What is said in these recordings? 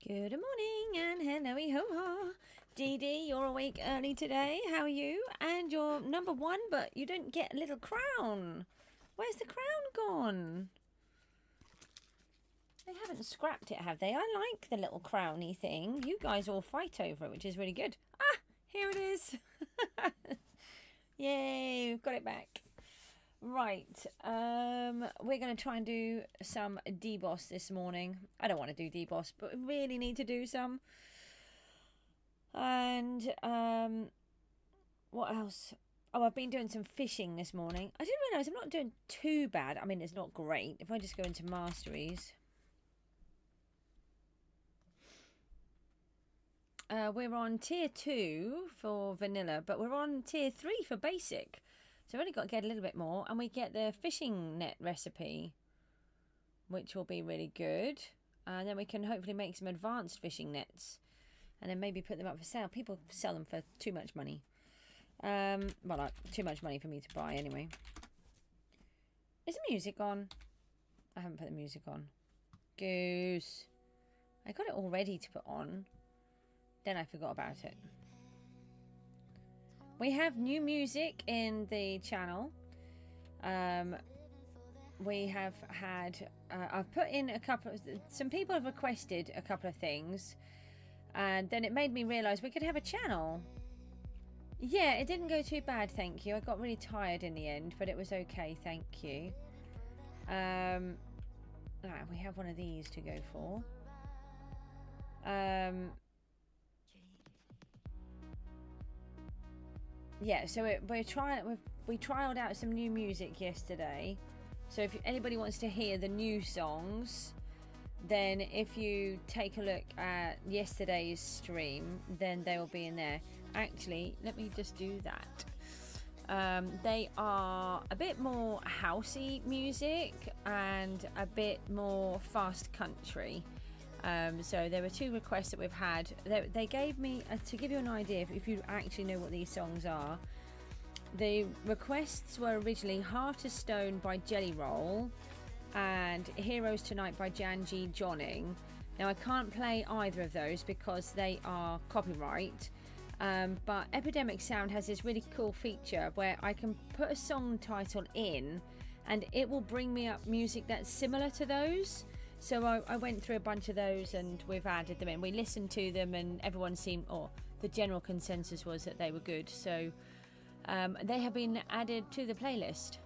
Good morning and hello ho ha. Dee Dee, you're awake early today. How are you? And you're number one, but you didn't get a little crown. Where's the crown gone? They haven't scrapped it, have they? I like the little crowny thing. You guys all fight over it, which is really good. Ah, here it is. Yay, we've got it back. Right, we're going to try and do some deboss this morning. I don't want to do deboss, but we really need to do some. And, what else? Oh, I've been doing some fishing this morning. I didn't realise I'm not doing too bad. I mean, it's not great. If I just go into masteries. We're on tier 2 for vanilla, but we're on tier 3 for basic. So we've only got to get a little bit more, and we get the fishing net recipe, which will be really good. And then we can hopefully make some advanced fishing nets, and then maybe put them up for sale. People sell them for too much money. Well, like, too much money for me to buy anyway. Is the music on? I haven't put the music on. Goose. I got it all ready to put on. Then I forgot about it. We have new music in the channel. We have had... I've put in a couple of... Some people have requested a couple of things. And then it made me realise we could have a channel. Yeah, it didn't go too bad, thank you. I got really tired in the end, but it was okay, thank you. We have one of these to go for. Yeah, so we trialed out some new music yesterday. So if anybody wants to hear the new songs, then if you take a look at yesterday's stream, then they will be in there. Actually, let me just do that. They are a bit more housey music and a bit more fast country. So there were 2 requests that we've had. They gave me, to give you an idea, if you actually know what these songs are, the requests were originally Heart of Stone by Jelly Roll and Heroes Tonight by Janji Johnning. Now I can't play either of those because they are copyright, but Epidemic Sound has this really cool feature where I can put a song title in and it will bring me up music that's similar to those. So I went through a bunch of those and we've added them in. We listened to them and everyone seemed, or the general consensus was that they were good. So they have been added to the playlist.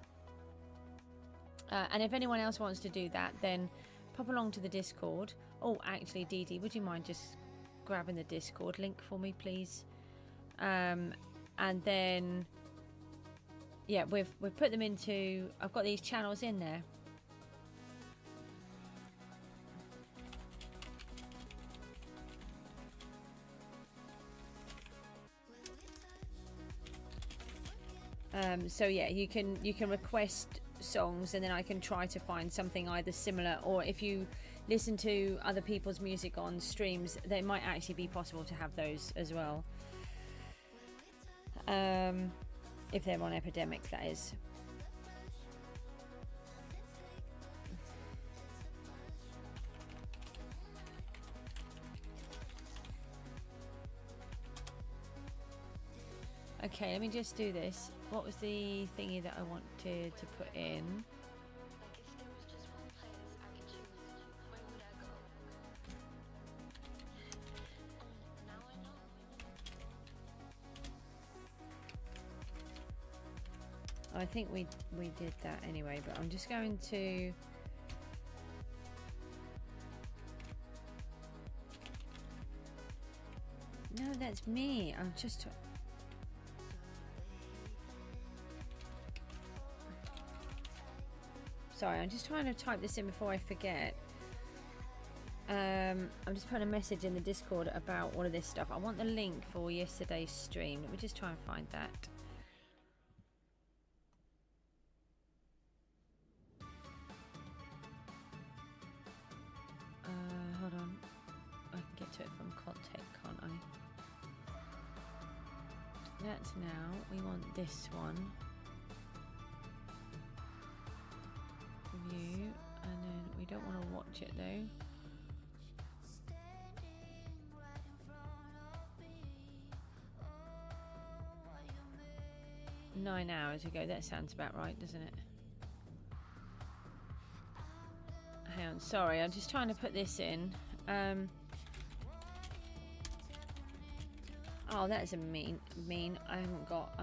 And if anyone else wants to do that, then pop along to the Discord. Oh, actually, Dee Dee, would you mind just grabbing the Discord link for me, please? And then, yeah, we've put them into, I've got these channels in there. So yeah, you can request songs and then I can try to find something either similar, or if you listen to other people's music on streams, they might actually be possible to have those as well. If they're on Epidemic, that is. Okay, let me just do this. What was the thingy that I wanted to put in? I think we did that anyway, but I'm just going to... No, that's me. I'm just... Sorry, I'm just trying to type this in before I forget. I'm just putting a message in the Discord about all of this stuff. I want the link for yesterday's stream. Let me just try and find that. Hold on. I can get to it from Cottec, can't I? That's now. We want this one. View, and then we don't want to watch it though. 9 hours ago. That sounds about right, doesn't it? Hang on, sorry, I'm just trying to put this in. Oh, that's a mean. I haven't got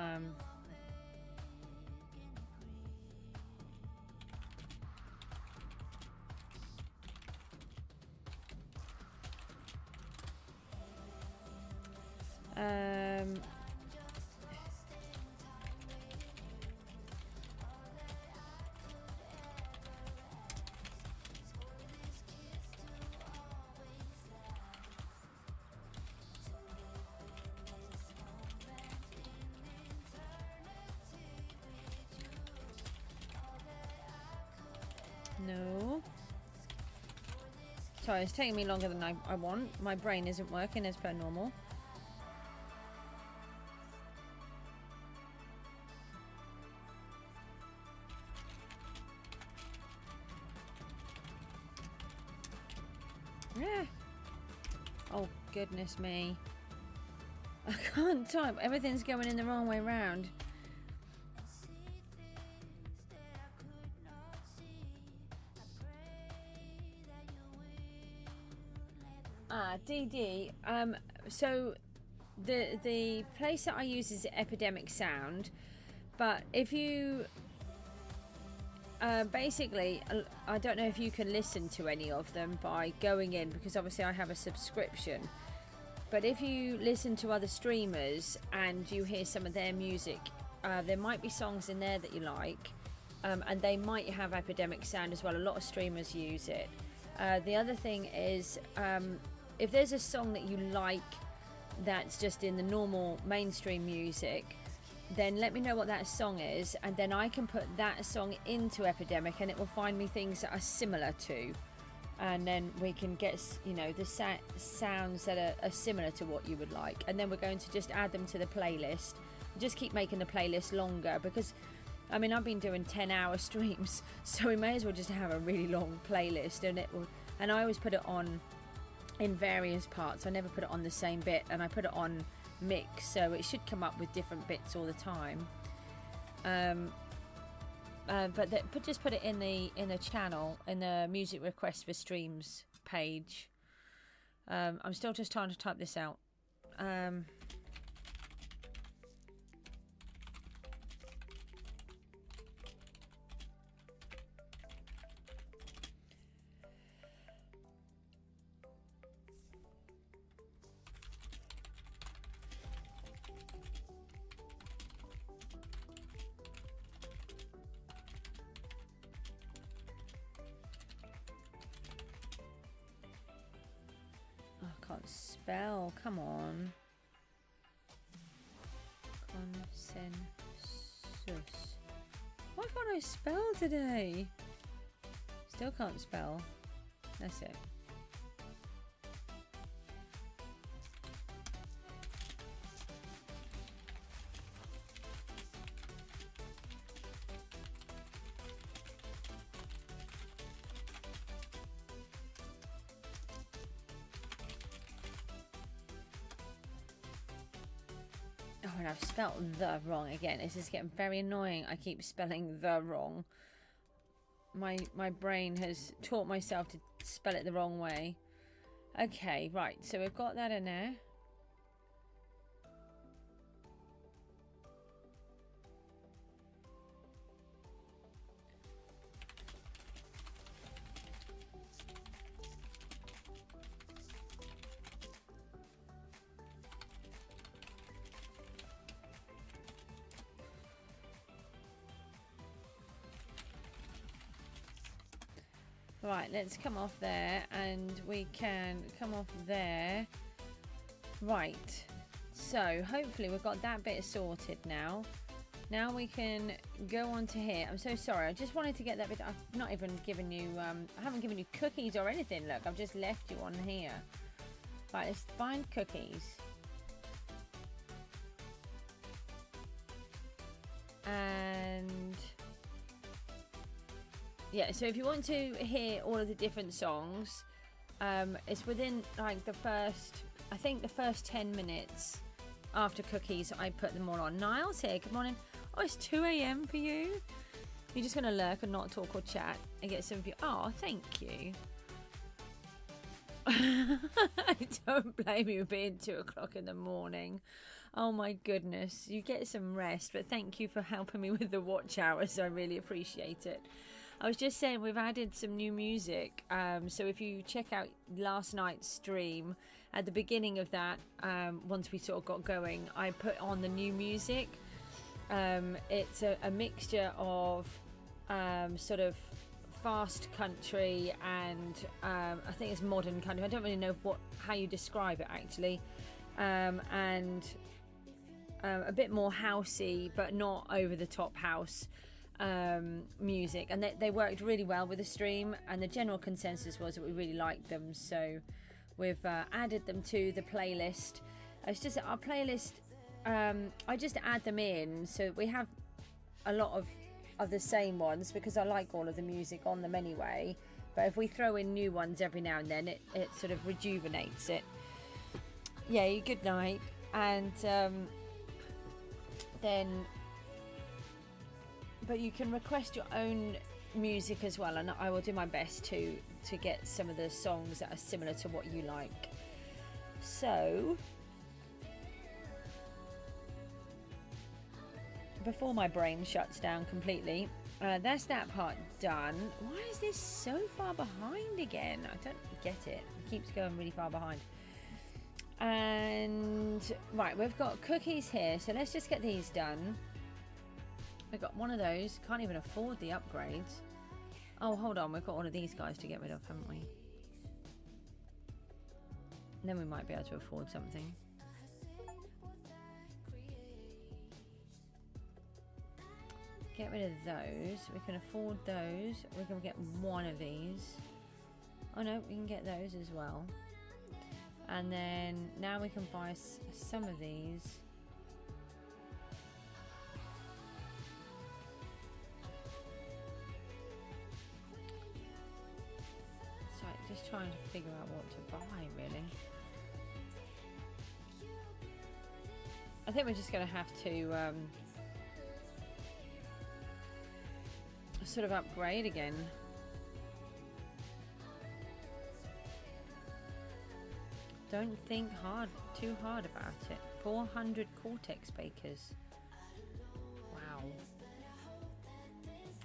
no. Sorry, it's taking me longer than I want. My brain isn't working as per normal. Yeah. Oh, goodness me. I can't type. Everything's going in the wrong way round. DD. So the place that I use is Epidemic Sound, but if you basically, I don't know if you can listen to any of them by going in, because obviously I have a subscription. But if you listen to other streamers and you hear some of their music, there might be songs in there that you like, and they might have Epidemic Sound as well. A lot of streamers use it. The other thing is, if there's a song that you like that's just in the normal mainstream music, then let me know what that song is, and then I can put that song into Epidemic and it will find me things that are similar to, and then we can get, you know, the sounds that are similar to what you would like, and then we're going to just add them to the playlist. Just keep making the playlist longer, because I mean, I've been doing 10-hour streams, so we may as well just have a really long playlist, and it will. And I always put it on in various parts. I never put it on the same bit, and I put it on mix, so it should come up with different bits all the time. But just put it in the channel, in the music request for streams page. I'm still just trying to type this out. Spell, come on. Consensus. Why can't I spell today? Still can't spell. That's it. And I've spelt the wrong again. This is getting very annoying. I keep spelling the wrong. My brain has taught myself to spell it the wrong way. Okay, right. So we've got that in there. Right, let's come off there, and we can come off there. Right, so hopefully we've got that bit sorted now. Now we can go on to here. I'm so sorry, I just wanted to get that bit. I've not even given you, I haven't given you cookies or anything. Look, I've just left you on here. Right, let's find cookies. And yeah, so if you want to hear all of the different songs, it's within like the first, I think the first 10 minutes after cookies, I put them all on. Niall's here, good morning. Oh, it's 2 a.m. for you? You're just going to lurk and not talk or chat and get some of you. Oh, thank you. I don't blame you being 2 o'clock in the morning. Oh my goodness. You get some rest, but thank you for helping me with the watch hours. I really appreciate it. I was just saying we've added some new music. So if you check out last night's stream, at the beginning of that, once we sort of got going, I put on the new music. It's a mixture of sort of fast country and I think it's modern country. I don't really know how you describe it actually, and a bit more housey but not over the top house music, and they worked really well with the stream, and the general consensus was that we really liked them, so we've added them to the playlist. It's just our playlist, I just add them in so we have a lot of the same ones because I like all of the music on them anyway, but if we throw in new ones every now and then, it sort of rejuvenates it. Yeah, good night. And then, but you can request your own music as well, and I will do my best to get some of the songs that are similar to what you like. So before my brain shuts down completely, that's that part done. Why is this so far behind again? I don't get it. It keeps going really far behind. And right, we've got cookies here, so let's just get these done. We've got one of those. Can't even afford the upgrades. Oh, hold on, we've got one of these guys to get rid of, haven't we? And then we might be able to afford something. Get rid of those. We can afford those. We can get one of these. Oh no, we can get those as well. And then now we can buy some of these. So just trying to figure out what to buy, really. I think we're just going to have to sort of upgrade again. Don't think too hard about it. 400 Cortex bakers. Wow.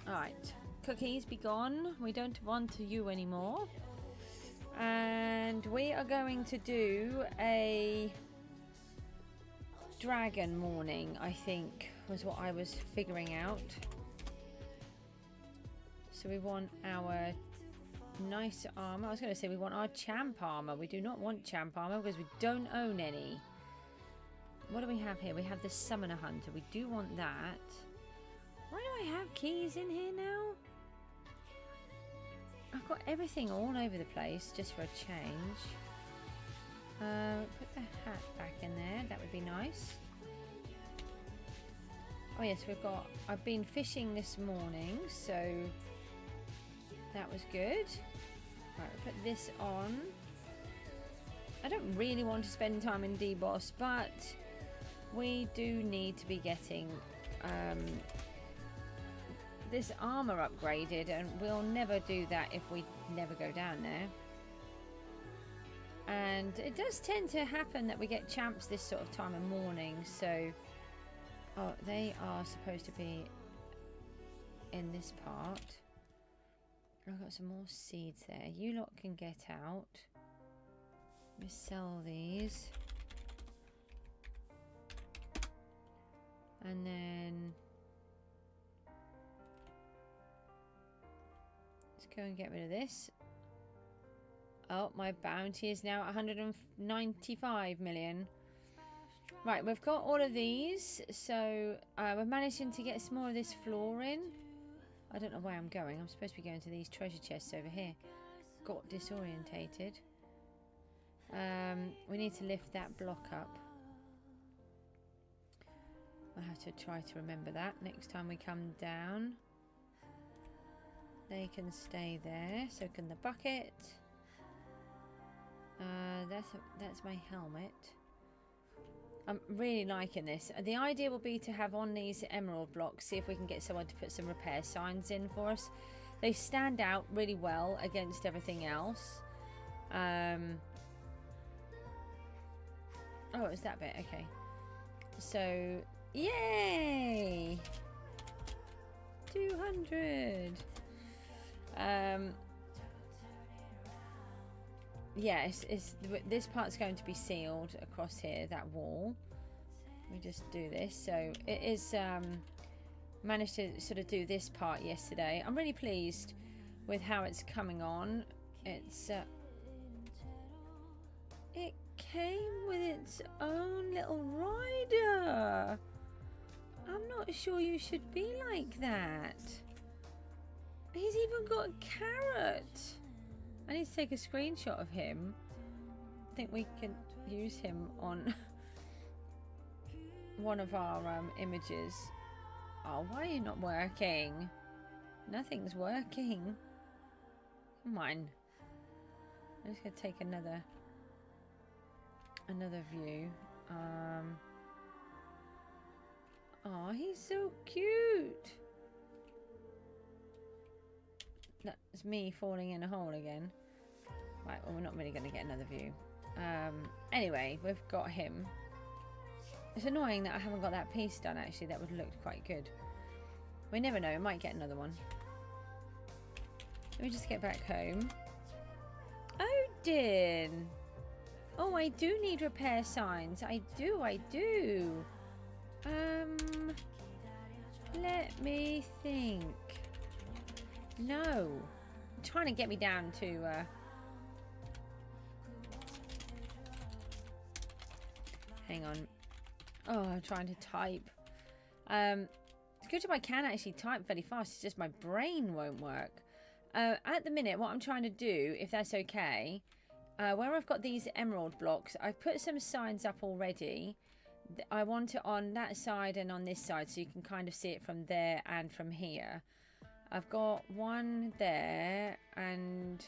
Alright, cookies be gone. We don't want you anymore. And we are going to do a dragon morning, I think, was what I was figuring out. So we want our nice armor. I was going to say we want our champ armor. We do not want champ armor because we don't own any. What do we have here? We have the summoner hunter. We do want that. Why do I have keys in here now? I've got everything all over the place just for a change. Put the hat back in there. That would be nice. Oh yes, I've been fishing this morning, so that was good. Right, we'll put this on. I don't really want to spend time in DBoss, but we do need to be getting this armor upgraded, and we'll never do that if we never go down there. And it does tend to happen that we get champs this sort of time of morning, so... Oh, they are supposed to be in this part. I've got some more seeds there. You lot can get out. Let me sell these. And then... let's go and get rid of this. Oh, my bounty is now 195 million. Right, we've got all of these. So, we're managing to get some more of this floor in. I don't know where I'm going. I'm supposed to be going to these treasure chests over here. Got disorientated. We need to lift that block up. I have to try to remember that next time we come down. They can stay there. So can the bucket. That's my helmet. I'm really liking this. The idea will be to have on these emerald blocks, see if we can get someone to put some repair signs in for us. They stand out really well against everything else. Oh, it was that bit. Okay. So, yay! 200. Yeah, this part's going to be sealed across here, that wall. Let me just do this. So it is managed to sort of do this part yesterday. I'm really pleased with how it's coming on. It's it came with its own little rider. I'm not sure you should be like that. He's even got a carrot. I need to take a screenshot of him. I think we can use him on one of our images. Oh, why are you not working? Nothing's working. Come on. I'm just going to take another view. Oh, he's so cute. That's me falling in a hole again. Right, well, we're not really going to get another view. Anyway, we've got him. It's annoying that I haven't got that piece done, actually. That would have looked quite good. We never know. We might get another one. Let me just get back home. Odin! Oh, I do need repair signs. I do. Let me think. No. Trying to get me down to hang on. Oh, I'm trying to type. It's a good job I can actually type fairly fast. It's just my brain won't work. At the minute, what I'm trying to do, if that's okay, where I've got these emerald blocks, I've put some signs up already. I want it on that side and on this side, so you can kind of see it from there and from here. I've got one there and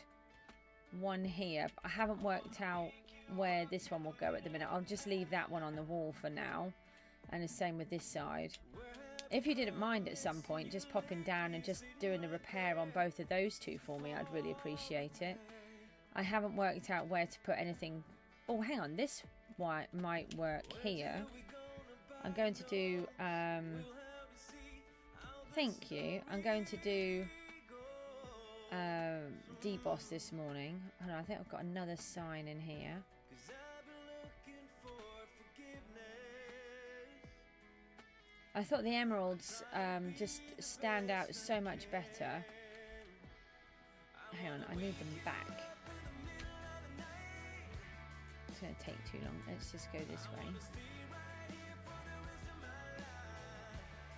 one here. I haven't worked out where this one will go at the minute. I'll just leave that one on the wall for now. And the same with this side. If you didn't mind at some point just popping down and just doing a repair on both of those two for me, I'd really appreciate it. I haven't worked out where to put anything. Oh, hang on. This might work here. I'm going to do... thank you. I'm going to do deboss this morning. And I think I've got another sign in here. I thought the emeralds just stand out so much better. Hang on, I need them back. It's going to take too long. Let's just go this way.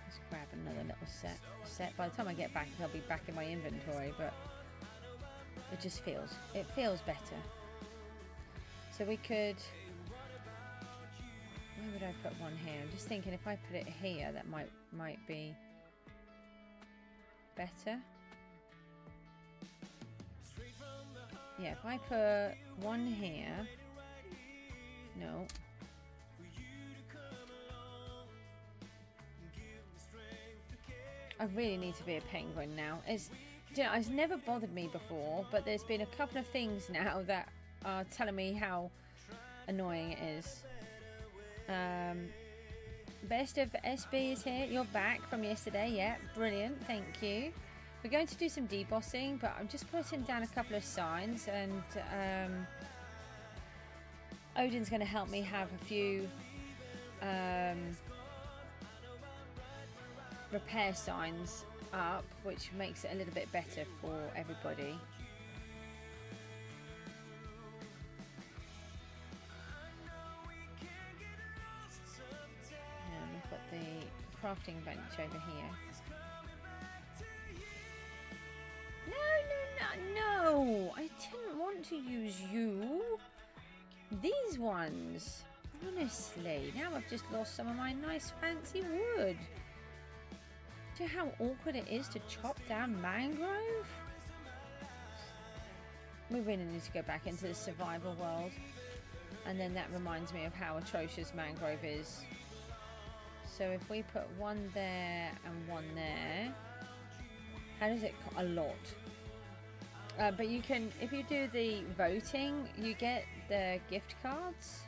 Let's grab another little set. By the time I get back, they'll be back in my inventory, but it just feels better. So we could... Where would I put one here? I'm just thinking if I put it here, that might be better. Yeah, if I put one here... No. I really need to be a penguin now. It's never bothered me before, but there's been a couple of things now that are telling me how annoying it is. Best of SB is here. You're back from yesterday. Yeah, brilliant. Thank you. We're going to do some debossing, but I'm just putting down a couple of signs, and Odin's going to help me have a few repair signs up, which makes it a little bit better for everybody. And we've got the crafting bench over here. No! I didn't want to use you. These ones. Honestly, now I've just lost some of my nice fancy wood. Do you know how awkward it is to chop down mangrove? We really need to go back into the survival world. And then that reminds me of how atrocious mangrove is. So if we put one there and one there, how does it? A lot. But you can, if you do the voting, you get the gift cards.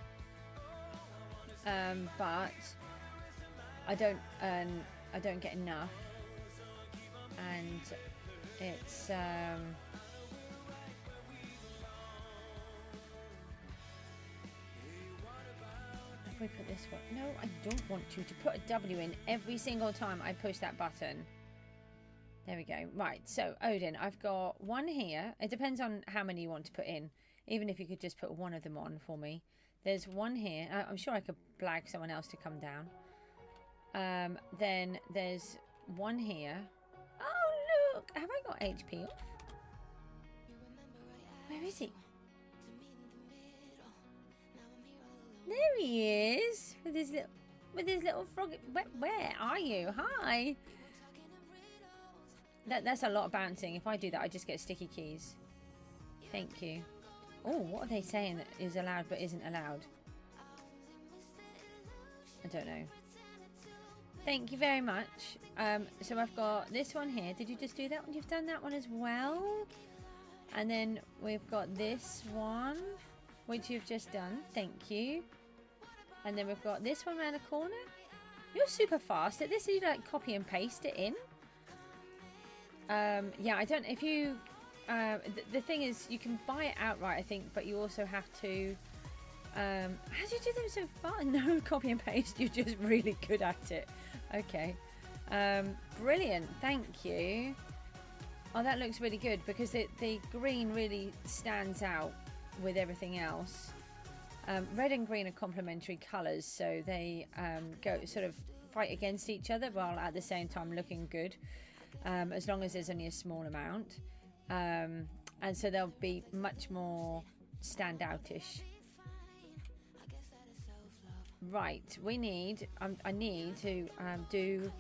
But I don't get enough, and it's if we put this one, no, I don't want to put a W in every single time I push that button. There we go. Right, so Odin, I've got one here. It depends on how many you want to put in. Even if you could just put one of them on for me. There's one here. I'm sure I could blag someone else to come down. Then there's one here. Oh, look! Have I got HP off? Where is he? There he is! With his little frog. Where are you? Hi! That's a lot of bouncing. If I do that, I just get sticky keys. Thank you. Oh, what are they saying that is allowed but isn't allowed? I don't know. Thank you very much. So I've got this one here. Did you just do that one? You've done that one as well. And then we've got this one, which you've just done. Thank you. And then we've got this one around the corner. You're super fast at this. You like copy and paste it in. Yeah, I don't. If you, the thing is, you can buy it outright, I think, but you also have to. How do you do them so far? No copy and paste. You're just really good at it. Okay, brilliant. Thank you. Oh, that looks really good because the green really stands out with everything else. Red and green are complementary colours, so they go sort of fight against each other while at the same time looking good. As long as there's only a small amount, and so they'll be much more standoutish. Right, we need. I need to do.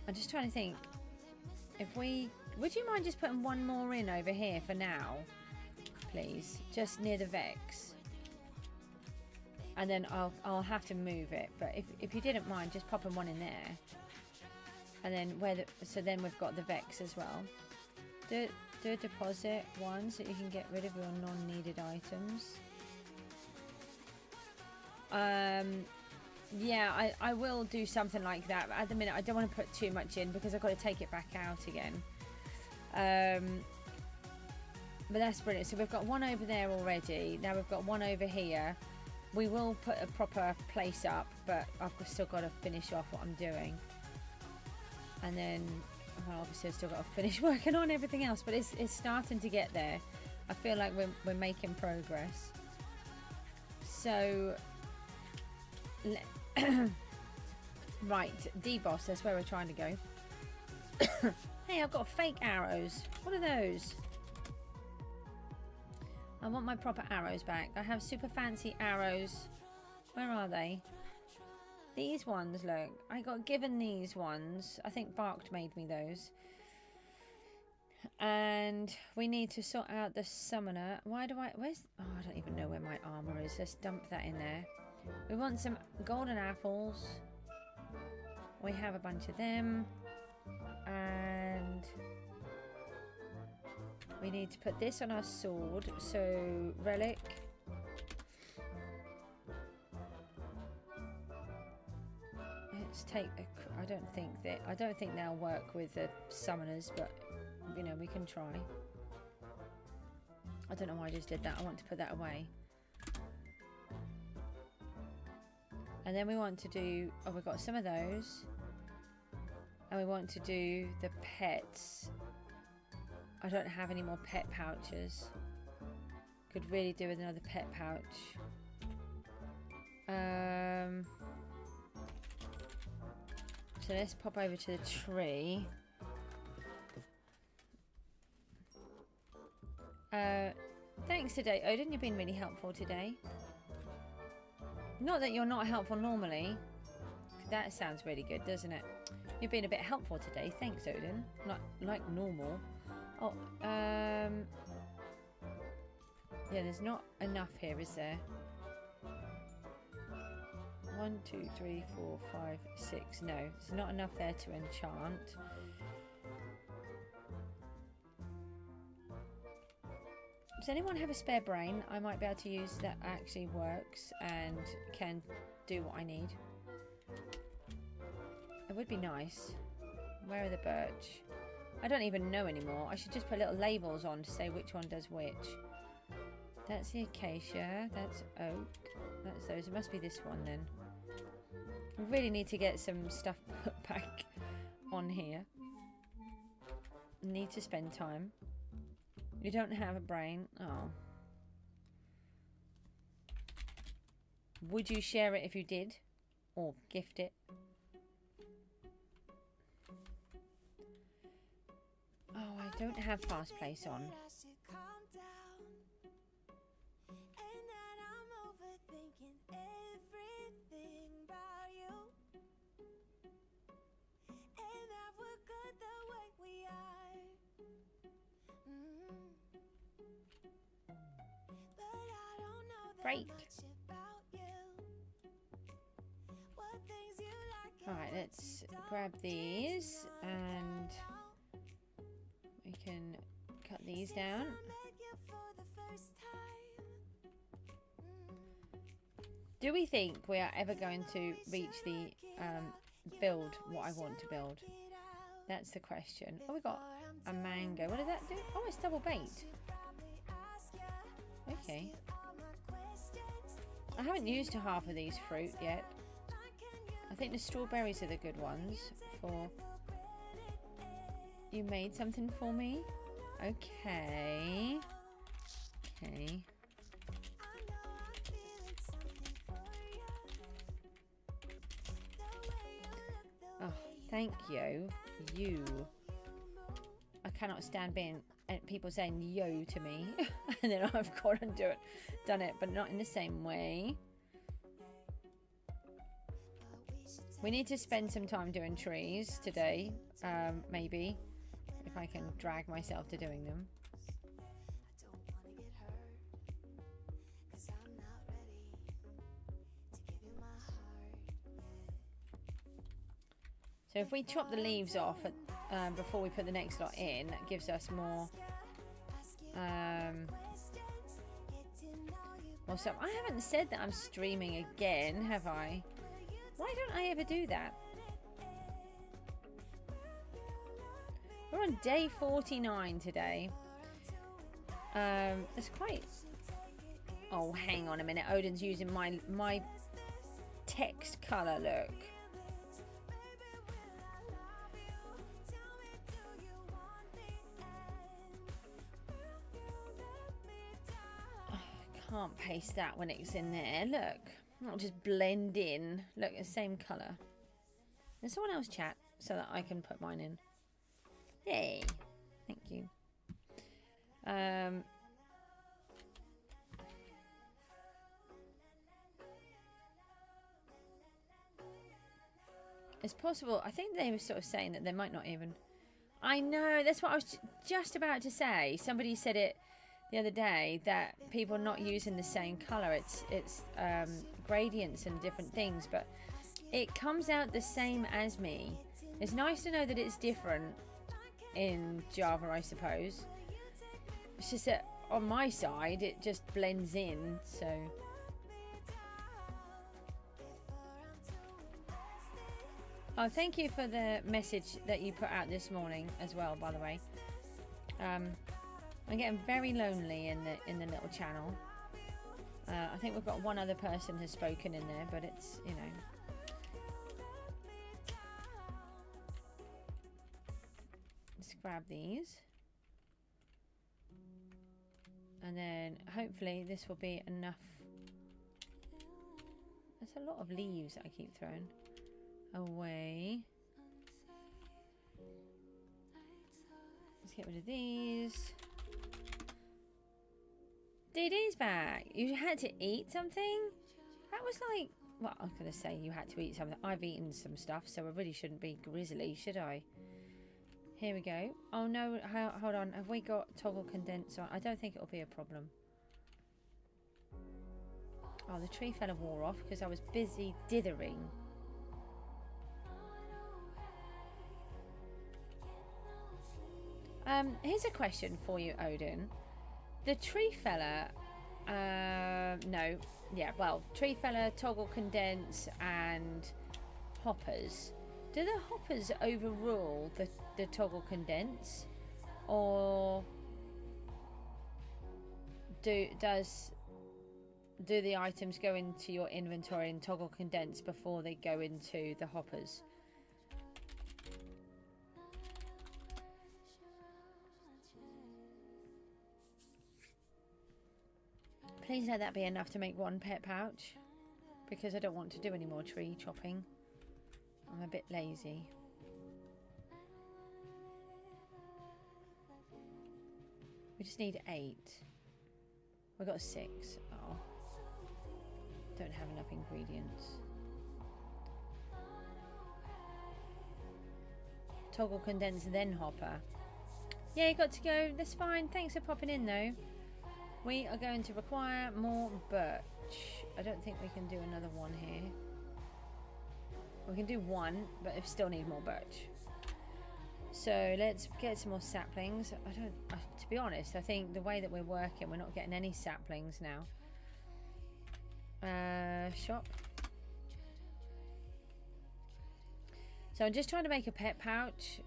I'm just trying to think. If we, would you mind just putting one more in over here for now, please, just near the Vex, and then I'll have to move it. But if you didn't mind, just popping one in there. And then so then we've got the Vex as well. Do a deposit one so you can get rid of your non-needed items. Yeah, I will do something like that. But at the minute, I don't want to put too much in because I've got to take it back out again. But that's brilliant. So we've got one over there already. Now we've got one over here. We will put a proper place up, but I've still got to finish off what I'm doing. And then, well, obviously I've still got to finish working on everything else, but it's starting to get there. I feel like we're making progress. So, right, D-Boss, that's where we're trying to go. Hey, I've got fake arrows. What are those? I want my proper arrows back. I have super fancy arrows. Where are they? These ones, look. I got given these ones. I think Barked made me those. And we need to sort out the summoner. Why do I... Where's... Oh, I don't even know where my armor is. Let's dump that in there. We want some golden apples. We have a bunch of them. And... we need to put this on our sword. So, relic... Let's take a, I don't think they'll work with the summoners, but you know, we can try. I don't know why I just did that. I want to put that away. And then we want to do, oh, we've got some of those. And we want to do the pets. I don't have any more pet pouches. Could really do with another pet pouch. So let's pop over to the tree. Thanks today, Odin. You've been really helpful today. Not that you're not helpful normally. That sounds really good, doesn't it? You've been a bit helpful today. Thanks, Odin. Not like normal. Oh, Yeah, there's not enough here, is there? 1, 2, 3, 4, 5, 6. No, there's not enough there to enchant. Does anyone have a spare brain I might be able to use that actually works and can do what I need? It would be nice. Where are the birch? I don't even know anymore. I should just put little labels on to say which one does which. That's the acacia. That's oak. That's those. It must be this one then. We really need to get some stuff put back on here. Need to spend time. You don't have a brain. Oh. Would you share it if you did? Or gift it? Oh, I don't have fast place on. Great. Alright, let's grab these and we can cut these down. Do we think we are ever going to reach the build what I want to build? That's the question. Oh, we got a mango. What does that do? Oh, it's double baked. Okay. I haven't used half of these fruit yet. I think the strawberries are the good ones for... You made something for me? Okay. Okay. Oh, thank you. You. I cannot stand being... people saying yo to me and then I've gone and done it, but not in the same way. We need to spend some time doing trees today, maybe, if I can drag myself to doing them. So if we chop the leaves off before we put the next lot in, that gives us more so I haven't said that I'm streaming again, have I? Why don't I ever do that? We're on day 49 today. It's quite... Oh, hang on a minute. Odin's using my text colour, look. Can't paste that when it's in there. Look, I'll just blend in. Look, the same colour. Can someone else chat so that I can put mine in? Yay! Thank you. It's possible. I think they were sort of saying that they might not even... I know, that's what I was just about to say. Somebody said it the other day, that people are not using the same color. It's gradients and different things, but it comes out the same as me. It's nice to know that it's different in Java, I suppose. It's just that on my side it just blends in, so... Oh, thank you for the message that you put out this morning as well, by the way. I'm getting very lonely in the little channel. I think we've got one other person who's spoken in there, but it's, you know. Let's grab these. And then hopefully this will be enough. There's a lot of leaves that I keep throwing away. Let's get rid of these. DD's back. You had to eat something? That was like... Well, I was going to say you had to eat something. I've eaten some stuff, so I really shouldn't be grizzly, should I? Here we go. Oh no, hold on. Have we got toggle condenser on? I don't think it'll be a problem. Oh, the tree fella wore off because I was busy dithering. Here's a question for you, Odin. The tree fella, no, yeah, well, tree fella, toggle condense, and hoppers. Do the hoppers overrule the toggle condense, or do the items go into your inventory and toggle condense before they go into the hoppers? Please let that be enough to make one pet pouch, because I don't want to do any more tree chopping. I'm a bit lazy. We just need 8. We've got 6. Oh. Don't have enough ingredients. Toggle condense then hopper. Yeah, you got to go. That's fine. Thanks for popping in though. We are going to require more birch. I don't think we can do another one here. We can do one, but I still need more birch. So let's get some more saplings. To be honest, I think the way that we're working, we're not getting any saplings now. Shop. So I'm just trying to make a pet pouch,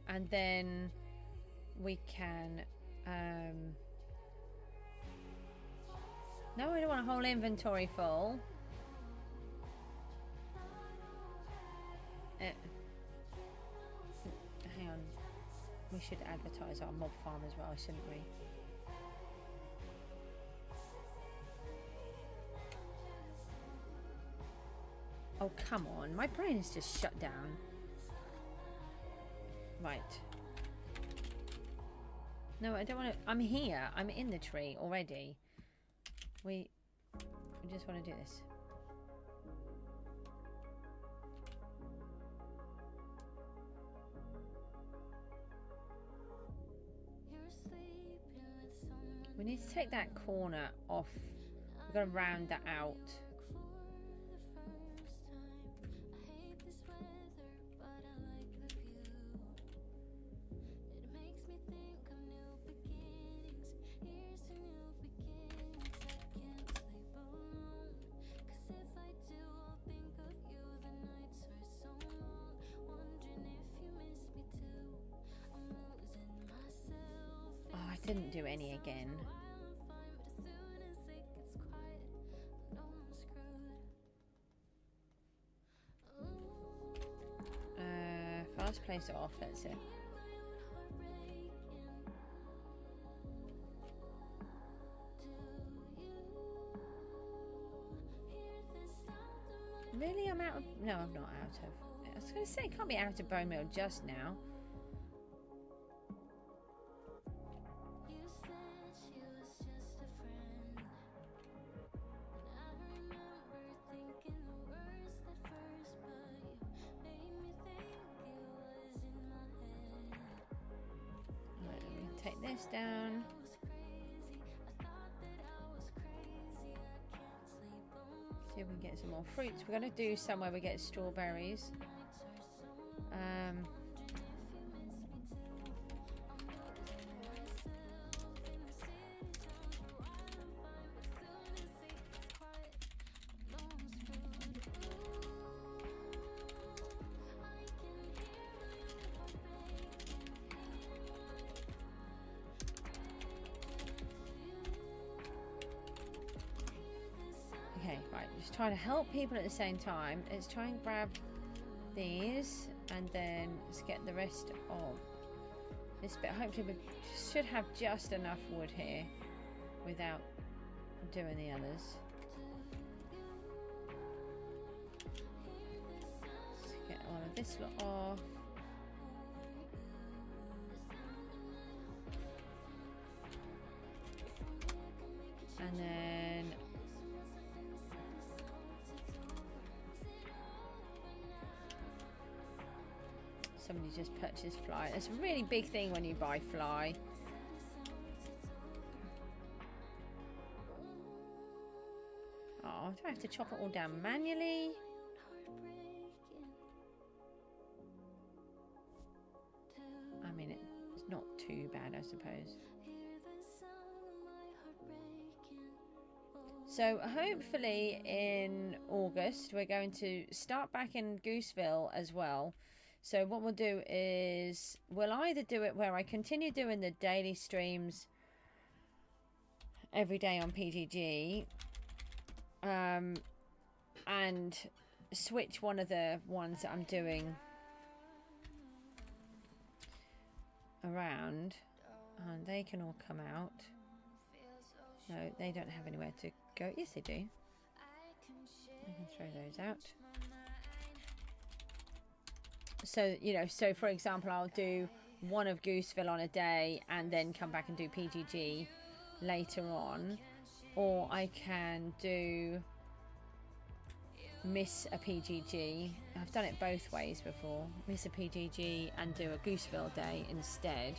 and then we can. No, we don't want a whole inventory full. Hang on. We should advertise our mob farm as well, shouldn't we? Oh, come on. My brain is just shut down. Right. No, I don't want to. I'm here. I'm in the tree already. We just want to do this. We need to take that corner off. We've got to round that out. Didn't do any again. Fast place off, that's it. Really? I'm out of... No, I'm not out of... I was going to say, I can't be out of bone meal just now. Take this down. See if we can get some more fruits. We're going to do somewhere we get strawberries. Okay, right, just trying to help people at the same time. Let's try and grab these and then let's get the rest of this bit. Hopefully we should have just enough wood here without doing the others. Let's get all of this lot off. And then somebody just purchased fly. It's a really big thing when you buy fly. Oh, Do I have to chop it all down manually? I mean, it's not too bad, I suppose. So hopefully in August we're going to start back in Gooseville as well. So what we'll do is we'll either do it where I continue doing the daily streams every day on PGG, and switch one of the ones that I'm doing around, and they can all come out. No, they don't have anywhere to go. Yes, they do. I can throw those out. So, you know, so for example, I'll do one of Gooseville on a day and then come back and do PGG later on. Or I can do miss a PGG. I've done it both ways before. Miss a PGG and do a Gooseville day instead.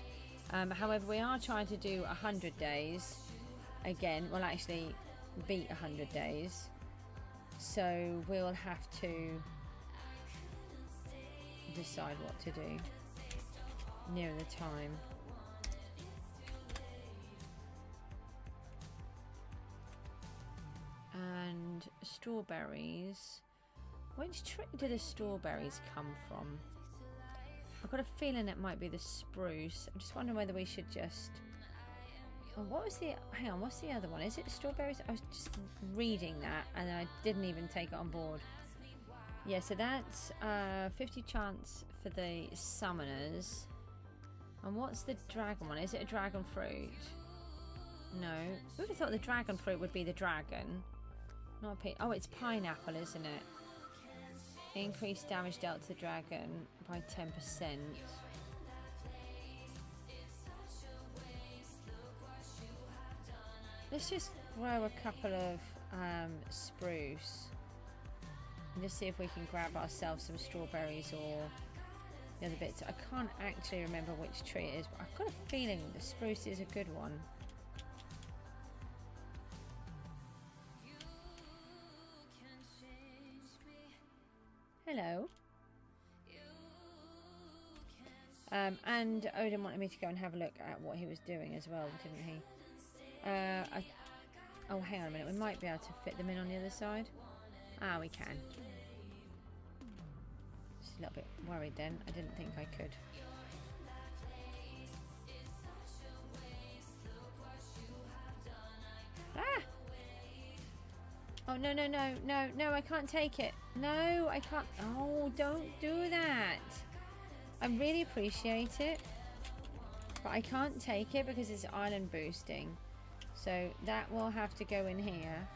However, we are trying to do 100 days. Again, we'll actually beat 100 days. So we'll have to decide what to do near the time. And strawberries. Which tree do the strawberries come from? I've got a feeling it might be the spruce. I'm just wondering whether we should just... Oh, what was the... Hang on, what's the other one? Is it strawberries? I was just reading that and I didn't even take it on board. Yeah, so that's 50 chance for the summoners. And what's the dragon one? Is it a dragon fruit? No. Who would have thought the dragon fruit would be the dragon? Not a peach. Oh, it's pineapple, isn't it? Increased damage dealt to the dragon by 10%. Let's just grow a couple of spruce. And just see if we can grab ourselves some strawberries or the other bits. I can't actually remember which tree it is, but I've got a feeling the spruce is a good one. Hello. And Odin wanted me to go and have a look at what he was doing as well, didn't he? Oh, hang on a minute. We might be able to fit them in on the other side. Ah, we can. Just a little bit worried then. I didn't think I could. Ah! Oh, no, no, no, no, no, I can't take it. No, I can't. Oh, don't do that. I really appreciate it. But I can't take it because it's island boosting. So that will have to go in here.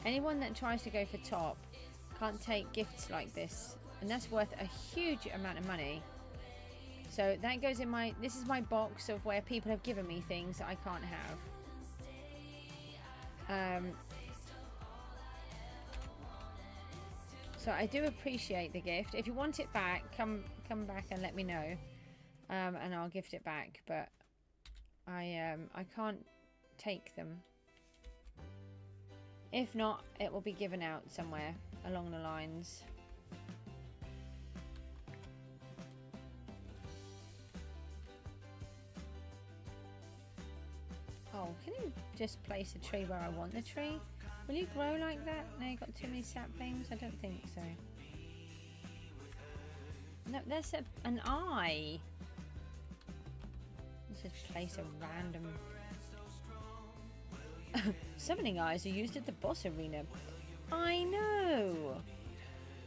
Anyone that tries to go for top can't take gifts like this. And that's worth a huge amount of money. So that goes in my... This is my box of where people have given me things that I can't have. So I do appreciate the gift. If you want it back, come back and let me know. And I'll gift it back. But I can't take them. If not, it will be given out somewhere along the lines. Oh, can you just place a tree where I want the tree? Will you grow like that? No, you've got too many saplings? I don't think so. No, that's an eye. Let's just place a random... Summoning eyes are used at the boss arena. I know.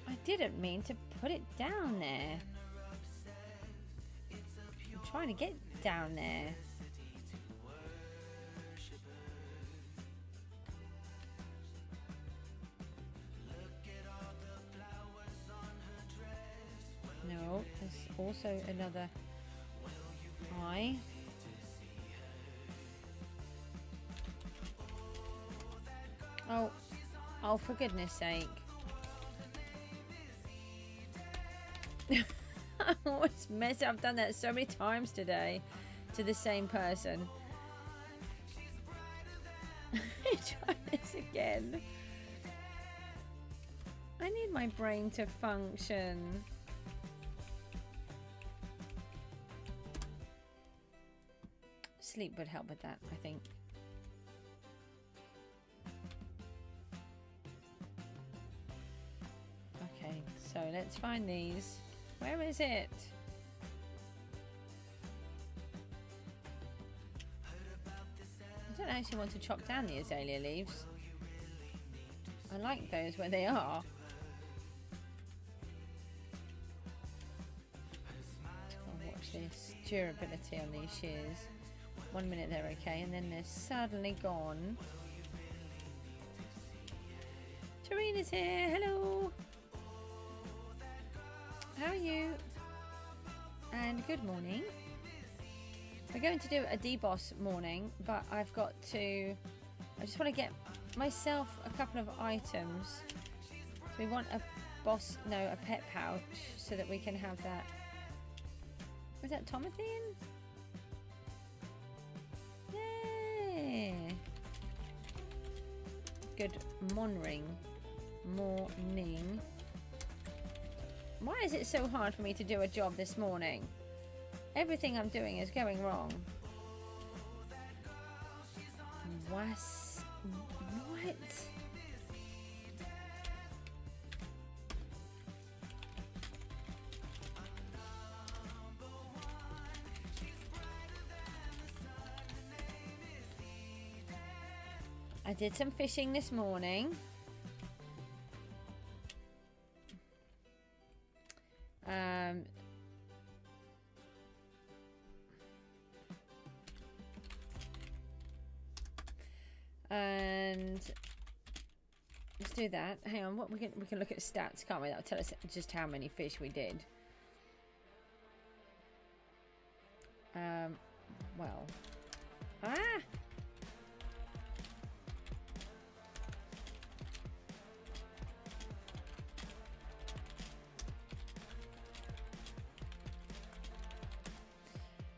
I didn't mean to put it down there. I'm trying to get down there. No, there's also another eye. Oh, for goodness sake. I always mess up. I've done that so many times today to the same person. Try this again. need my brain to function. Sleep would help with that, I think. Okay, so let's find these. Where is it? I don't actually want to chop down the azalea leaves. I like those where they are. Watch this durability on these shears. 1 minute they're okay, and then they're suddenly gone. Tarina's here. Hello. How are you? And good morning. We're going to do a deboss morning, but I've got to... I just want to get myself a couple of items. So we want a boss... No, a pet pouch, so that we can have that... Was that Tomathine? Yay! Good morning. Morning. Why is it so hard for me to do a job this morning? Everything I'm doing is going wrong. What? I did some fishing this morning. And let's do that. Hang on, what we can look at stats, can't we? That'll tell us just how many fish we did. Well. Ah!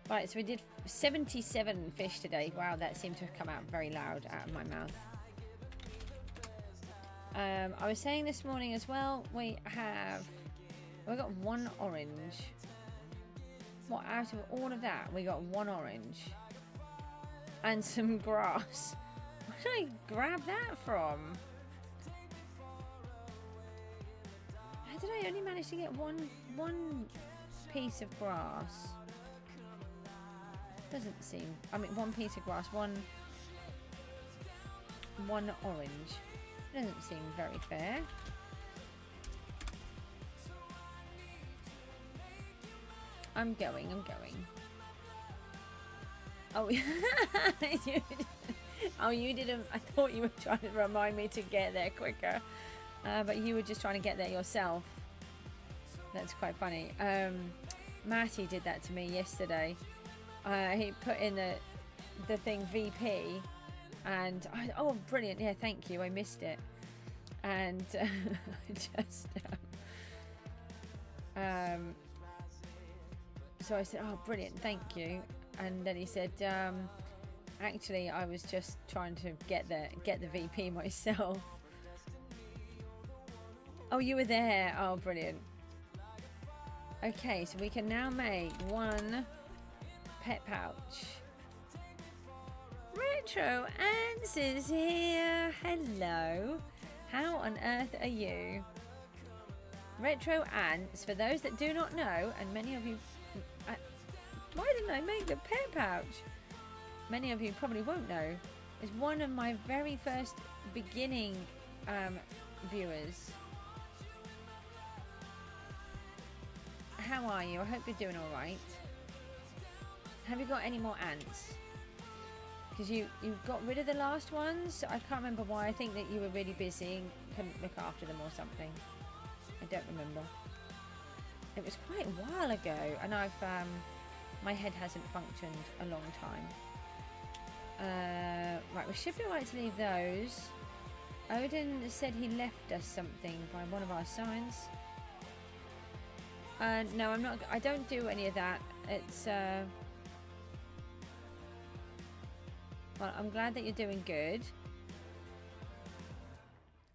Right, so we did 77 fish today. Wow, that seemed to have come out very loud out of my mouth. I was saying this morning as well, we got one orange. What, out of all of that, we got one orange. And some grass. Where did I grab that from? How did I only manage to get one piece of grass? Doesn't seem... I mean, one piece of grass, one orange. Doesn't seem very fair. I'm going. Oh, oh, you didn't... I thought you were trying to remind me to get there quicker. But you were just trying to get there yourself. That's quite funny. Matty did that to me yesterday. He put in the thing VP, and oh, brilliant! Yeah, thank you. I missed it, and I just so I said, oh, brilliant, thank you. And then he said, actually, I was just trying to get the VP myself. Oh, you were there. Oh, brilliant. Okay, so we can now make one pet pouch. Retro Ants is here. Hello. How on earth are you? Retro Ants, for those that do not know, and many of you... why didn't I make the pet pouch? Many of you probably won't know. Is one of my very first beginning viewers. How are you? I hope you're doing all right. Have you got any more ants? Because you got rid of the last ones. I can't remember why. I think that you were really busy and couldn't look after them or something. I don't remember. It was quite a while ago, and I've my head hasn't functioned a long time. Right, we should be right to leave those. Odin said he left us something by one of our signs. No, I'm not. I don't do any of that. It's well, I'm glad that you're doing good.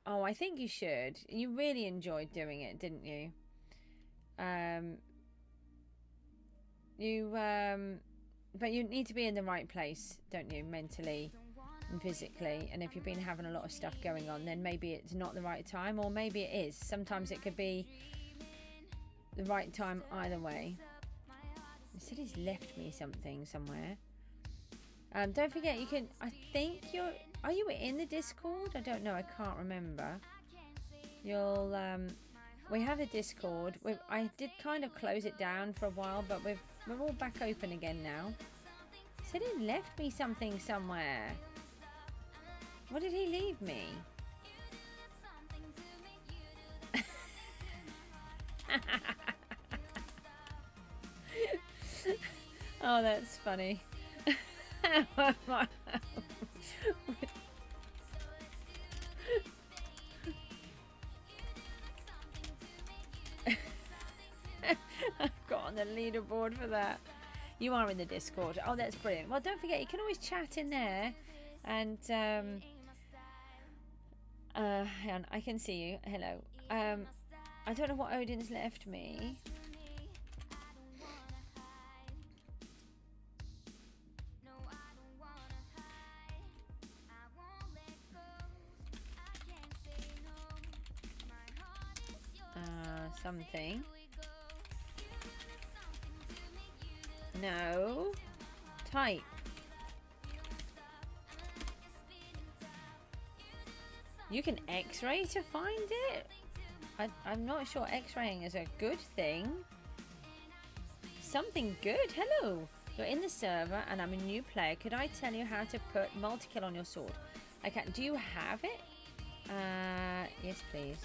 Oh, I think you should. You really enjoyed doing it, didn't you? But you need to be in the right place, don't you, mentally and physically. And if you've been having a lot of stuff going on, then maybe it's not the right time, or maybe it is. Sometimes it could be the right time either way. He said he's left me something somewhere. Don't forget, you can, I think are you in the Discord? I don't know, I can't remember. You'll, we have a Discord. I did kind of close it down for a while, but we're all back open again now. He said he left me something somewhere. What did he leave me? Oh, that's funny. I've got on the leaderboard for that. You are in the Discord. Oh, that's brilliant. Well, don't forget, you can always chat in there. And hang on, I can see you. Hello. I don't know what Odin's left me. Something. No. Type. You can X-ray to find it? I'm not sure X-raying is a good thing. Something good. Hello. You're in the server and I'm a new player. Could I tell you how to put multi-kill on your sword? Okay. Do you have it? Yes, please.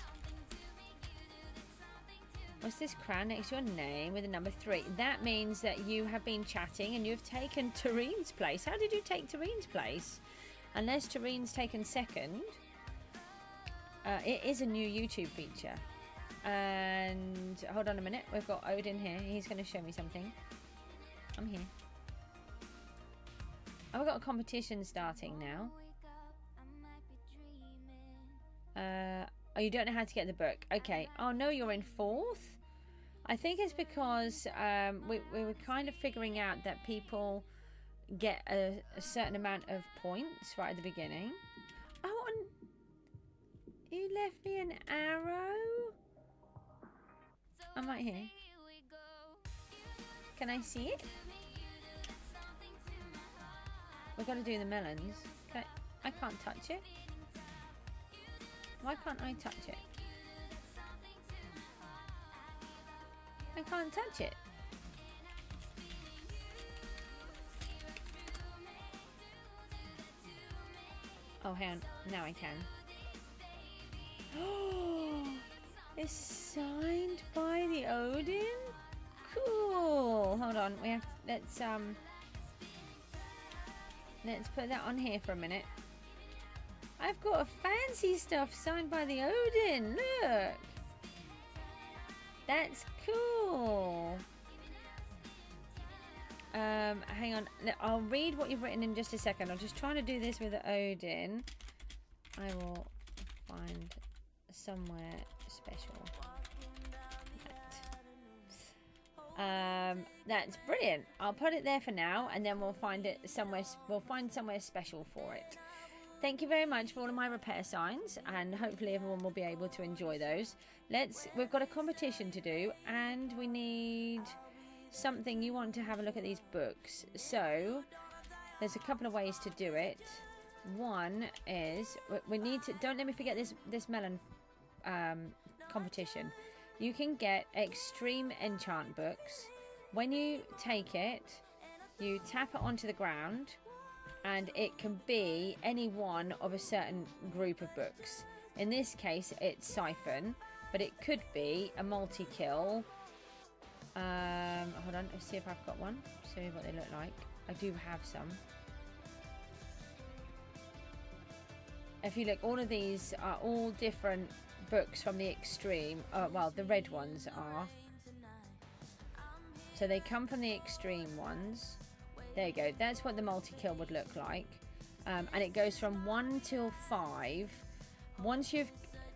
What's this crown next to your name with a number 3? That means that you have been chatting and you've taken Tareen's place. How did you take Tareen's place? Unless Tareen's taken second. It is a new YouTube feature. And hold on a minute. We've got Odin here. He's going to show me something. I'm here. Oh, we've got a competition starting now. Oh, you don't know how to get the book. Okay. Oh, no, you're in 4th? I think it's because we were kind of figuring out that people get a certain amount of points right at the beginning. Oh, and you left me an arrow? I'm right here. Can I see it? We've got to do the melons. I can't touch it. Why can't I touch it? I can't touch it. Oh, hang on. Now I can. Oh, it's signed by the Odin? Cool. Hold on. We have to, let's put that on here for a minute. I've got a fancy stuff signed by the Odin. Look. That's cool. Hang on. I'll read what you've written in just a second. I'm just trying to do this with the Odin. I will find somewhere special. That's brilliant. I'll put it there for now, and then we'll find it somewhere. We'll find somewhere special for it. Thank you very much for all of my repair signs, and hopefully everyone will be able to enjoy those. We've got a competition to do, and we need something. You want to have a look at these books. So there's a couple of ways to do it. One is we need to, don't let me forget this melon competition. You can get extreme enchant books. When you take it, you tap it onto the ground, and it can be any one of a certain group of books. In this case, it's Siphon, but it could be a multi-kill. Hold on, let's see if I've got one. See what they look like. I do have some. If you look, all of these are all different books from the extreme. Well, the red ones are. So they come from the extreme ones. There you go. That's what the multi-kill would look like. And it goes from 1 till 5. Once you've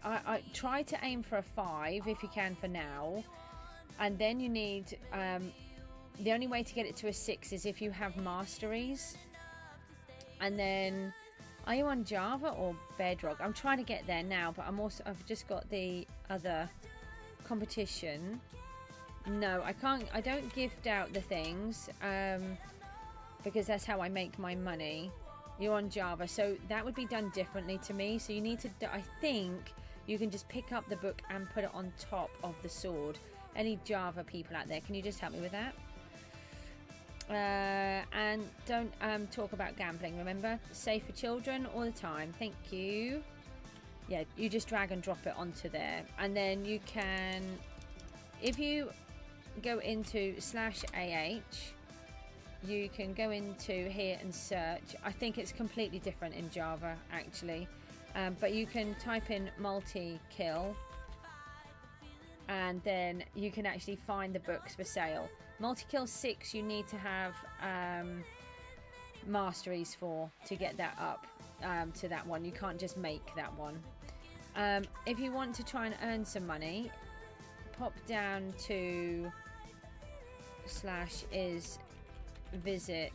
I try to aim for a 5 if you can for now, and then you need the only way to get it to a 6 is if you have masteries. And then, are you on Java or Bedrock? I'm trying to get there now, but I've just got the other competition. No, I can't. I don't gift out the things because that's how I make my money. You're on Java, so that would be done differently to me. So you need to, I think you can just pick up the book and put it on top of the sword. Any Java people out there, can you just help me with that? And don't talk about gambling, remember? Safe for children all the time. Thank you. Yeah, you just drag and drop it onto there. And then you can, if you go into /AH, you can go into here and search. I think it's completely different in Java, actually. But you can type in multi-kill, and then you can actually find the books for sale. Multi-kill 6, you need to have masteries for to get that up to that one. You can't just make that one. If you want to try and earn some money, pop down to /is visit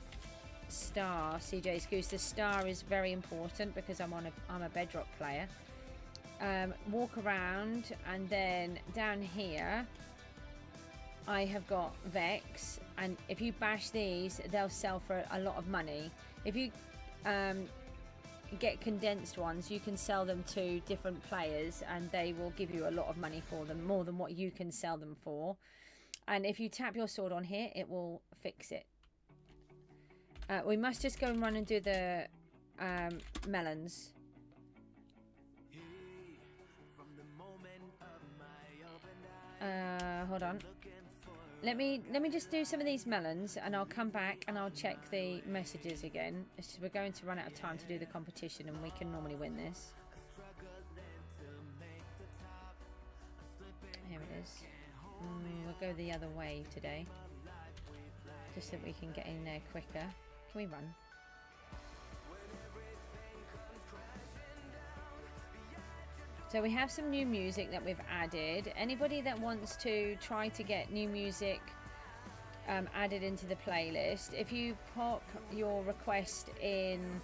star Cjsgoose. The star is very important because I'm a Bedrock player. Walk around, and then down here I have got Vex, and if you bash these, they'll sell for a lot of money. If you get condensed ones, you can sell them to different players and they will give you a lot of money for them, more than what you can sell them for. And if you tap your sword on here, it will fix it. We must just go and run and do the melons. Hold on. Let me just do some of these melons, and I'll come back and I'll check the messages again. We're going to run out of time to do the competition, and we can normally win this. Here it is. We'll go the other way today, just so that we can get in there quicker. Can we run? So we have some new music that we've added. Anybody that wants to try to get new music added into the playlist, if you pop your request in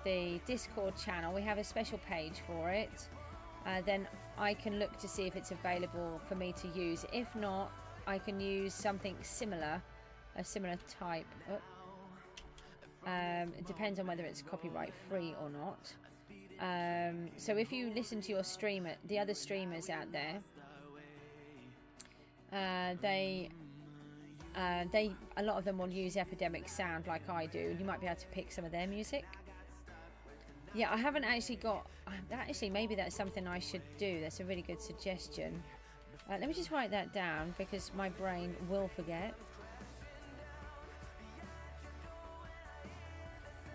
the Discord channel, we have a special page for it. Then I can look to see if it's available for me to use. If not, I can use something similar, a similar type. It depends on whether it's copyright free or not. So if you listen to your streamer, the other streamers out there, a lot of them will use Epidemic Sound like I do. You might be able to pick some of their music. Yeah, I haven't actually got. Actually, maybe that's something I should do. That's a really good suggestion. Let me just write that down because my brain will forget.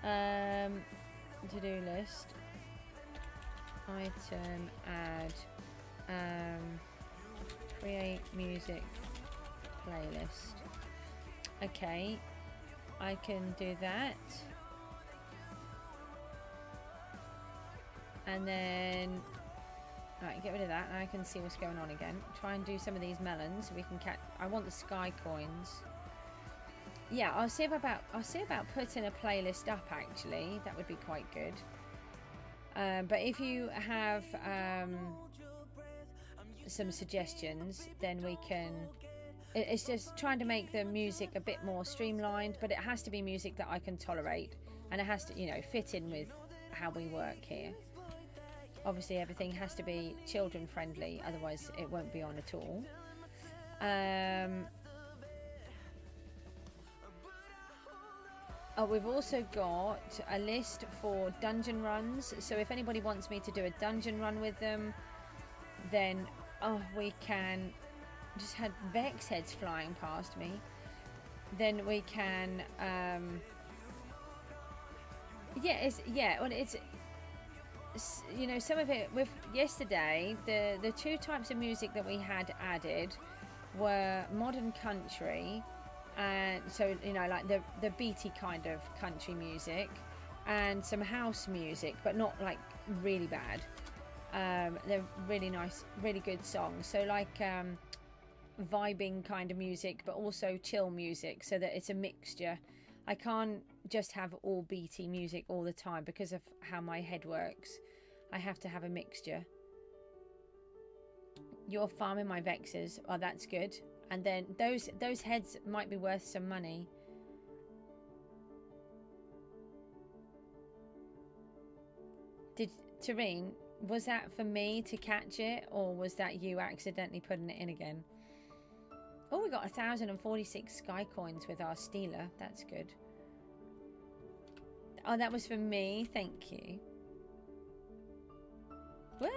To-do list. Item, add, create music playlist. Okay, I can do that. And then, right, get rid of that, and I can see what's going on again. Try and do some of these melons so we can catch. I want the sky coins. Yeah, I'll see about putting a playlist up. Actually, that would be quite good. But if you have some suggestions, then we can. It's just trying to make the music a bit more streamlined, but it has to be music that I can tolerate, and it has to, you know, fit in with how we work here. Obviously, everything has to be children friendly, otherwise it won't be on at all. Oh, we've also got a list for dungeon runs. So if anybody wants me to do a dungeon run with them, then we can. Just had Vex heads flying past me. Then we can. It's you know, some of it with yesterday. The two types of music that we had added were modern country. And so, you know, like the beaty kind of country music, and some house music, but not like really bad. They're really nice, really good songs. So like vibing kind of music, but also chill music, so that it's a mixture. I can't just have all beaty music all the time because of how my head works. I have to have a mixture. You're farming my vexers. Oh, that's good. And then those heads might be worth some money. Did Tareen, was that for me to catch it, or was that you accidentally putting it in again? Oh, we got 1,046 sky coins with our stealer. That's good. Oh, that was for me. Thank you. Wah!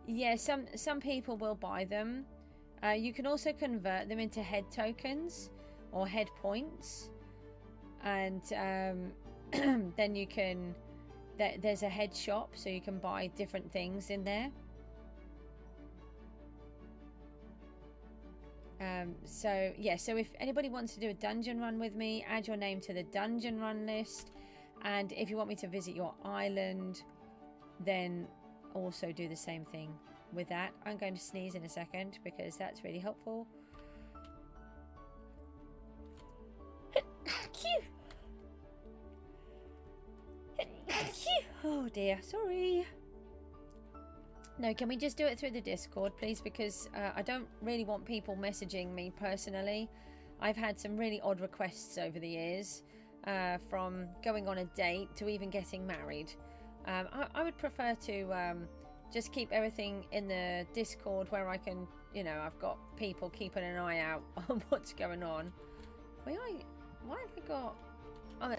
Yeah, some people will buy them. You can also convert them into head tokens or head points, and then you can. There's a head shop, so you can buy different things in there. So yeah, so if anybody wants to do a dungeon run with me, add your name to the dungeon run list, and if you want me to visit your island, then also do the same thing with that. I'm going to sneeze in a second because that's really helpful. Oh dear, sorry. No, can we just do it through the Discord, please? Because I don't really want people messaging me personally. I've had some really odd requests over the years, from going on a date to even getting married. I would prefer to just keep everything in the Discord where I can, you know, I've got people keeping an eye out on what's going on. Why have I got... Oh,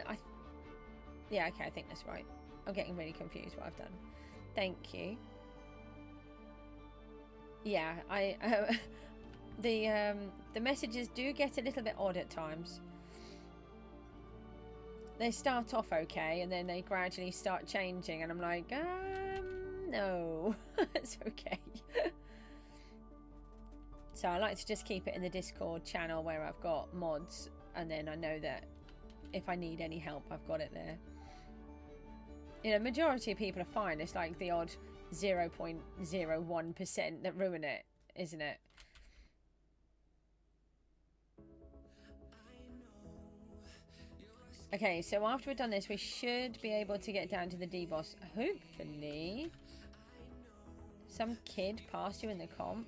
yeah, okay, I think that's right. I'm getting really confused what I've done. Thank you. Yeah, the messages do get a little bit odd at times. They start off okay, and then they gradually start changing, and I'm like, no, it's okay. So I like to just keep it in the Discord channel where I've got mods, and then I know that if I need any help, I've got it there. You know, majority of people are fine. It's like the odd 0.01% that ruin it, isn't it? Okay, so after we've done this, we should be able to get down to the D-boss. Hopefully. Some kid passed you in the comp.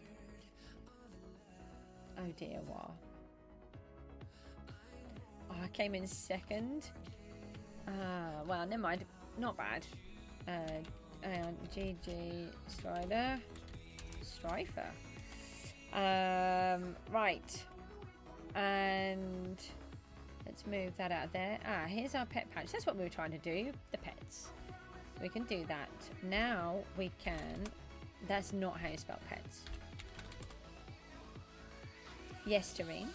Oh dear, what? Oh, I came in second. Well, never mind. Not bad. GG Strifer. Right. And let's move that out of there. Here's our pet pouch. That's what we were trying to do. The pets. We can do that. Now we can... That's not how you spell pets. Yes, Tareen.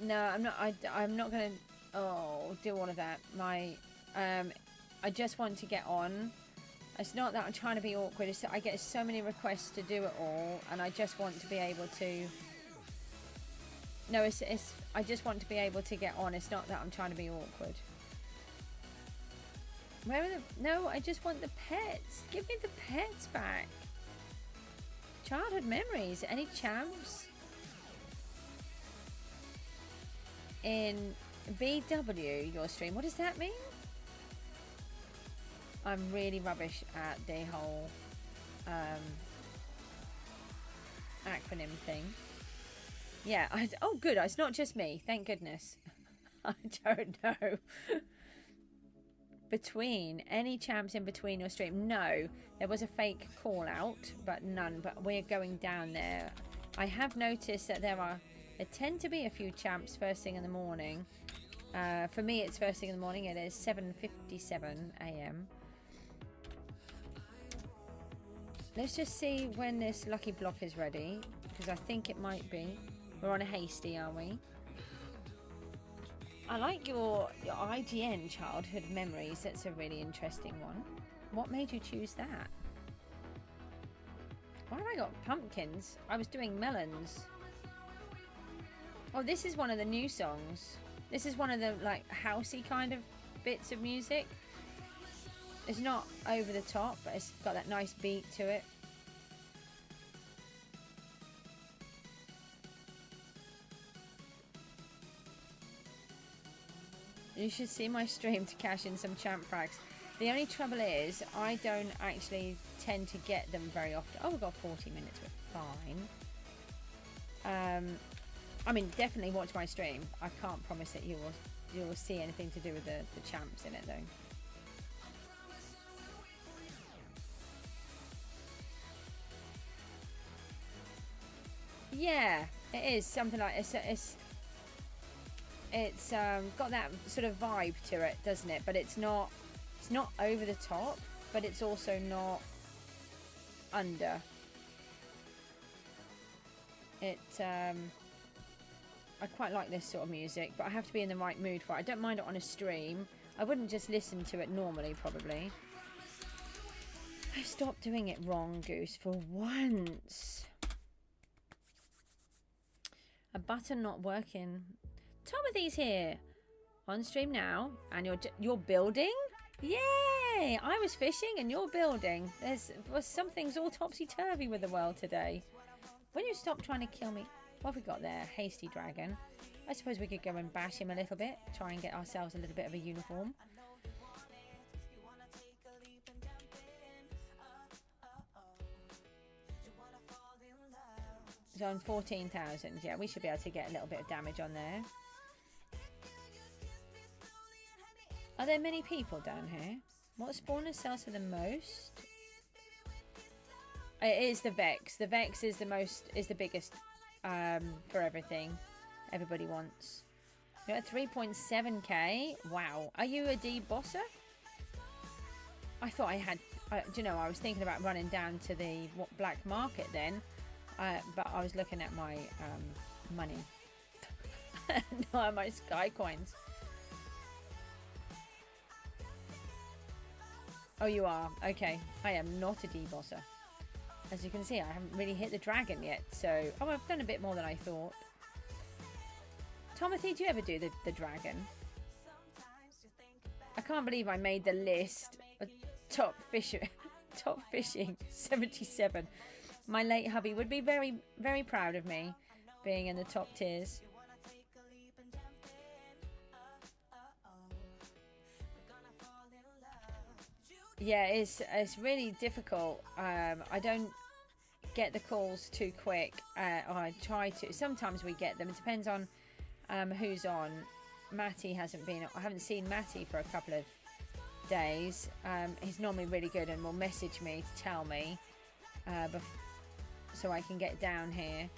No, I'm not. I'm not going to... Oh, do all of that. My... I just want to get on. It's not that I'm trying to be awkward. It's that I get so many requests to do it all, and I just want to be able to... No, it's I just want to be able to get on. It's not that I'm trying to be awkward. Where are the... No, I just want the pets. Give me the pets back. Childhood memories. Any champs? In BW, your stream. What does that mean? I'm really rubbish at the whole acronym thing. Yeah, oh good, it's not just me, thank goodness. I don't know. Between, any champs in between your stream? No, there was a fake call out, but none, but we're going down there. I have noticed that there tend to be a few champs first thing in the morning. For me, it's first thing in the morning. It is 7:57 a.m. Let's just see when this lucky block is ready, because I think it might be. We're on a hasty, are we? I like your IGN childhood memories. That's a really interesting one. What made you choose that? Why have I got pumpkins? I was doing melons. Oh, this is one of the new songs. This is one of the like housey kind of bits of music. It's not over the top, but it's got that nice beat to it. You should see my stream to cash in some champ frags. The only trouble is, I don't actually tend to get them very often. Oh, we've got 40 minutes, we're fine. I mean, definitely watch my stream. I can't promise that you will see anything to do with the champs in it, though. Yeah, it is something like it's got that sort of vibe to it, doesn't it? But it's not over the top, but it's also not under. I quite like this sort of music, but I have to be in the right mood for it. I don't mind it on a stream. I wouldn't just listen to it normally, probably. I stopped doing it wrong, Goose, for once. A button not working. Timothy's here on stream now, and you're building. Yay! I was fishing and you're building. Something's all topsy-turvy with the world today. When you stop trying to kill me. What have we got there? Hasty dragon. I suppose we could go and bash him a little bit. Try and get ourselves a little bit of a uniform. So on 14,000. Yeah, we should be able to get a little bit of damage on there. Are there many people down here? What spawner sells for the most? It is the Vex. The Vex is the biggest for everything. Everybody wants. You're at 3.7k. Wow. Are you a debosser? I thought I had. Do you know? I was thinking about running down to the black market then, but I was looking at my money, not my sky coins. Oh, you are? Okay. I am not a debosser. As you can see, I haven't really hit the dragon yet, so... Oh, I've done a bit more than I thought. Timothy, do you ever do the dragon? I can't believe I made the list. Top fishing 77. My late hubby would be very, very proud of me being in the top tiers. Yeah, it's really difficult. I don't get the calls too quick. I try to. Sometimes we get them. It depends on who's on. Matty hasn't been. I haven't seen Matty for a couple of days. He's normally really good and will message me to tell me, so I can get down here.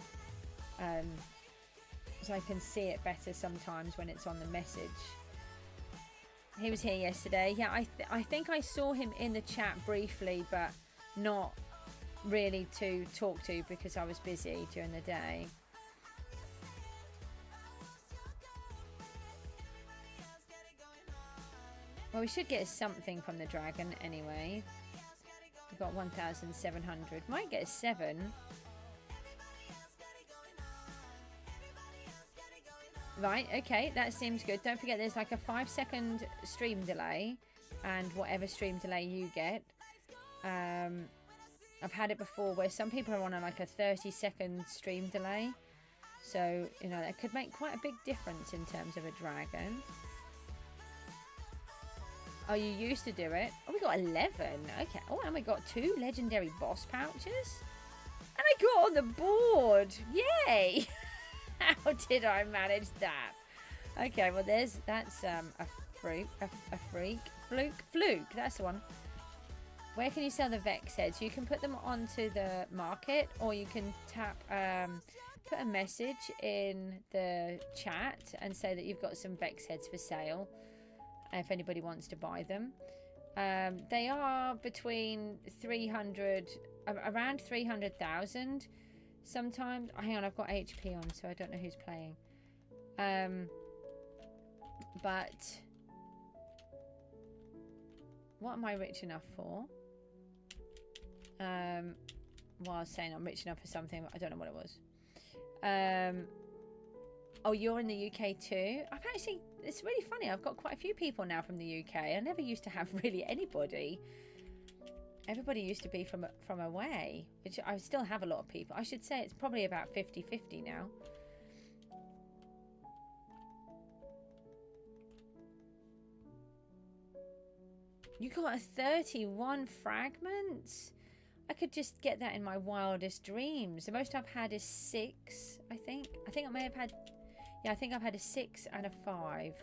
So I can see it better sometimes when it's on the message. He was here yesterday. Yeah, I think I saw him in the chat briefly, but not really to talk to because I was busy during the day. Well, we should get something from the dragon anyway. We've got 1,700. Might get a 7. Right, okay, that seems good. Don't forget there's like a 5-second stream delay, and whatever stream delay you get. I've had it before where some people are on like a 30-second stream delay. So, you know, that could make quite a big difference in terms of a dragon. Oh, you used to do it? Oh, we got 11. Okay. Oh, and we got 2 legendary boss pouches. And I got on the board. Yay! How did I manage that? Okay, well that's a fluke. That's the one. Where can you sell the Vex heads? You can put them onto the market, or you can tap put a message in the chat and say that you've got some Vex heads for sale. If anybody wants to buy them, they are between 300, around 300,000. Sometimes, hang on, I've got HP on, so I don't know who's playing. But what am I rich enough for? Well, I was saying I'm rich enough for something, but I don't know what it was. Oh, you're in the UK too? I've actually, it's really funny. I've got quite a few people now from the UK. I never used to have really anybody. Everybody used to be from away, which I still have a lot of people. I should say it's probably about 50-50 now. You got a 31 fragments? I could just get that in my wildest dreams. The most I've had is 6, I think. I think I may have had... Yeah, I think I've had a 6 and a 5.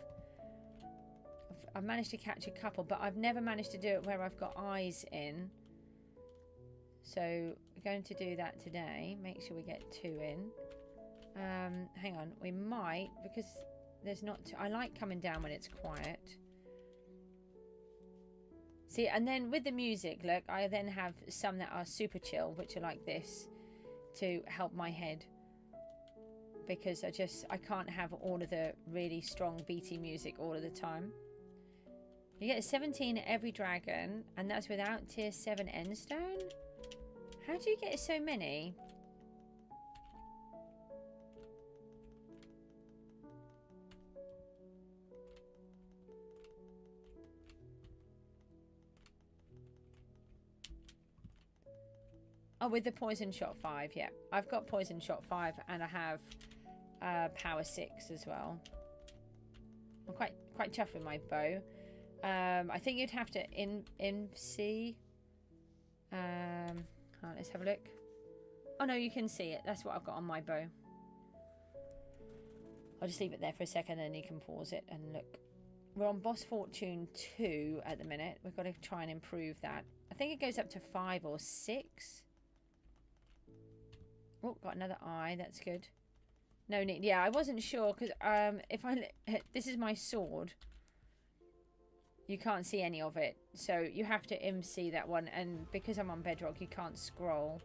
I've managed to catch a couple, but I've never managed to do it where I've got eyes in. So we're going to do that today. Make sure we get 2 in. Hang on, we might, because there's not... I like coming down when it's quiet. See, and then with the music, look, I then have some that are super chill, which are like this, to help my head. Because I can't have all of the really strong beaty music all of the time. You get 17 every dragon, and that's without tier 7 endstone? How do you get so many? Oh, with the poison shot 5, yeah. I've got poison shot 5 and I have power 6 as well. I'm quite chuffed with my bow. I think you'd have to see. Let's have a look. Oh no, you can see it. That's what I've got on my bow. I'll just leave it there for a second and then you can pause it and look. We're on boss fortune 2 at the minute. We've got to try and improve that. I think it goes up to 5 or 6. Oh, got another eye. That's good. No need. Yeah, I wasn't sure because this is my sword. You can't see any of it, so you have to see that one. And because I'm on bedrock, you can't scroll.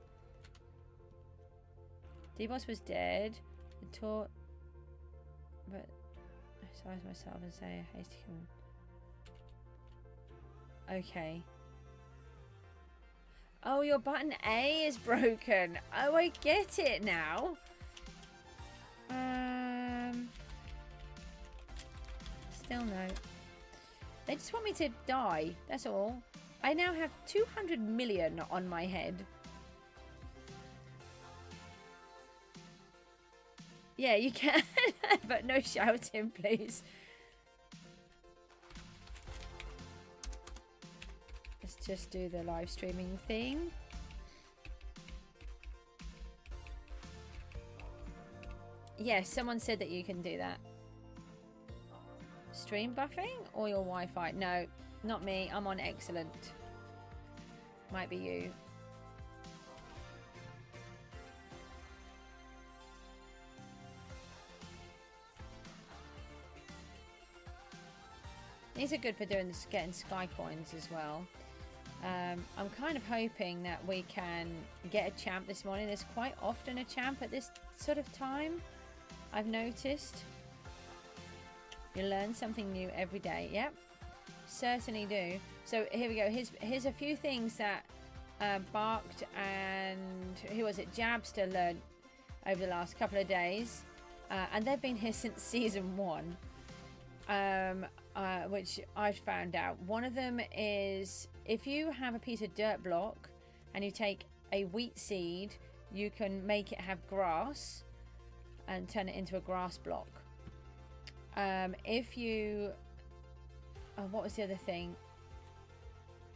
D-Boss was dead. I taught, but I size myself and say hasty. Okay. Oh, your button A is broken. Oh, I get it now. Still no. They just want me to die. That's all. I now have 200 million on my head. Yeah, you can. But no shouting, please. Let's just do the live streaming thing. Yes, someone said that you can do that. Stream buffing or your Wi-Fi? No, not me. I'm on excellent. Might be you. These are good for doing this, getting sky coins as well. I'm kind of hoping that we can get a champ this morning. There's quite often a champ at this sort of time, I've noticed. You learn something new every day. Yep, certainly do. So here we go. Here's a few things that Barked and who was it? Jabster learned over the last couple of days, and they've been here since season 1. Which I've found out. One of them is if you have a piece of dirt block and you take a wheat seed, you can make it have grass and turn it into a grass block. If you... Oh, what was the other thing?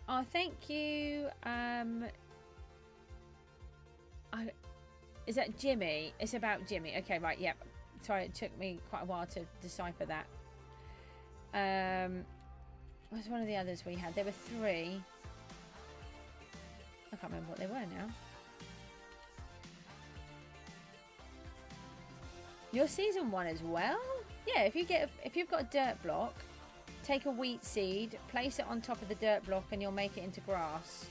Oh, thank you. Is that Jimmy? It's about Jimmy. Okay, right, yep. Sorry, it took me quite a while to decipher that. What was one of the others we had? There were 3. I can't remember what they were now. Your season 1 as well? Yeah, if you've got a dirt block, take a wheat seed, place it on top of the dirt block, and you'll make it into grass.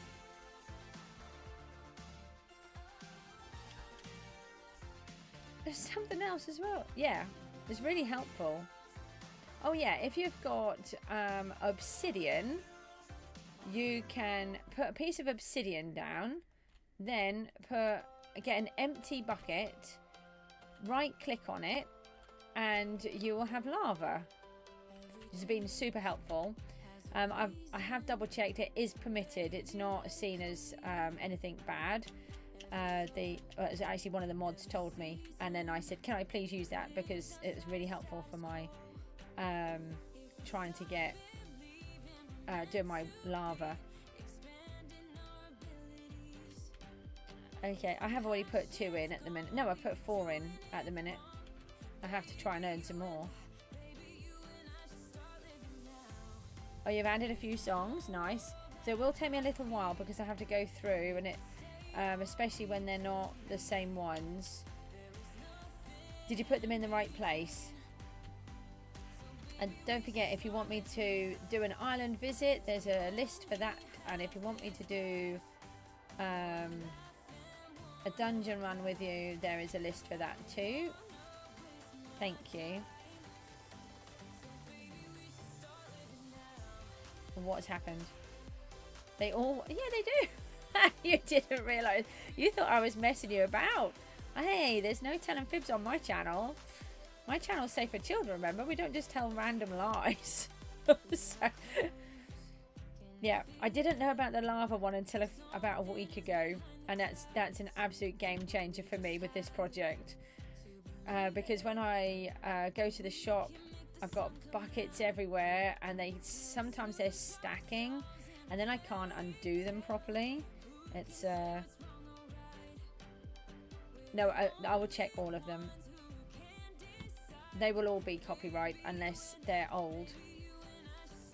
There's something else as well. Yeah, it's really helpful. Oh yeah, if you've got obsidian, you can put a piece of obsidian down, then get an empty bucket, right click on it, and you will have lava. This has been super helpful. I have double checked, it is permitted, it's not seen as anything bad. It was actually one of the mods told me, and then I said, can I please use that, because it was really helpful for my trying to get doing my lava. Okay, I have already put 2 in at the minute. No, I put 4 in at the minute. I have to try and earn some more. Oh, you've added a few songs. Nice. So it will take me a little while because I have to go through, and it especially when they're not the same ones. Did you put them in the right place? And don't forget, if you want me to do an island visit, there's a list for that. And if you want me to do a dungeon run with you, there is a list for that too. Thank you. What's happened? They all... Yeah, they do. You didn't realise. You thought I was messing you about. Hey, there's no telling fibs on my channel. My channel's safe for children, remember? We don't just tell random lies. So, yeah, I didn't know about the lava one until about a week ago. And that's an absolute game changer for me with this project. Because when I go to the shop, I've got buckets everywhere, and sometimes they're stacking, and then I can't undo them properly. It's no, I will check all of them. They will all be copyright unless they're old.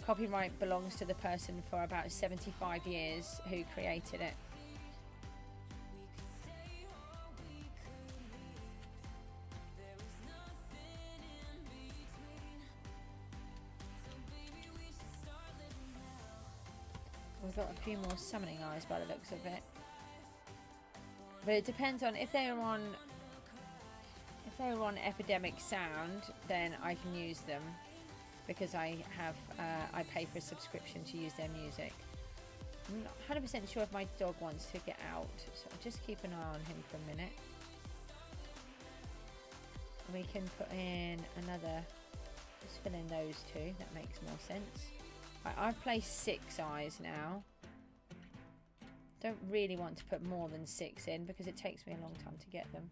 Copyright belongs to the person for about 75 years who created it. We've got a few more summoning eyes by the looks of it, but it depends on if they were on Epidemic Sound, then I can use them because I pay for a subscription to use their music. I'm not 100% sure if my dog wants to get out, so I'll just keep an eye on him for a minute. And we can put in another, just fill in those 2, that makes more sense. I've placed 6 eyes now. Don't really want to put more than 6 in because it takes me a long time to get them.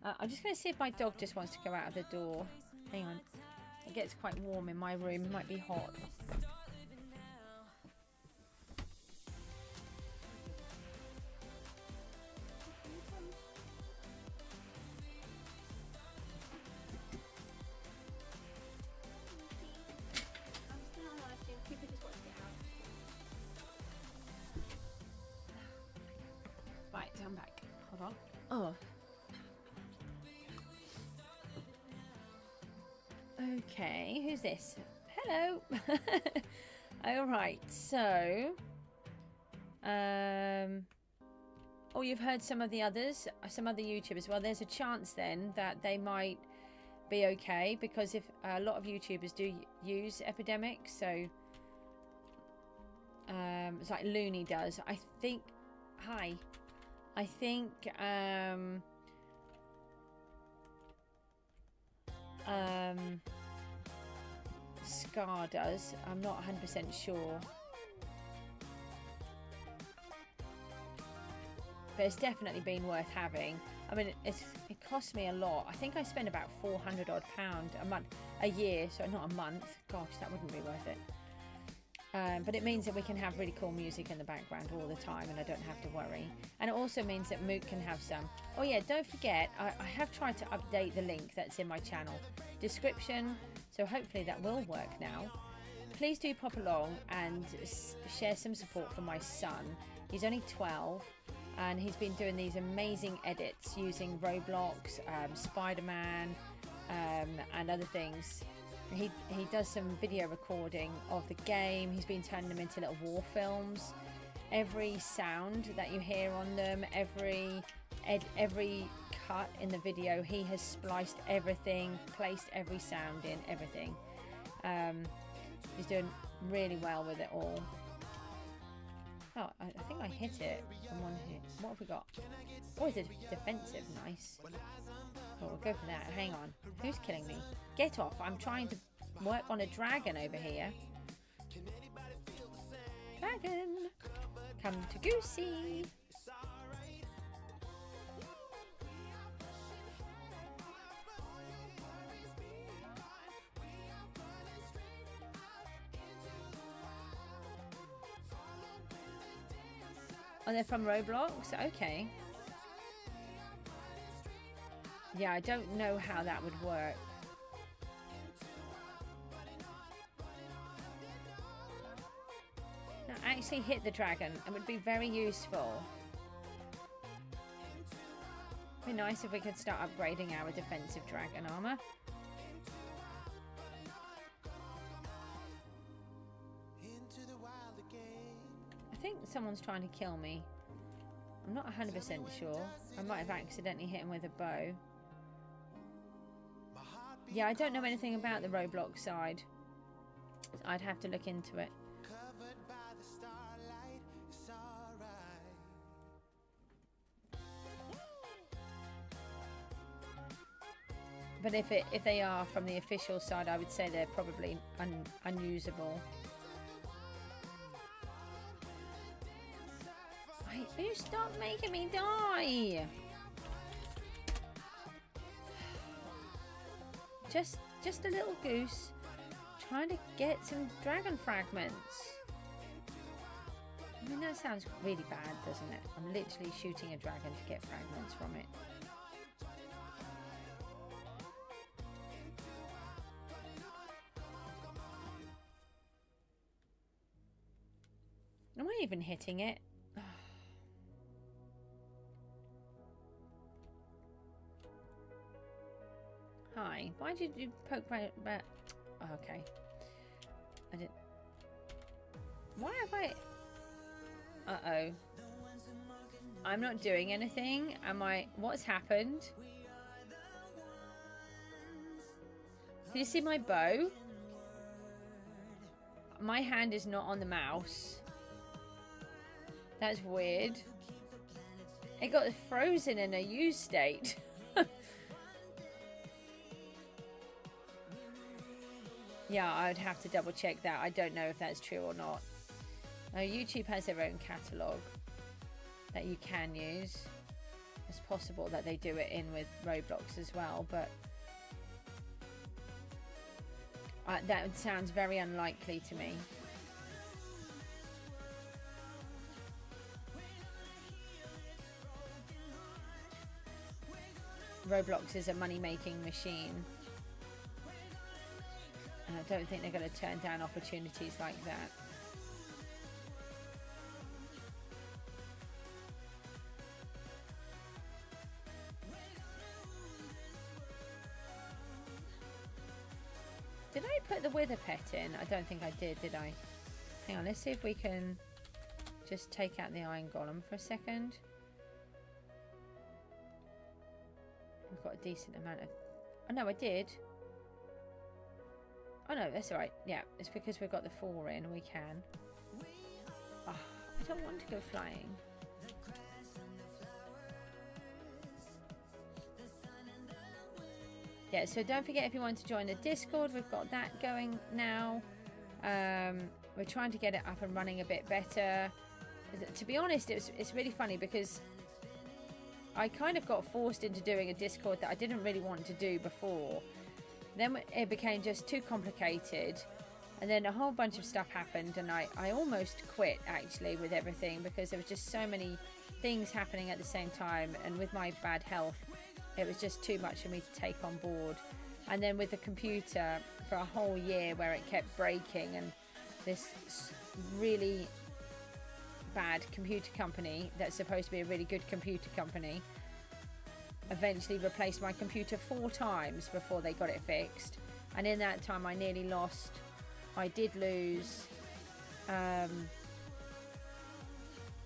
I'm just going to see if my dog just wants to go out of the door. Hang on. It gets quite warm in my room. It might be hot. Right, I'm back. Hold on. Oh. Okay, who's this? Hello. All right, so oh, you've heard some of the others, some other YouTubers. Well, there's a chance then that they might be okay, because if a lot of YouTubers do use Epidemic, so it's like Looney does. I think. Hi. I think Scar does. I'm not 100% sure, but it's definitely been worth having. I mean, it cost me a lot. I think I spend about £400 odd a year, so not a month. Gosh, that wouldn't be worth it. But it means that we can have really cool music in the background all the time, and I don't have to worry. And it also means that Moot can have some. Oh yeah, don't forget, I have tried to update the link that's in my channel description, so hopefully that will work now. Please do pop along and share some support for my son. He's only 12, and he's been doing these amazing edits using Roblox, Spider-Man, and other things. He does some video recording of the game. He's been turning them into little war films. Every sound that you hear on them, every cut in the video, he has spliced everything, placed every sound in, everything. He's doing really well with it all. Oh, I think I hit it from one hit. What have we got? Oh, it's a defensive. Nice. Oh, we'll go for that. Hang on. Who's killing me? Get off. I'm trying to work on a dragon over here. Dragon. Come to Goosey. Oh, they're from Roblox? Okay. Yeah, I don't know how that would work. Now, actually hit the dragon. It would be very useful. It'd be nice if we could start upgrading our defensive dragon armor. I think someone's trying to kill me. I'm not 100% sure. I might have accidentally hit him with a bow. Yeah, I don't know anything about the Roblox side. I'd have to look into it. But if they are from the official side, I would say they're probably unusable. Wait, will you stop making me die? Just a little goose trying to get some dragon fragments. I mean, that sounds really bad, doesn't it? I'm literally shooting a dragon to get fragments from it. Am I even hitting it? Hi. Why did you poke my... Oh, okay. I didn't... Why have I... Uh-oh. I'm not doing anything. Am I... What's happened? Can you see my bow? My hand is not on the mouse. That's weird. It got frozen in a use state. Yeah, I'd have to double check that. I don't know if that's true or not. YouTube has their own catalogue that you can use. It's possible that they do it in with Roblox as well, but that sounds very unlikely to me. Roblox is a money-making machine. And I don't think they're going to turn down opportunities like that. Did I put the wither pet in? I don't think I did I? Hang on, let's see if we can just take out the iron golem for a second. We've got a decent amount of... Oh no, I did. Oh no, that's alright. Yeah, it's because we've got the 4 in, we can. Oh, I don't want to go flying. Yeah, so don't forget, if you want to join the Discord, we've got that going now. We're trying to get it up and running a bit better. To be honest, it's really funny because I kind of got forced into doing a Discord that I didn't really want to do before. Then it became just too complicated, and then a whole bunch of stuff happened, and I almost quit actually with everything because there was just so many things happening at the same time, and with my bad health it was just too much for me to take on board. And then with the computer for a whole year where it kept breaking, and this really bad computer company that's supposed to be a really good computer company eventually replaced my computer 4 times before they got it fixed. And in that time I nearly lost, I did lose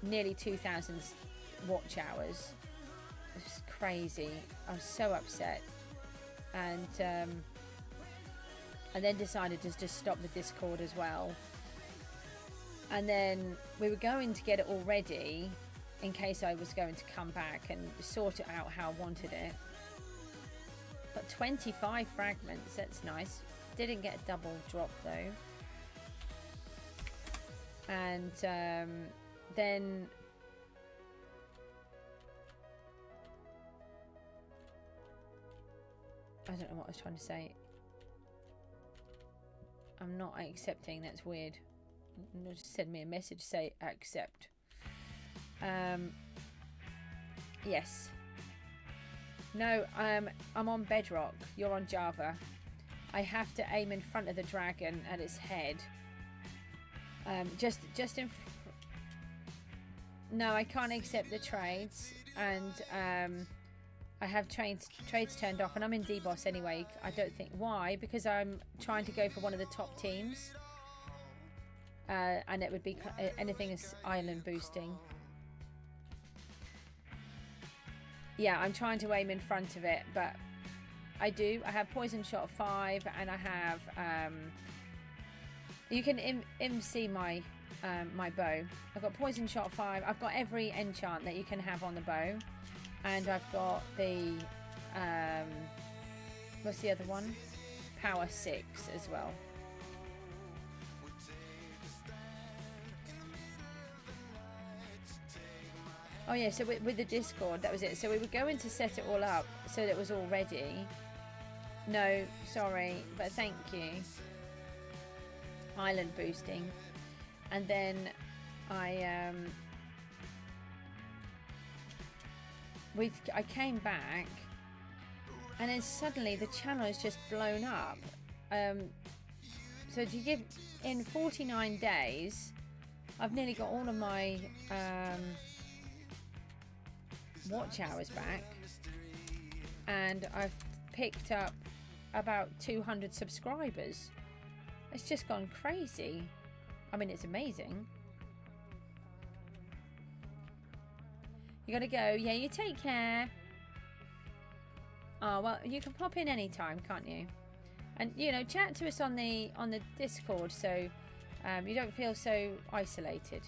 nearly 2,000 watch hours. It was crazy. I was so upset, and then decided to just stop the Discord as well. And then we were going to get it all ready in case I was going to come back and sort it out how I wanted it. But 25 fragments, that's nice. Didn't get a double drop though. And then I don't know what I was trying to say. I'm not accepting, that's weird. Just send me a message, say accept. Yes. No, I'm on Bedrock. You're on Java. I have to aim in front of the dragon at its head. Just in. No, I can't accept the trades, and I have trades turned off, and I'm in DBoss anyway. I don't think why, because I'm trying to go for one of the top teams, and it would be anything is island boosting. Yeah, I'm trying to aim in front of it, but I have poison shot 5, and I have you can see my my bow. I've got poison shot 5. I've got every enchant that you can have on the bow, and I've got the what's the other one? Power 6 as well. Oh yeah, so with the Discord, that was it. So we were going to set it all up so that it was all ready. No, sorry, but thank you. Island boosting. And then I came back, and then suddenly the channel is just blown up. So to give in 49 days, I've nearly got all of my watch hours back, and I've picked up about 200 subscribers. It's just gone crazy. I mean, it's amazing. You gotta go. Yeah, you take care. Oh well, you can pop in anytime, can't you? And you know, chat to us on the Discord, so you don't feel so isolated.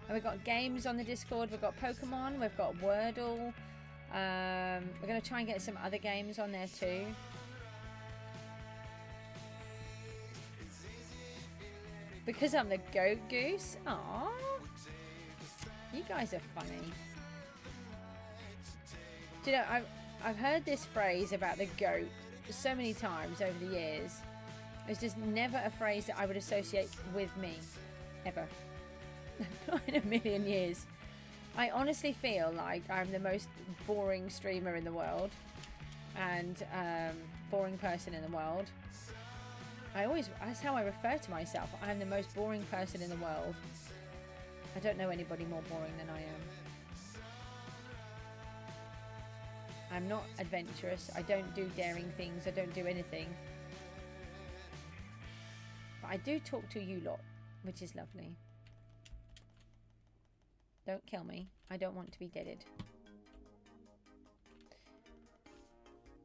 And we've got games on the Discord. We've got Pokemon. We've got Wordle. We're going to try and get some other games on there too. Because I'm the goat goose. Aww. You guys are funny. Do you know, I've heard this phrase about the goat so many times over the years. It's just never a phrase that I would associate with me. Ever. Not in a million years. I honestly feel like I'm the most boring streamer in the world, and boring person in the world. That's how I refer to myself. I'm the most boring person in the world. I don't know anybody more boring than I am. I'm not adventurous. I don't do daring things. I don't do anything. But I do talk to you lot, which is lovely. Don't kill me. I don't want to be deaded.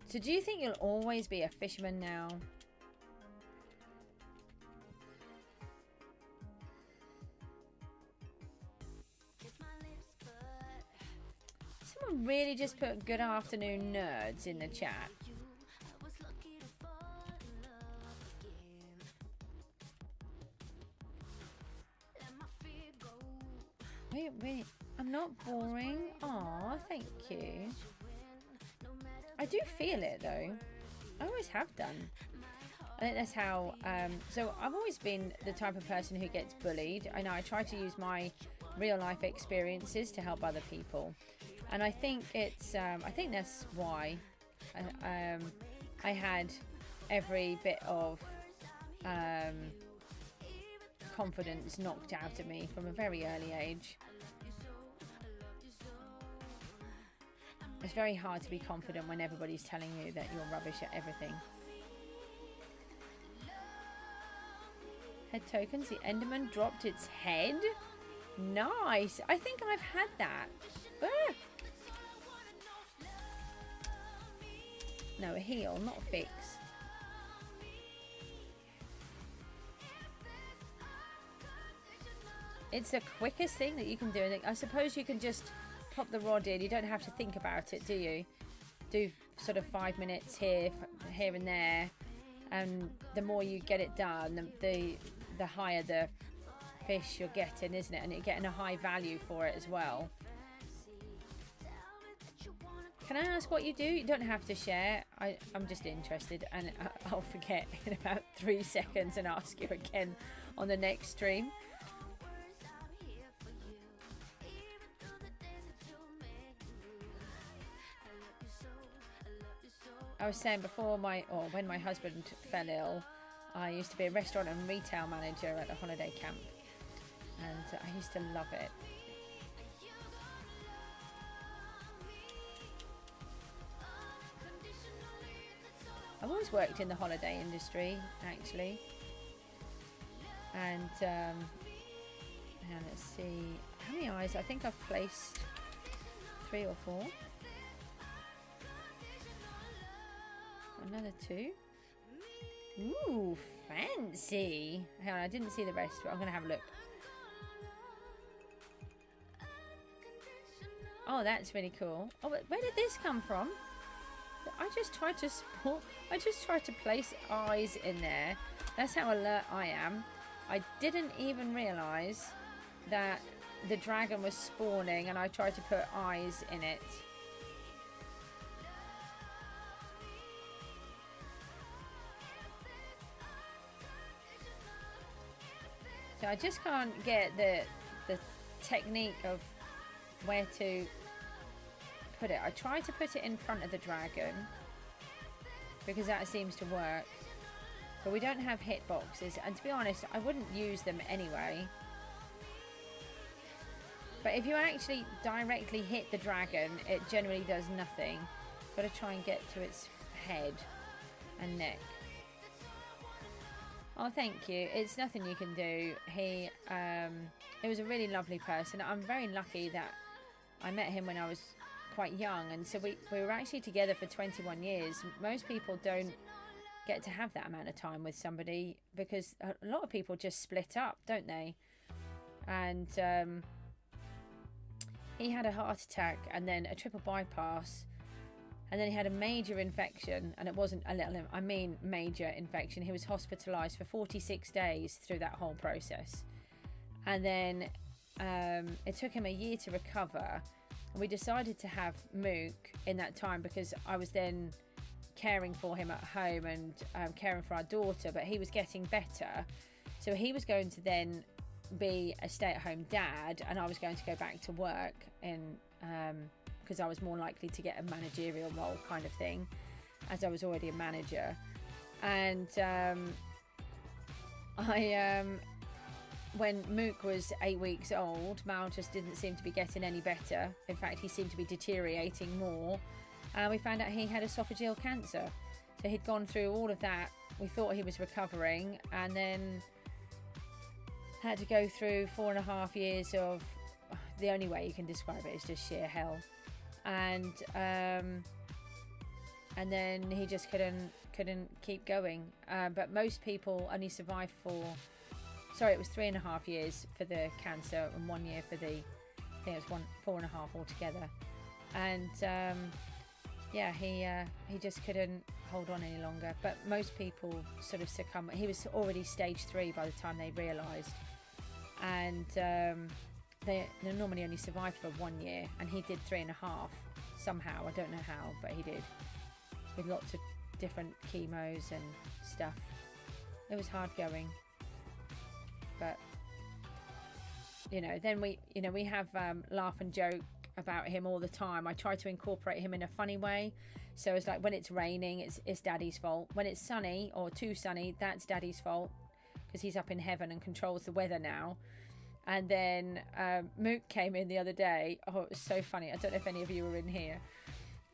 So do you think you'll always be a fisherman now? Someone really just put good afternoon nerds in the chat. Wait, I'm not boring. Aw, thank you. I do feel it though. I always have done. I think that's how, so I've always been the type of person who gets bullied. I know I try to use my real life experiences to help other people. And I think it's, I think that's why I had every bit of confidence knocked out of me from a very early age. It's very hard to be confident when everybody's telling you that you're rubbish at everything. Head tokens, the Enderman dropped its head. Nice. I think I've had that. Ah. No, a heal, not a fix. It's the quickest thing that you can do. I suppose you can just pop the rod in. You don't have to think about it, do you? Do sort of 5 minutes here and there, and the more you get it done, the higher the fish you're getting, isn't it? And you're getting a high value for it as well. Can I ask what you do? You don't have to share. I'm just interested, and I'll forget in about 3 seconds and ask you again on the next stream. I was saying before when my husband fell ill, I used to be a restaurant and retail manager at a holiday camp, and I used to love it. I've always worked in the holiday industry, actually. And let's see, how many eyes? I think I've placed 3 or 4. Another 2. Ooh, fancy. Hang on, I didn't see the rest, but I'm going to have a look. Oh, that's really cool. Oh, but where did this come from? I just tried to place eyes in there. That's how alert I am. I didn't even realise that the dragon was spawning, and I tried to put eyes in it. So I just can't get the technique of where to put it. I try to put it in front of the dragon because that seems to work, but we don't have hitboxes, and to be honest, I wouldn't use them anyway. But if you actually directly hit the dragon, it generally does nothing. Got to try and get to its head and neck. Oh, thank you. It's nothing you can do. He was a really lovely person. I'm very lucky that I met him when I was quite young, and so we were actually together for 21 years. Most people don't get to have that amount of time with somebody because a lot of people just split up, don't they? And he had a heart attack and then a triple bypass, and then he had a major infection, and it wasn't a little, I mean major infection. He was hospitalized for 46 days through that whole process, and then it took him a year to recover. And we decided to have Mook in that time because I was then caring for him at home and caring for our daughter, but he was getting better, so he was going to then be a stay-at-home dad, and I was going to go back to work in because I was more likely to get a managerial role kind of thing, as I was already a manager. And when Mook was 8 weeks old, Mal just didn't seem to be getting any better. In fact, he seemed to be deteriorating more. And we found out he had esophageal cancer. So he'd gone through all of that. We thought he was recovering, and then had to go through 4.5 years of, the only way you can describe it is just sheer hell. And then he just couldn't keep going. But most people only survive for, sorry, it was 3.5 years for the cancer and 1 year for the, I think it was 4.5 altogether. And yeah, he just couldn't hold on any longer. But most people sort of succumb. He was already stage 3 by the time they realised. And they normally only survive for 1 year, and he did 3.5 somehow. I don't know how, but he did, with lots of different chemos and stuff. It was hard going, but then we have laugh and joke about him all the time. I try to incorporate him in a funny way, so it's like when it's raining, it's Daddy's fault. When it's sunny or too sunny, that's Daddy's fault because he's up in heaven and controls the weather now. And then Mook came in the other day. Oh, it was so funny. I don't know if any of you were in here.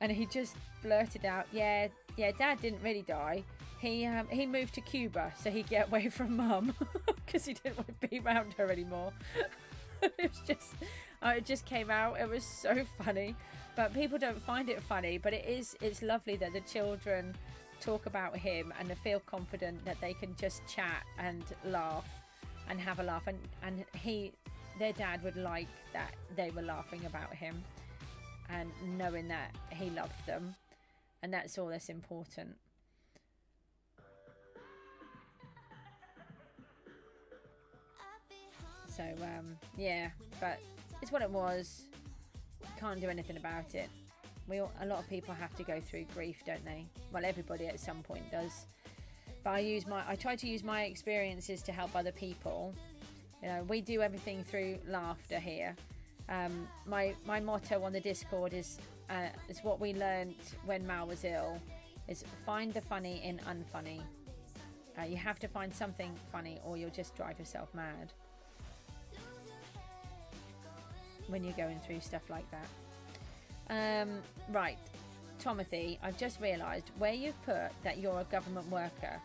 And he just blurted out, yeah, Dad didn't really die. He moved to Cuba so he'd get away from Mum because he didn't want to be around her anymore. It just came out. It was so funny, but people don't find it funny. But it's lovely that the children talk about him and they feel confident that they can just chat and laugh and have a laugh, and their dad would like that they were laughing about him and knowing that he loved them, and that's all that's important. So yeah, but it's what it was. Can't do anything about it. A lot of people have to go through grief, don't they? Well, everybody at some point does. But I try to use my experiences to help other people. You know, we do everything through laughter here. My motto on the Discord is what we learned when Mal was ill, is find the funny in unfunny. You have to find something funny or you'll just drive yourself mad when you're going through stuff like that. Right, Timothy, I've just realised where you've put that you're a government worker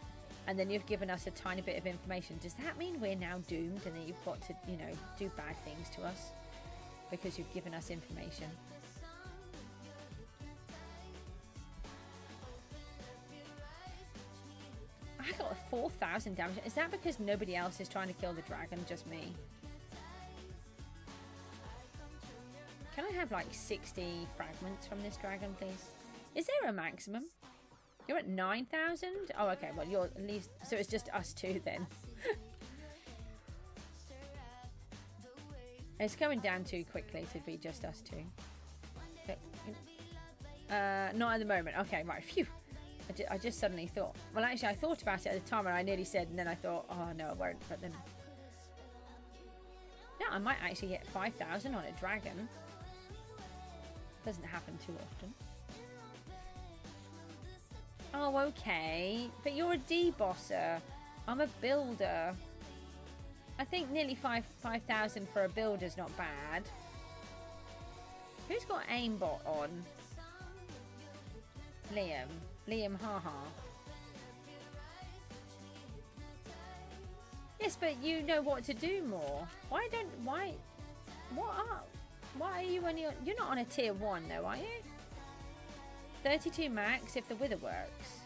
and then you've given us a tiny bit of information. Does that mean we're now doomed and that you've got to, you know, do bad things to us because you've given us information? I got 4,000 damage. Is that because nobody else is trying to kill the dragon, just me? Can I have like 60 fragments from this dragon, please? Is there a maximum? You're at 9,000? Oh, okay. Well, you're at least... So it's just us two then. It's going down too quickly to be just us two. Okay. Not at the moment. Okay, right. Phew. I just suddenly thought... Well, actually, I thought about it at the time and I nearly said, and then I thought, oh, no, I won't. But then... Yeah, I might actually get 5,000 on a dragon. Doesn't happen too often. Oh, okay. But you're a debosser. I'm a builder. I think nearly 5,000 for a builder's not bad. Who's got aimbot on? Liam, haha. Yes, but you know what to do more. Why are you on you're not on a tier 1 though, are you? 32 max if the wither works.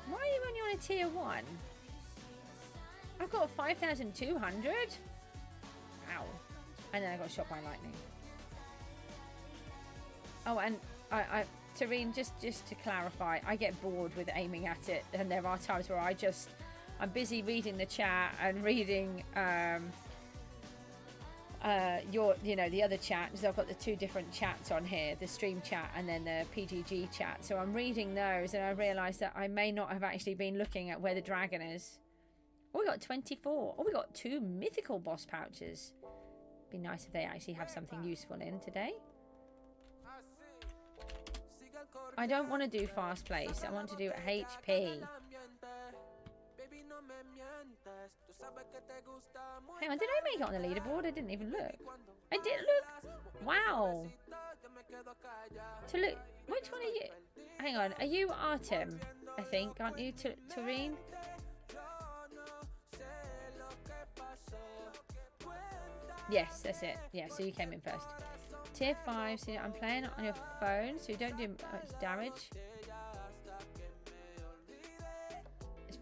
Why are you only on a tier 1? I've got 5,200. Ow. And then I got shot by lightning. Oh, and Tareen, just to clarify, I get bored with aiming at it, and there are times where I'm busy reading the chat and reading the other chat, because I've got the two different chats on here, the stream chat and then the PGG chat. So I'm reading those and I realised that I may not have actually been looking at where the dragon is. Oh, we got 24. Oh, we got 2 mythical boss pouches. Be nice if they actually have something useful in today. I don't want to do fast place. I want to do HP. Hang on, did I make it on the leaderboard? I didn't even look. I did look. Wow. To look. Which one are you? Hang on. Are you Artem? I think. Aren't you, Tareen? Yes, that's it. Yeah, so you came in first. Tier 5. So I'm playing on your phone, so you don't do much damage.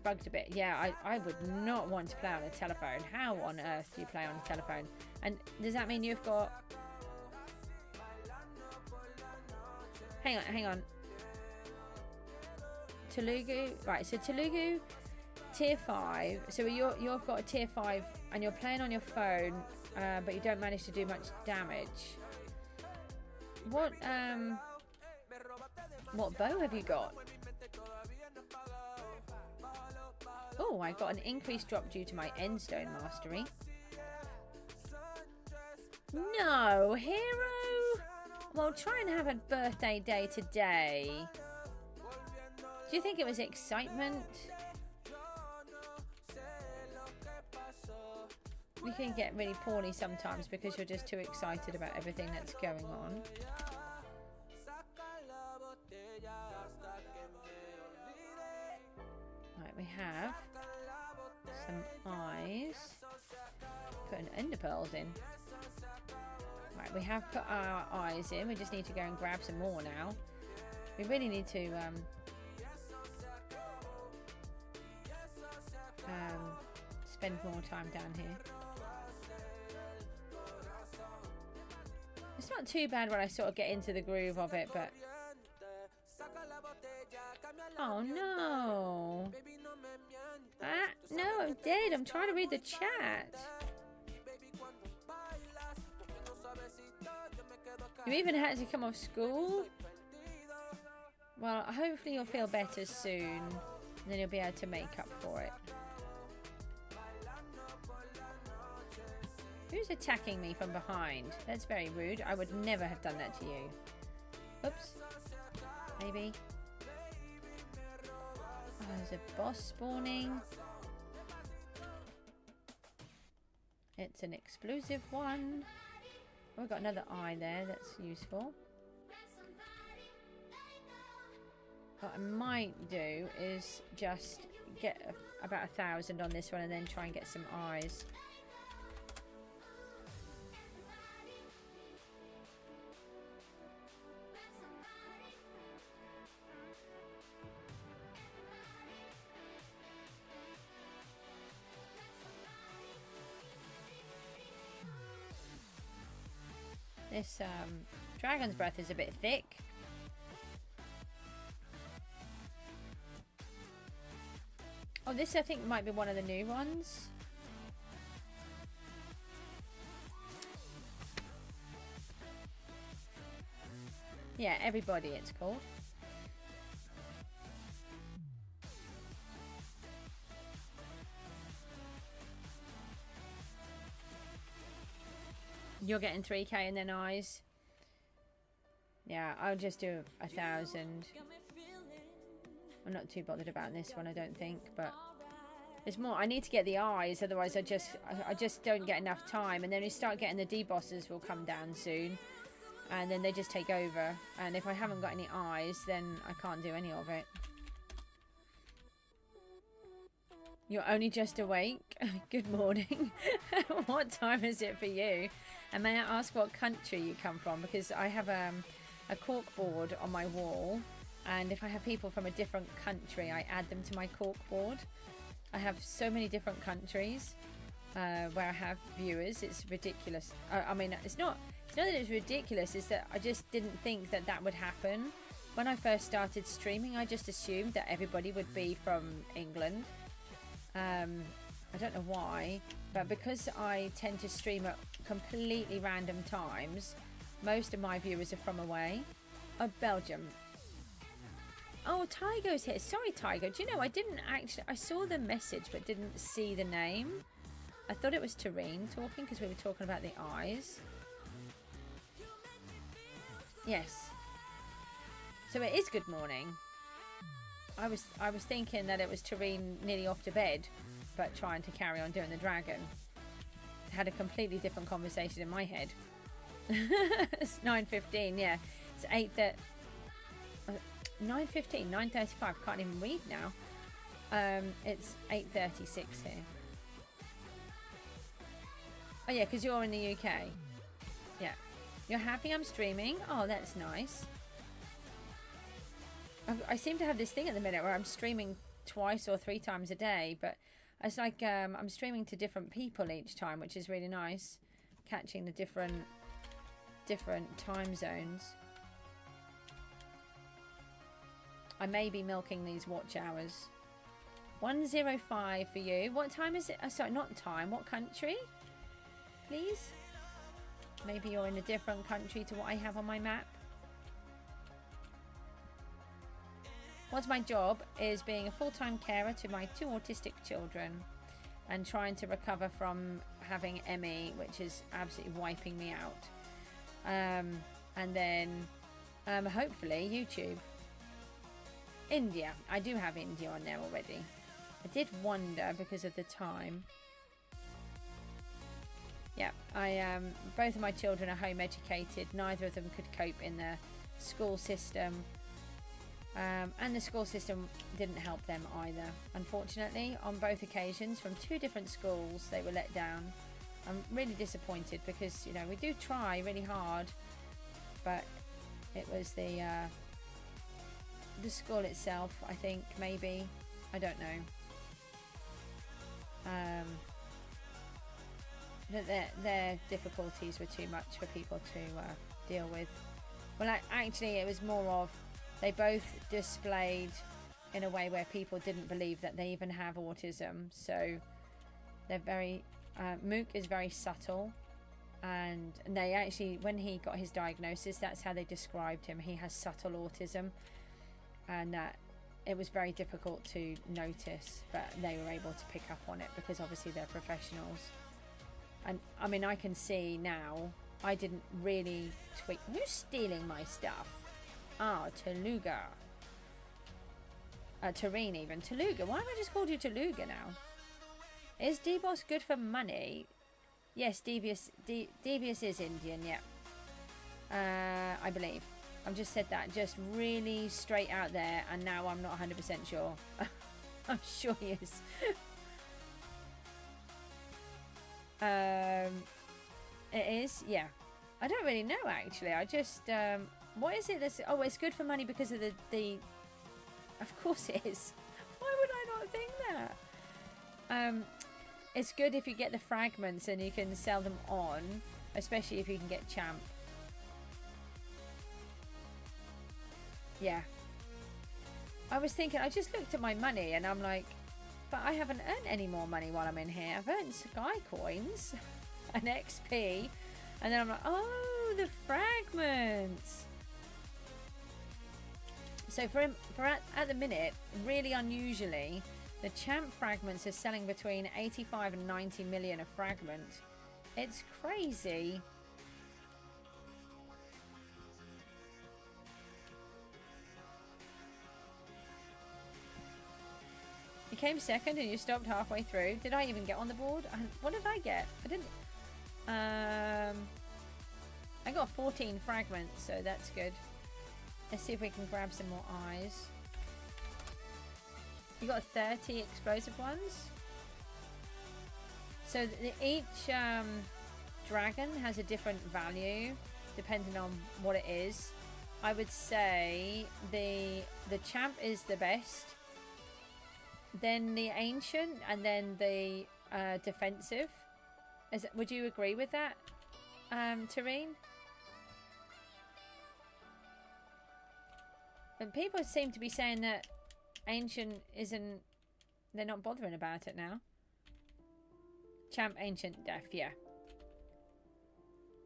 Bugged a bit. Yeah, I would not want to play on a telephone. How on earth do you play on a telephone? And does that mean you've got... Hang on. Telugu. Right, so Telugu, tier 5. So you've got a tier 5 and you're playing on your phone, but you don't manage to do much damage. What bow have you got? Oh, I got an increased drop due to my endstone mastery. No, hero! Well, try and have a birthday day today. Do you think it was excitement? You can get really poorly sometimes because you're just too excited about everything that's going on. Right, we have some eyes. Putting ender pearls in. Right, we have put our eyes in. We just need to go and grab some more now. We really need to spend more time down here. It's not too bad when I sort of get into the groove of it, but... Oh no! Ah, no, I'm dead. I'm trying to read the chat. You even had to come off school? Well, hopefully you'll feel better soon. And then you'll be able to make up for it. Who's attacking me from behind? That's very rude. I would never have done that to you. Oops. Maybe. Oh, there's a boss spawning. It's an explosive one. Oh, we've got another eye there. That's useful. What I might do is just get about 1,000 on this one and then try and get some eyes. This dragon's breath is a bit thick. Oh, this I think might be one of the new ones. Yeah, everybody it's called. You're getting 3k and then eyes. Yeah, I'll just do 1,000. I'm not too bothered about this one, I don't think, but it's more I need to get the eyes, otherwise I just don't get enough time, and then we start getting the debosses will come down soon, and then they just take over, and if I haven't got any eyes then I can't do any of it. You're only just awake? Good morning. What time is it for you? And may I ask what country you come from? Because I have a cork board on my wall, and if I have people from a different country, I add them to my cork board. I have so many different countries where I have viewers. It's ridiculous. I mean, it's not that it's ridiculous. It's that I just didn't think that that would happen. When I first started streaming, I just assumed that everybody would be from England. I don't know why, but because I tend to stream at completely random times, most of my viewers are from away. Oh, Belgium. Oh, Tygo's here. Sorry, Tygo. Do you know, I didn't actually... I saw the message, but didn't see the name. I thought it was Tareen talking, because we were talking about the eyes. Yes. So it is good morning. I was thinking that it was Tareen nearly off to bed, but trying to carry on doing the dragon. Had a completely different conversation in my head. It's 9:15, yeah. It's 9:15, 9:35. I can't even read now. It's 8:36 here. Oh yeah, because you're in the UK. Yeah. You're happy I'm streaming? Oh, that's nice. I seem to have this thing at the minute where I'm streaming twice or 3 times a day, but it's like I'm streaming to different people each time, which is really nice. Catching the different time zones. I may be milking these watch hours. 1:05 for you. What time is it? Sorry, not time. What country? Please? Maybe you're in a different country to what I have on my map. What's my job is being a full-time carer to my 2 autistic children and trying to recover from having ME, which is absolutely wiping me out. And then hopefully YouTube. India. I do have India on there already. I did wonder because of the time. Yeah, both of my children are home educated. Neither of them could cope in the school system. And the school system didn't help them either. Unfortunately, on both occasions, from 2 different schools, they were let down. I'm really disappointed because, you know, we do try really hard, but it was the school itself, I think, maybe. I don't know. Their difficulties were too much for people to deal with. Well, actually, it was more of they both displayed in a way where people didn't believe that they even have autism. So they're very... Mook is very subtle. And they actually, when he got his diagnosis, that's how they described him. He has subtle autism. And it was very difficult to notice, but they were able to pick up on it because obviously they're professionals. And I mean, I can see now, I didn't really tweak. Who's stealing my stuff? Ah, Taluga. Tareen even. Taluga. Why have I just called you Taluga now? Is D-Boss good for money? Yes, Devious is Indian, yeah. I believe. I've just said that just really straight out there, and now I'm not 100% sure. I'm sure he is. It is, yeah. I don't really know, actually. I just, what is it that's, oh, it's good for money because of the of course it is. Why would I not think that? It's good if you get the fragments and you can sell them on, especially if you can get champ. Yeah. I was thinking, I just looked at my money and I'm like, but I haven't earned any more money while I'm in here. I've earned Sky Coins and XP. And then I'm like, oh, the fragments. So at the minute, really unusually, the champ fragments are selling between 85 and 90 million a fragment. It's crazy. You came second and you stopped halfway through. Did I even get on the board? What did I get? I didn't. I got 14 fragments, so that's good. Let's see if we can grab some more eyes. You got 30 explosive ones. So each dragon has a different value depending on what it is. I would say the champ is the best, then the ancient, and then the defensive. Would you agree with that, Tareen? But people seem to be saying that ancient isn't... They're not bothering about it now. Champ, ancient, def, yeah.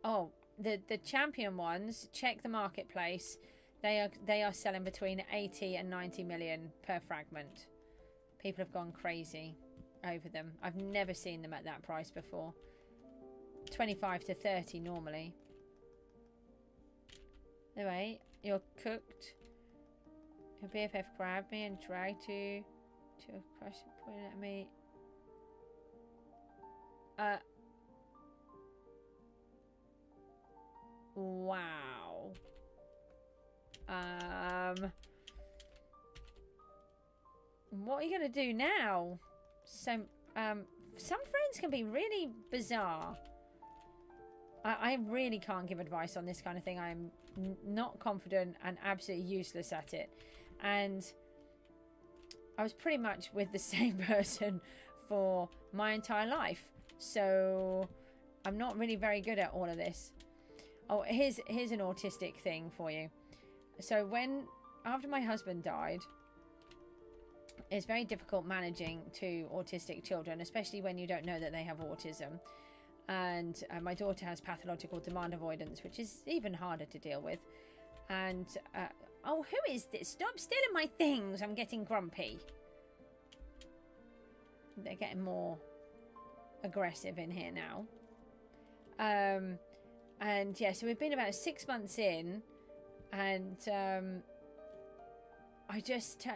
Oh, the champion ones, check the marketplace. They are selling between 80 and 90 million per fragment. People have gone crazy over them. I've never seen them at that price before. 25 to 30 normally. Anyway, you're cooked. Your BFF grabbed me and dragged you to a crush, pointing at me. Wow. What are you gonna do now? So, some friends can be really bizarre. I really can't give advice on this kind of thing. I'm not confident and absolutely useless at it. And I was pretty much with the same person for my entire life. So I'm not really very good at all of this. Oh, here's an autistic thing for you. So after my husband died, it's very difficult managing 2 autistic children, especially when you don't know that they have autism. And my daughter has pathological demand avoidance, which is even harder to deal with. And oh, who is this? Stop stealing my things. I'm getting grumpy. They're getting more aggressive in here now. And yeah, so we've been about 6 months in, and I just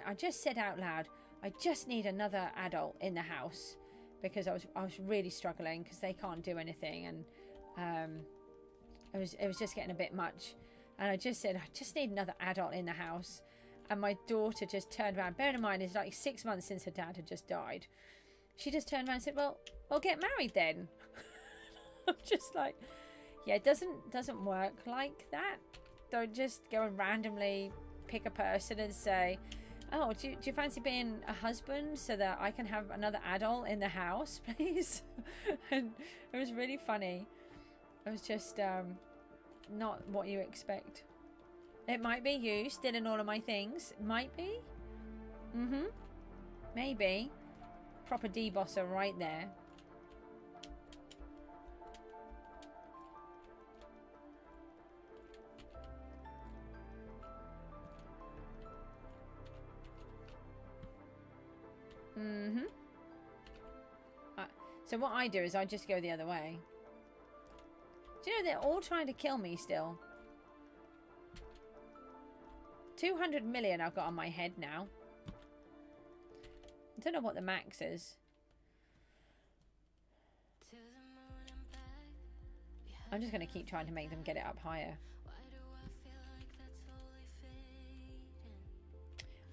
said out loud, I just need another adult in the house, because I was really struggling because they can't do anything, and it was just getting a bit much. And I just said, I just need another adult in the house. And my daughter just turned around. Bear in mind, it's like 6 months since her dad had just died. She just turned around and said, well, get married then. I'm just like, yeah, it doesn't work like that. Don't just go and randomly pick a person and say, oh, do you fancy being a husband so that I can have another adult in the house, please? And it was really funny. It was just not what you expect. It might be you stealing all of my things. Might be. Maybe. Proper debosser right there. So what I do is I just go the other way. Do you know they're all trying to kill me still? 200 million I've got on my head now. I don't know what the max is. I'm just going to keep trying to make them get it up higher.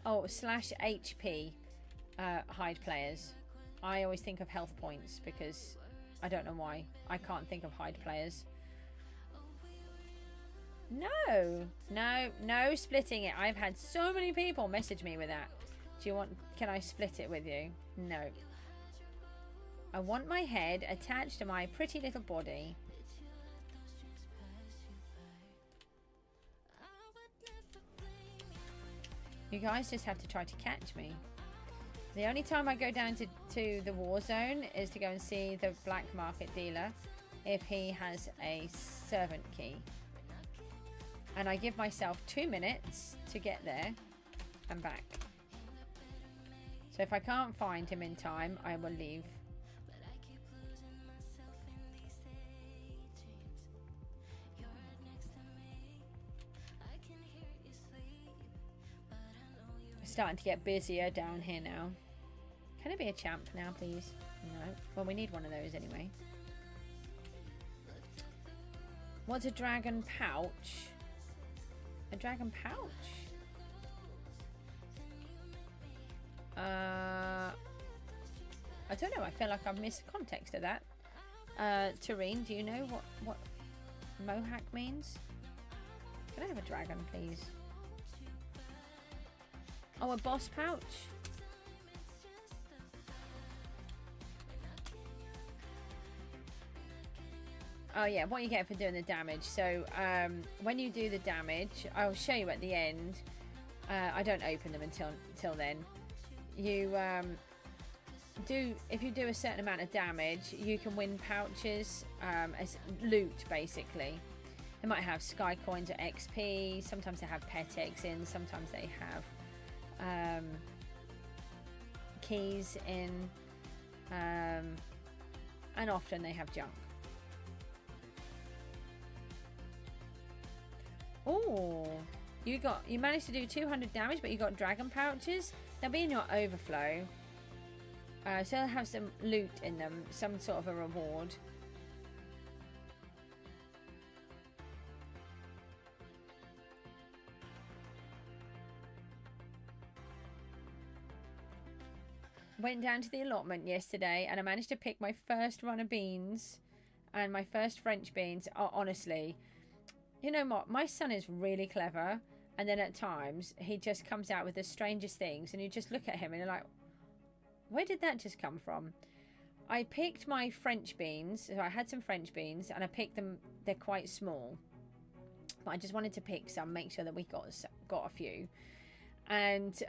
Oh, /HP hide players. I always think of health points because I don't know why. I can't think of hide players. No splitting it. I've had so many people message me with that. Do you want, can I split it with you? No. I want my head attached to my pretty little body. You guys just have to try to catch me. The only time I go down to the war zone is to go and see the black market dealer if he has a servant key. And I give myself 2 minutes to get there and back. So if I can't find him in time, I will leave. It's starting to get busier down here now. Can I be a champ now, please? No. Well, we need one of those anyway. What's a dragon pouch? A dragon pouch? I don't know. I feel like I've missed the context of that. Tareen, do you know what Mohawk means? Can I have a dragon, please? Oh, a boss pouch? Oh yeah, what you get for doing the damage. So when you do the damage, I'll show you at the end. I don't open them until then. You if you do a certain amount of damage, you can win pouches as loot basically. They might have sky coins or XP. Sometimes they have pet eggs in. Sometimes they have keys in, and often they have junk. Oh, you managed to do 200 damage, but you got dragon pouches. They'll be in your overflow. So they'll have some loot in them, some sort of a reward. Went down to the allotment yesterday and I managed to pick my first run of beans and my first French beans. Oh, honestly, you know what? My son is really clever, and then at times he just comes out with the strangest things and you just look at him and you're like, where did that just come from? I picked my French beans. So I had some French beans and I picked them. They're quite small, but I just wanted to pick some, make sure that we got a few. And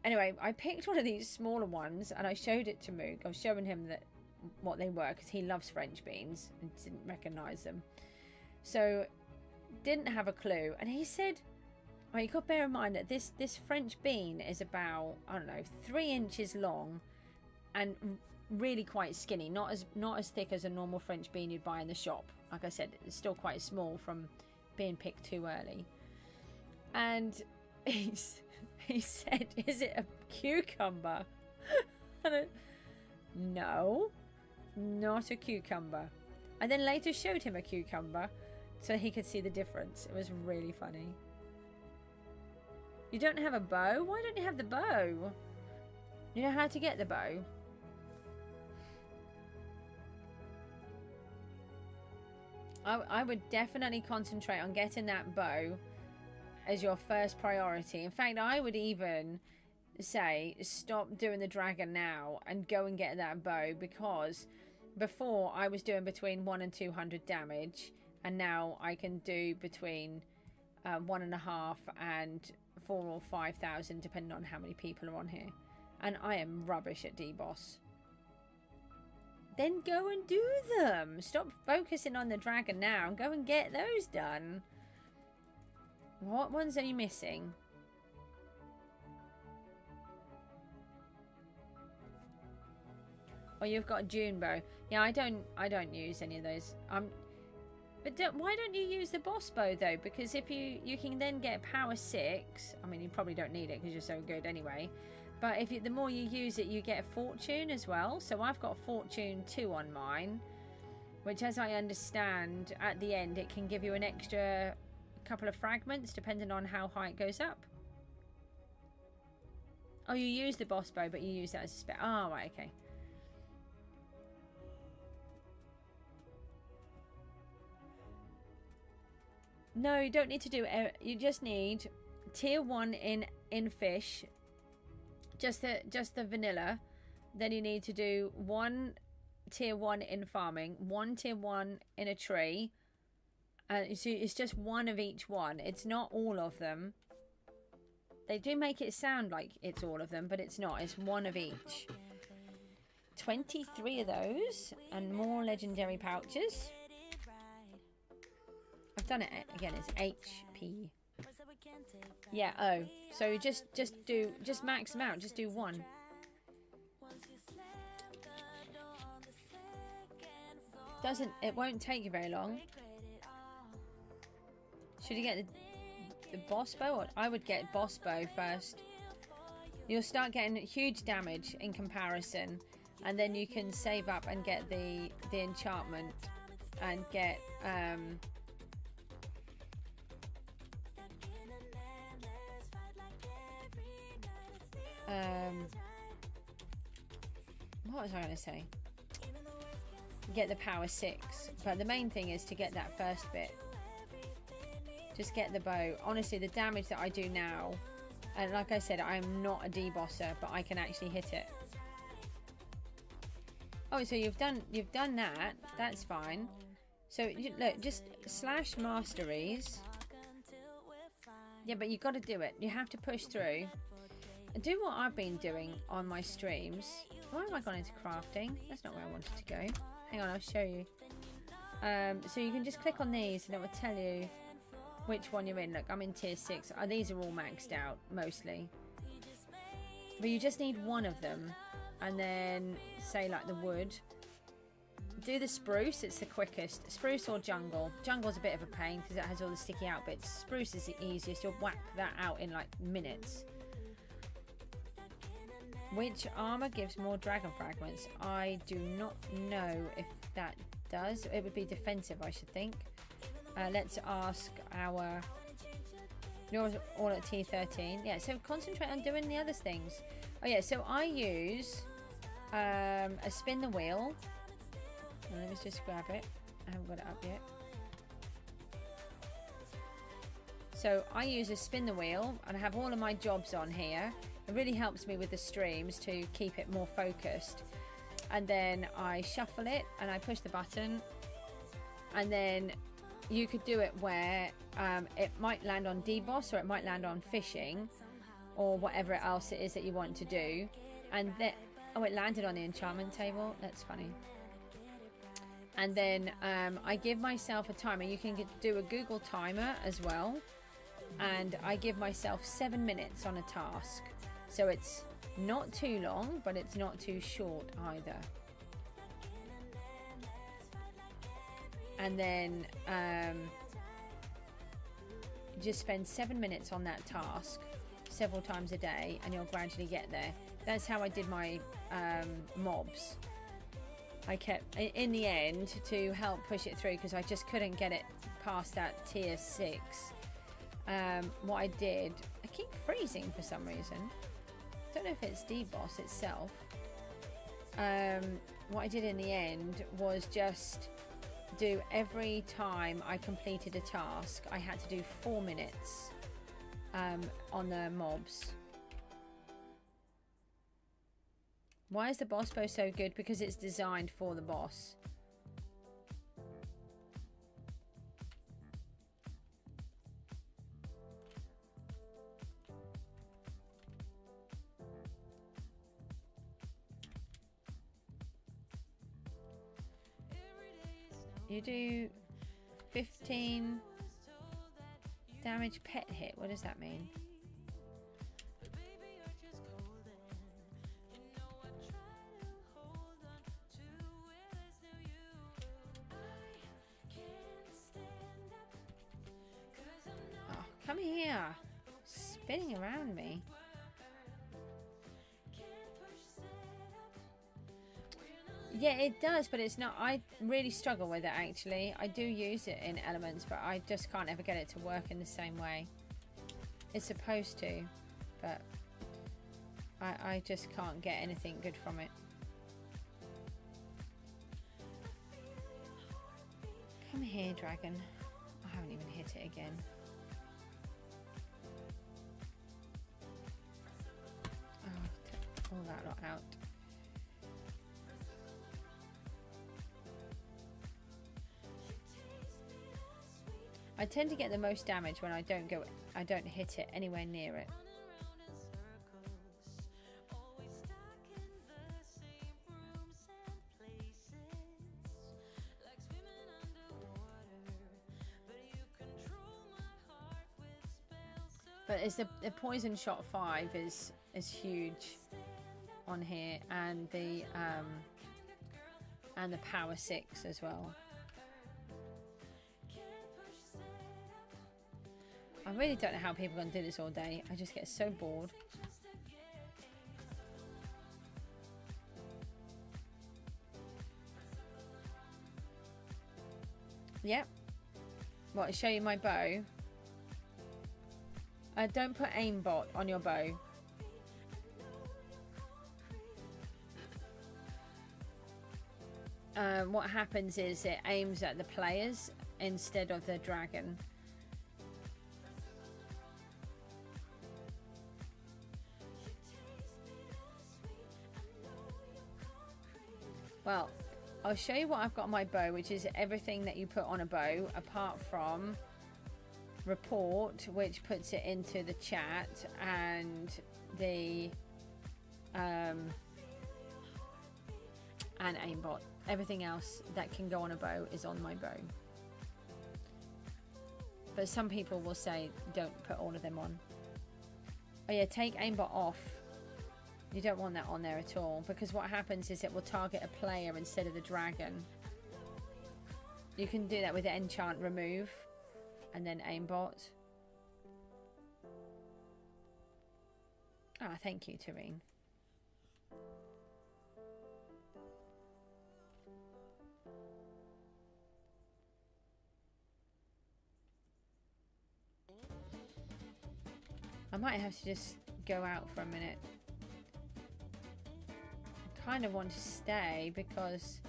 anyway, I picked one of these smaller ones and I showed it to Moog. I was showing him what they were because he loves French beans and didn't recognize them. So didn't have a clue, and he said, well, you got to bear in mind that this French bean is about, I don't know, 3 inches long and really quite skinny, not as thick as a normal French bean you'd buy in the shop. Like I said, it's still quite small from being picked too early. And he said, is it a cucumber? And no, not a cucumber. I then later showed him a cucumber so he could see the difference. It was really funny. You don't have a bow? Why don't you have the bow? You know how to get the bow? I would definitely concentrate on getting that bow as your first priority. In fact, I would even say stop doing the dragon now and go and get that bow, because before I was doing between 1 and 200 damage, and now I can do between 1.5 and 4 or 5,000 depending on how many people are on here, and I am rubbish at deboss. Then go and do them. Stop focusing on the dragon now and go and get those done. What ones are you missing? Oh, you've got a June bow. Yeah, I don't use any of those. But why don't you use the boss bow though? Because if you can then get power 6. I mean, you probably don't need it because you're so good anyway. But the more you use it, you get fortune as well. So I've got fortune 2 on mine, which, as I understand, at the end it can give you an extra couple of fragments depending on how high it goes up. Oh, you use the boss bow, but you use that as a spec. Oh, right, okay. No, you don't need to do it. You just need tier 1 in fish, just the vanilla. Then you need to do 1 tier 1 in farming, 1 tier 1 in a tree. So it's just one of each one. It's not all of them. They do make it sound like it's all of them, but it's not. It's one of each. 23 of those and more legendary pouches. I've done it again. It's HP. Yeah. Oh, so just max them out. Just do 1. It won't take you very long. Should you get the boss bow? Or I would get boss bow first. You'll start getting huge damage in comparison, and then you can save up and get the enchantment and get what was I going to say? Get the power 6, but the main thing is to get that first bit. Just get the bow. Honestly, the damage that I do now, and like I said, I'm not a debosser, but I can actually hit it. Oh, so you've done that. That's fine. So look, just slash masteries. Yeah, but you've got to do it. You have to push through. Do what I've been doing on my streams. Why have I gone into crafting? That's not where I wanted to go. Hang on, I'll show you. So you can just click on these and it will tell you which one you're in. Look, I'm in tier 6. These are all maxed out, mostly. But you just need one of them. And then, say like the wood. Do the spruce, it's the quickest. Spruce or jungle. Jungle's a bit of a pain because it has all the sticky out bits. Spruce is the easiest. You'll whack that out in like minutes. Which armor gives more dragon fragments? I do not know if that does. It would be defensive, I should think. Let's ask our... You're all at T13. Yeah, so concentrate on doing the other things. Oh yeah, so I use a spin the wheel. Let me just grab it. I haven't got it up yet. So I use a spin the wheel and I have all of my jobs on here. It really helps me with the streams to keep it more focused. And then I shuffle it and I push the button. And then you could do it where it might land on deboss or it might land on fishing or whatever else it is that you want to do. And then, oh, it landed on the enchantment table. That's funny. And then I give myself a timer. You can do a Google timer as well. And I give myself 7 minutes on a task. So it's not too long, but it's not too short either. And then just spend 7 minutes on that task several times a day and you'll gradually get there. That's how I did my mobs. I kept, in the end, to help push it through because I just couldn't get it past that tier 6. What I did, I keep freezing for some reason. Don't know if it's DBoss itself. What I did in the end was just do every time I completed a task, I had to do 4 minutes on the mobs. Why is the boss bow so good? Because it's designed for the boss. You do 15 damage pet hit. What does that mean? Oh, come here. Spinning around me. Yeah, it does, but it's not. I really struggle with it, actually. I do use it in elements, but I just can't ever get it to work in the same way. It's supposed to, but I just can't get anything good from it. Come here, dragon. I haven't even hit it again. Oh, pull that lot out. I tend to get the most damage when I don't hit it anywhere near it. But it's the poison shot 5 is huge on here, and the power 6 as well. I really don't know how people are going to do this all day. I just get so bored. Yep. What, show you my bow? Don't put aimbot on your bow. What happens is it aims at the players instead of the dragon. Well, I'll show you what I've got on my bow, which is everything that you put on a bow, apart from report, which puts it into the chat, and the and aimbot. Everything else that can go on a bow is on my bow. But some people will say don't put all of them on. Oh yeah, take aimbot off. You don't want that on there at all, because what happens is it will target a player instead of the dragon. You can do that with the enchant remove and then aimbot. Ah, thank you, Tareen. I might have to just go out for a minute. Kind of want to stay because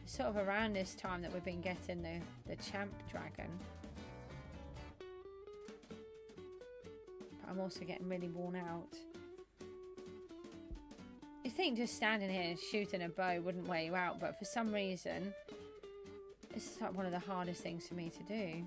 it's sort of around this time that we've been getting the champ dragon, but I'm also getting really worn out. You think just standing here shooting a bow wouldn't wear you out, but for some reason this is like one of the hardest things for me to do.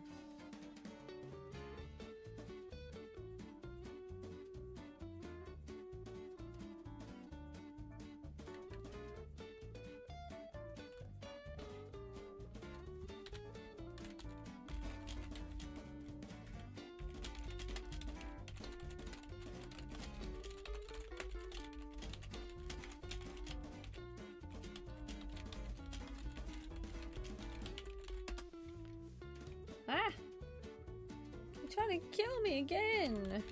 Ah! You're trying to kill me again!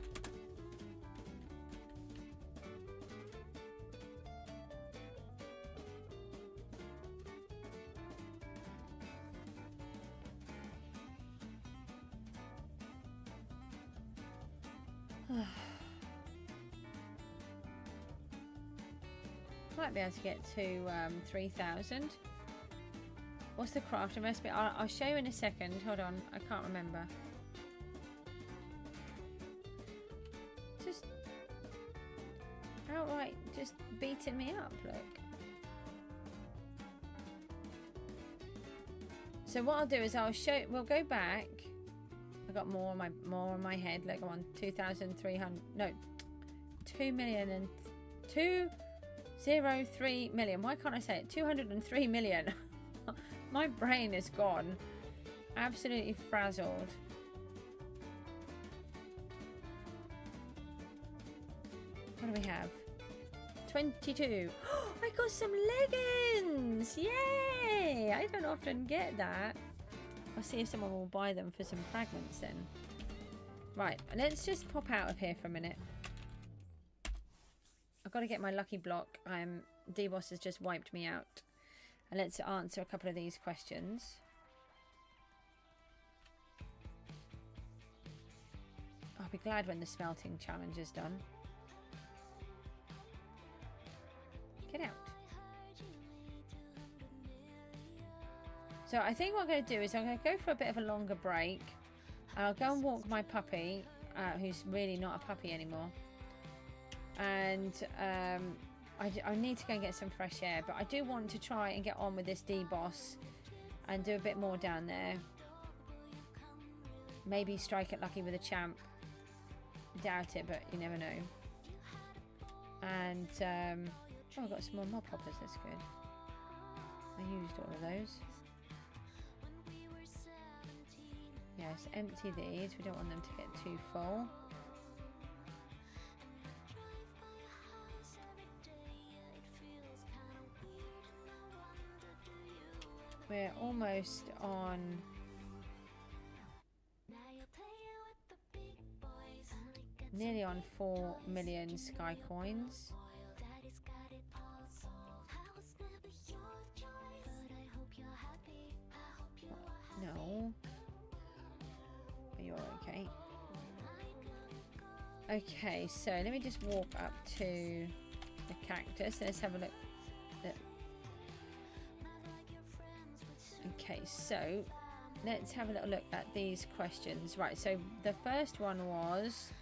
might be able to get to 3,000. What's the crafting recipe? I'll show you in a second. Hold on, I can't remember. Just outright just beating me up, look. So what I'll do is we'll go back. I've got more on my head. Look, I'm on 2,300. No, 203 million. Why can't I say it? 203 million. My brain is gone. Absolutely frazzled. What do we have? 22. I got some leggings! Yay! I don't often get that. I'll see if someone will buy them for some fragments then. Right, let's just pop out of here for a minute. I've got to get my lucky block. D-Boss has just wiped me out. And let's answer a couple of these questions. I'll be glad when the smelting challenge is done. Get out. So I think what I'm going to do is I'm going to go for a bit of a longer break. I'll go and walk my puppy, who's really not a puppy anymore. And I need to go and get some fresh air, but I do want to try and get on with this D-Boss and do a bit more down there. Maybe strike it lucky with a champ. Doubt it, but you never know. And oh, I've got some more mob hoppers, that's good. I used all of those. Yes, empty these. We don't want them to get too full. We're almost on nearly on 4 million sky coins. No. But you're okay. Okay, so let me just walk up to the cactus. Let's have a look. Okay, so let's have a little look at these questions. Right, so the first one was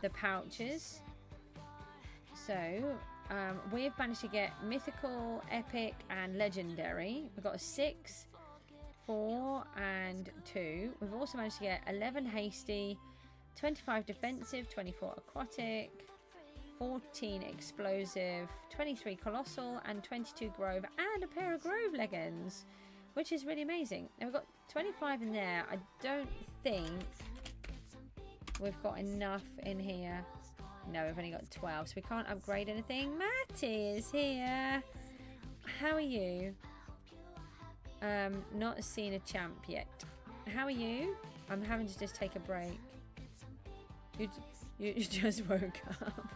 the pouches. So we've managed to get mythical, epic and legendary. We've got a 6, 4 and 2. We've also managed to get 11 hasty, 25 defensive, 24 aquatic, 14 explosive, 23 colossal and 22 grove, and a pair of grove leggings, which is really amazing. And we've got 25 in there. I don't think we've got enough in here. No, we've only got 12, so we can't upgrade anything. Matty is here. How are you? Not seen a champ yet. How are you? I'm having to just take a break. You just woke up.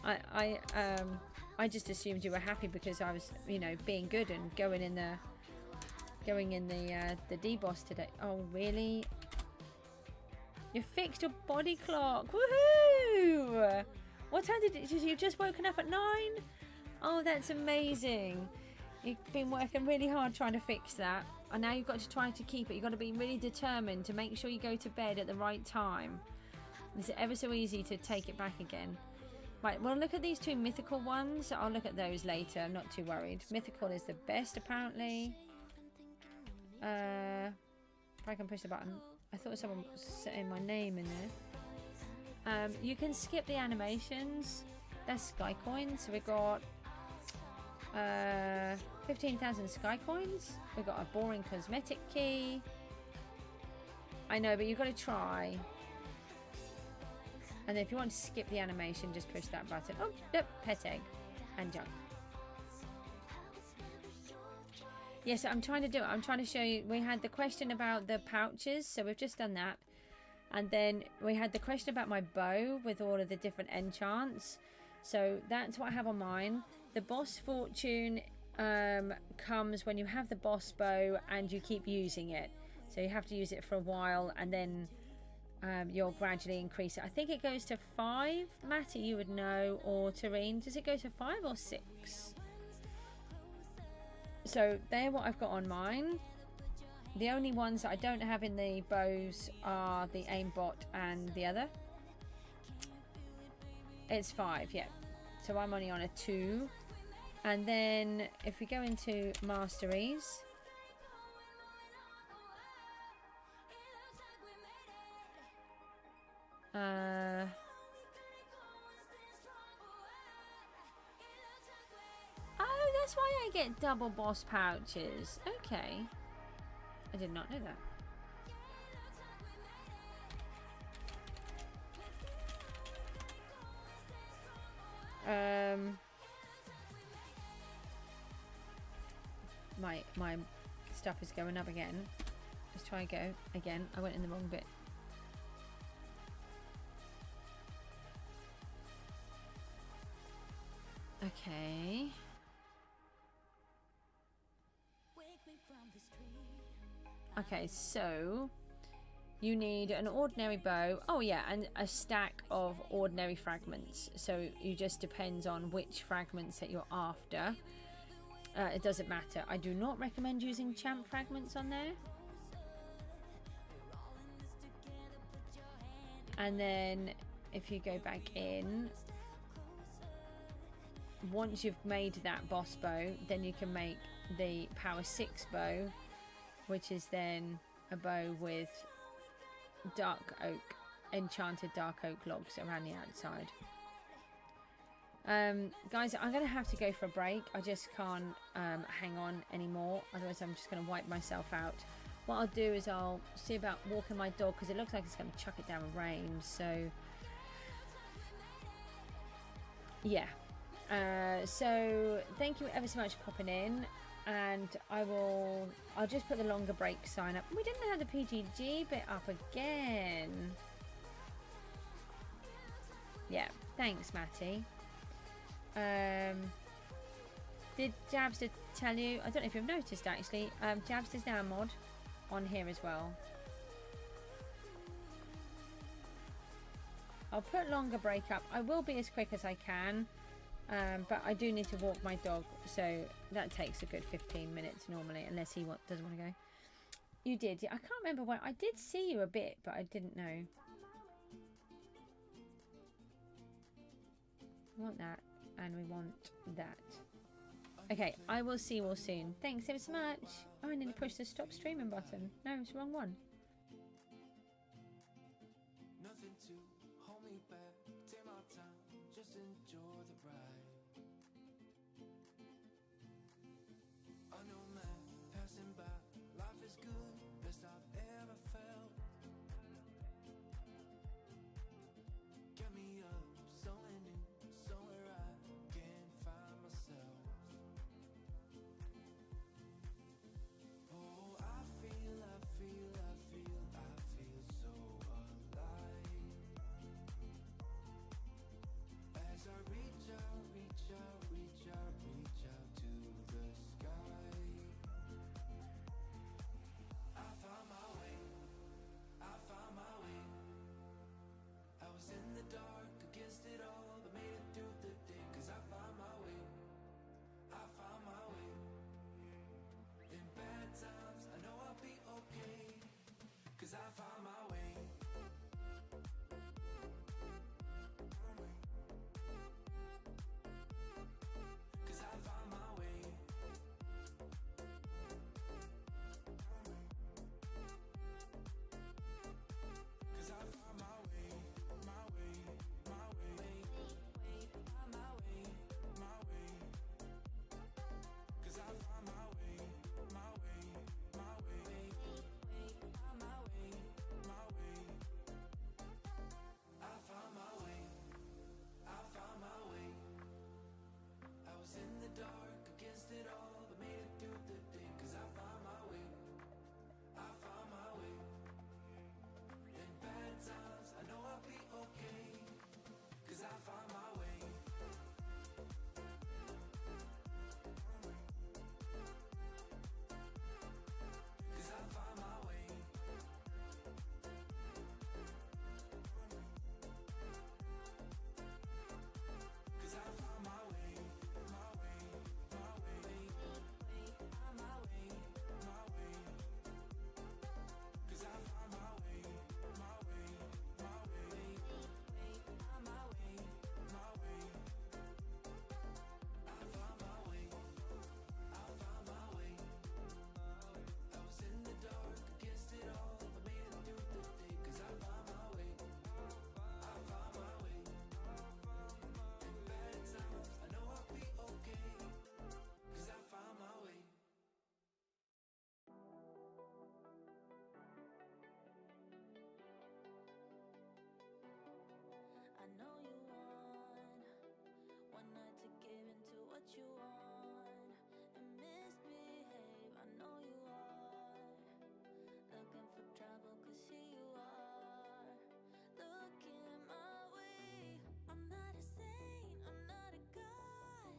I just assumed you were happy because I was, you know, being good and going in the D-Boss today. Oh, really? You fixed your body clock. Woohoo! What time did you just woken up at 9? Oh, that's amazing. You've been working really hard trying to fix that. And now you've got to try to keep it. You've got to be really determined to make sure you go to bed at the right time. It's ever so easy to take it back again. Right, well, look at these 2 mythical ones. I'll look at those later. I'm not too worried. Mythical is the best, apparently. If I can push the button. I thought someone was saying my name in there. You can skip the animations. That's sky coins. So we've got 15,000 sky coins. We've got a boring cosmetic key. I know, but you've got to try. And then if you want to skip the animation, just push that button. Oh, yep, pet egg and junk. Yes, I'm trying to do it. I'm trying to show you. We had the question about the pouches, so we've just done that. And then we had the question about my bow with all of the different enchants. So that's what I have on mine. The boss fortune comes when you have the boss bow and you keep using it. So you have to use it for a while, and then you'll gradually increase it. I think it goes to 5. Matty, you would know, or Tareen. Does it go to 5 or 6? So they're what I've got on mine. The only ones that I don't have in the bows are the aimbot and the other. It's 5, yeah. So I'm only on a 2. And then if we go into masteries, oh, that's why I get double boss pouches. Okay. I did not know that. My stuff is going up again. Let's try and go again. I went in the wrong bit. Okay. Okay, so you need an ordinary bow. Oh yeah, and a stack of ordinary fragments. So you just depends on which fragments that you're after. It doesn't matter. I do not recommend using champ fragments on there. And then if you go back in, once you've made that boss bow, then you can make the power 6 bow, which is then a bow with dark oak, enchanted dark oak logs around the outside. Guys, I'm going to have to go for a break. I just can't hang on anymore. Otherwise, I'm just going to wipe myself out. What I'll do is I'll see about walking my dog, because it looks like it's going to chuck it down with rain. So, yeah. So, thank you ever so much for popping in. And I'll just put the longer break sign up. We didn't have the PGG bit up again. Yeah, thanks, Matty. Did Jabster tell you? I don't know if you've noticed actually. Jabster's now a mod on here as well. I'll put longer break up. I will be as quick as I can, but I do need to walk my dog, so that takes a good 15 minutes normally, unless he doesn't want to go. You did, yeah. I can't remember when. I did see you a bit, but I didn't know. I want that. And we want that. Okay, I will see you all soon. Thanks ever so much. Oh, I need to push the stop streaming button. No, it's the wrong one. Nothing to hold me back. Take my time, just enjoy the ride. I know, man, passing by. Life is good, best I've ever felt. Get me up, somewhere new, somewhere I can find myself. Oh, I feel so alive. As I reach out to the sky. I found my what you want and misbehave. I know you are looking for trouble, 'cause here you are looking my way. I'm not a saint, I'm not a god,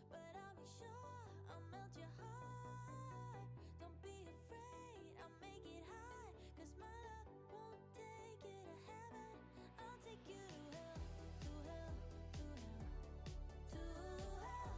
but I'll make sure I'll melt your heart. Don't be afraid, I'll make it hot, 'cause my love won't take you to heaven. I'll take you to hell, to hell, to hell, to hell.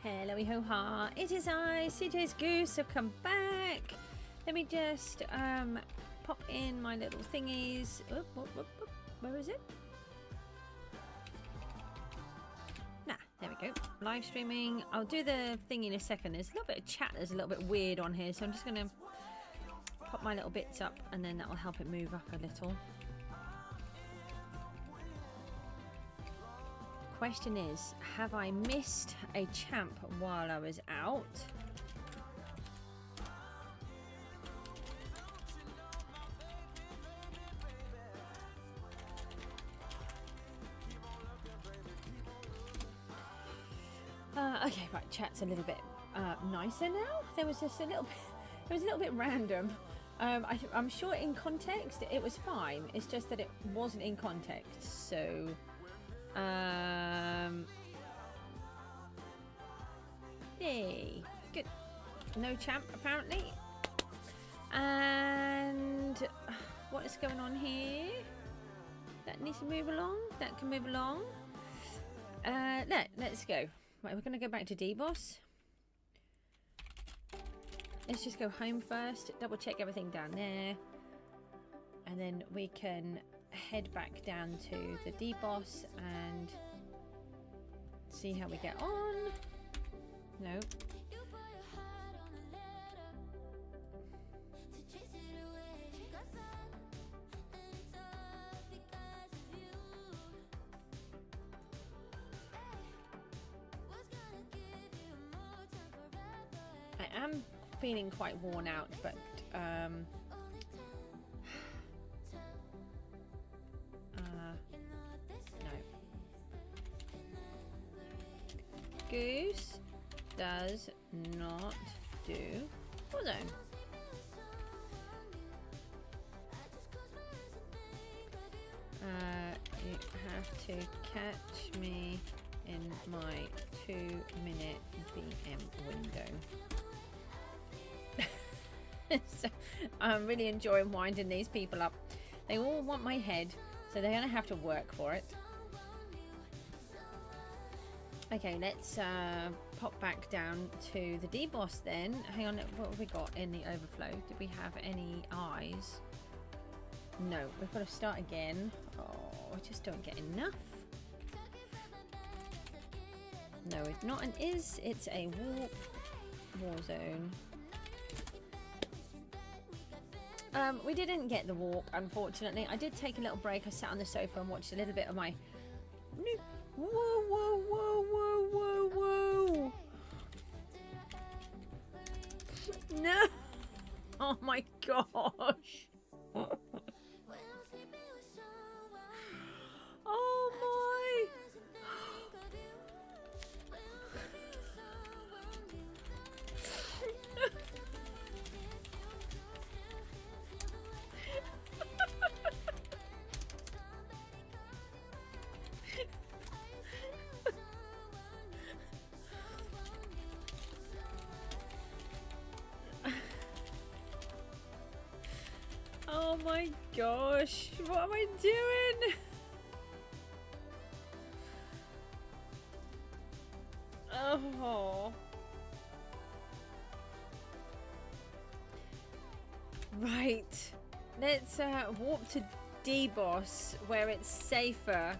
Hello, ho ha! It is I, Cjsgoose. Have come back. Let me just pop in my little thingies. Oop, oop, oop, oop. Where is it? Nah, there we go. Live streaming. I'll do the thing in a second. There's a little bit of chat that's a little bit weird on here, so I'm just gonna pop my little bits up, and then that will help it move up a little. Question is, have I missed a champ while I was out? Okay, right, chat's a little bit nicer now. There was just a little bit, it was a little bit random. I'm sure in context it was fine. It's just that it wasn't in context, so yay, good. No champ apparently. And what is going on here? That needs to move along. That can move along. Let's go. Right, we're going to go back to D-Boss. Let's just go home first. Double check everything down there. And then we can head back down to the D-Boss and see how we get on. No. I am feeling quite worn out, but no. Goose does not do Warzone. You have to catch me in my 2-minute BM window. So I'm really enjoying winding these people up. They all want my head, so they're gonna have to work for it. Okay, let's pop back down to the D-Boss then. Hang on, what have we got in the overflow? Did we have any eyes? No, we've got to start again. Oh, I just don't get enough. No, it's not an is, it's a war zone. We didn't get the walk, unfortunately. I did take a little break. I sat on the sofa and watched a little bit of my... Whoa, whoa, whoa, whoa, whoa, whoa. No! Oh my gosh! Oh my! Oh my gosh, what am I doing? Oh. Right. Let's warp to D-Boss where it's safer.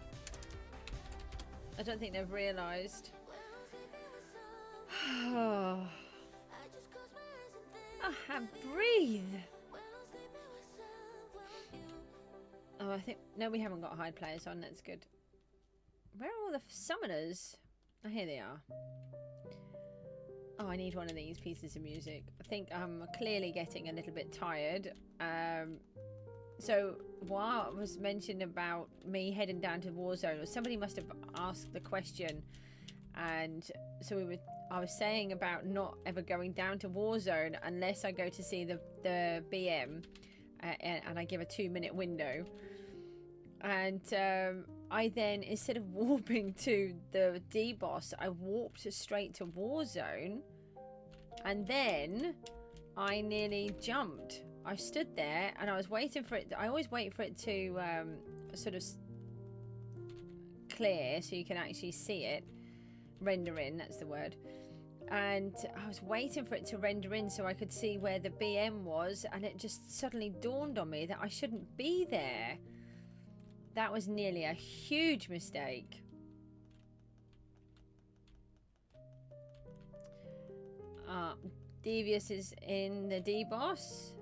I don't think they've realised. Oh, breathe. Oh, I think... No, we haven't got hide players on. That's good. Where are all the summoners? Oh, here they are. Oh, I need one of these pieces of music. I think I'm clearly getting a little bit tired. So, while I was mentioned about me heading down to Warzone, or somebody must have asked the question, and so I was saying about not ever going down to Warzone unless I go to see the BM, and I give a 2-minute window. And I then, instead of warping to the D-Boss, I warped straight to Warzone, and then I nearly jumped. I stood there and I was waiting for it. I always wait for it to sort of clear so you can actually see it. Rendering, that's the word. and I was waiting for it to render in so I could see where the BM was, and it just suddenly dawned on me that I shouldn't be there. That was nearly a huge mistake. Devious is in the D-Boss,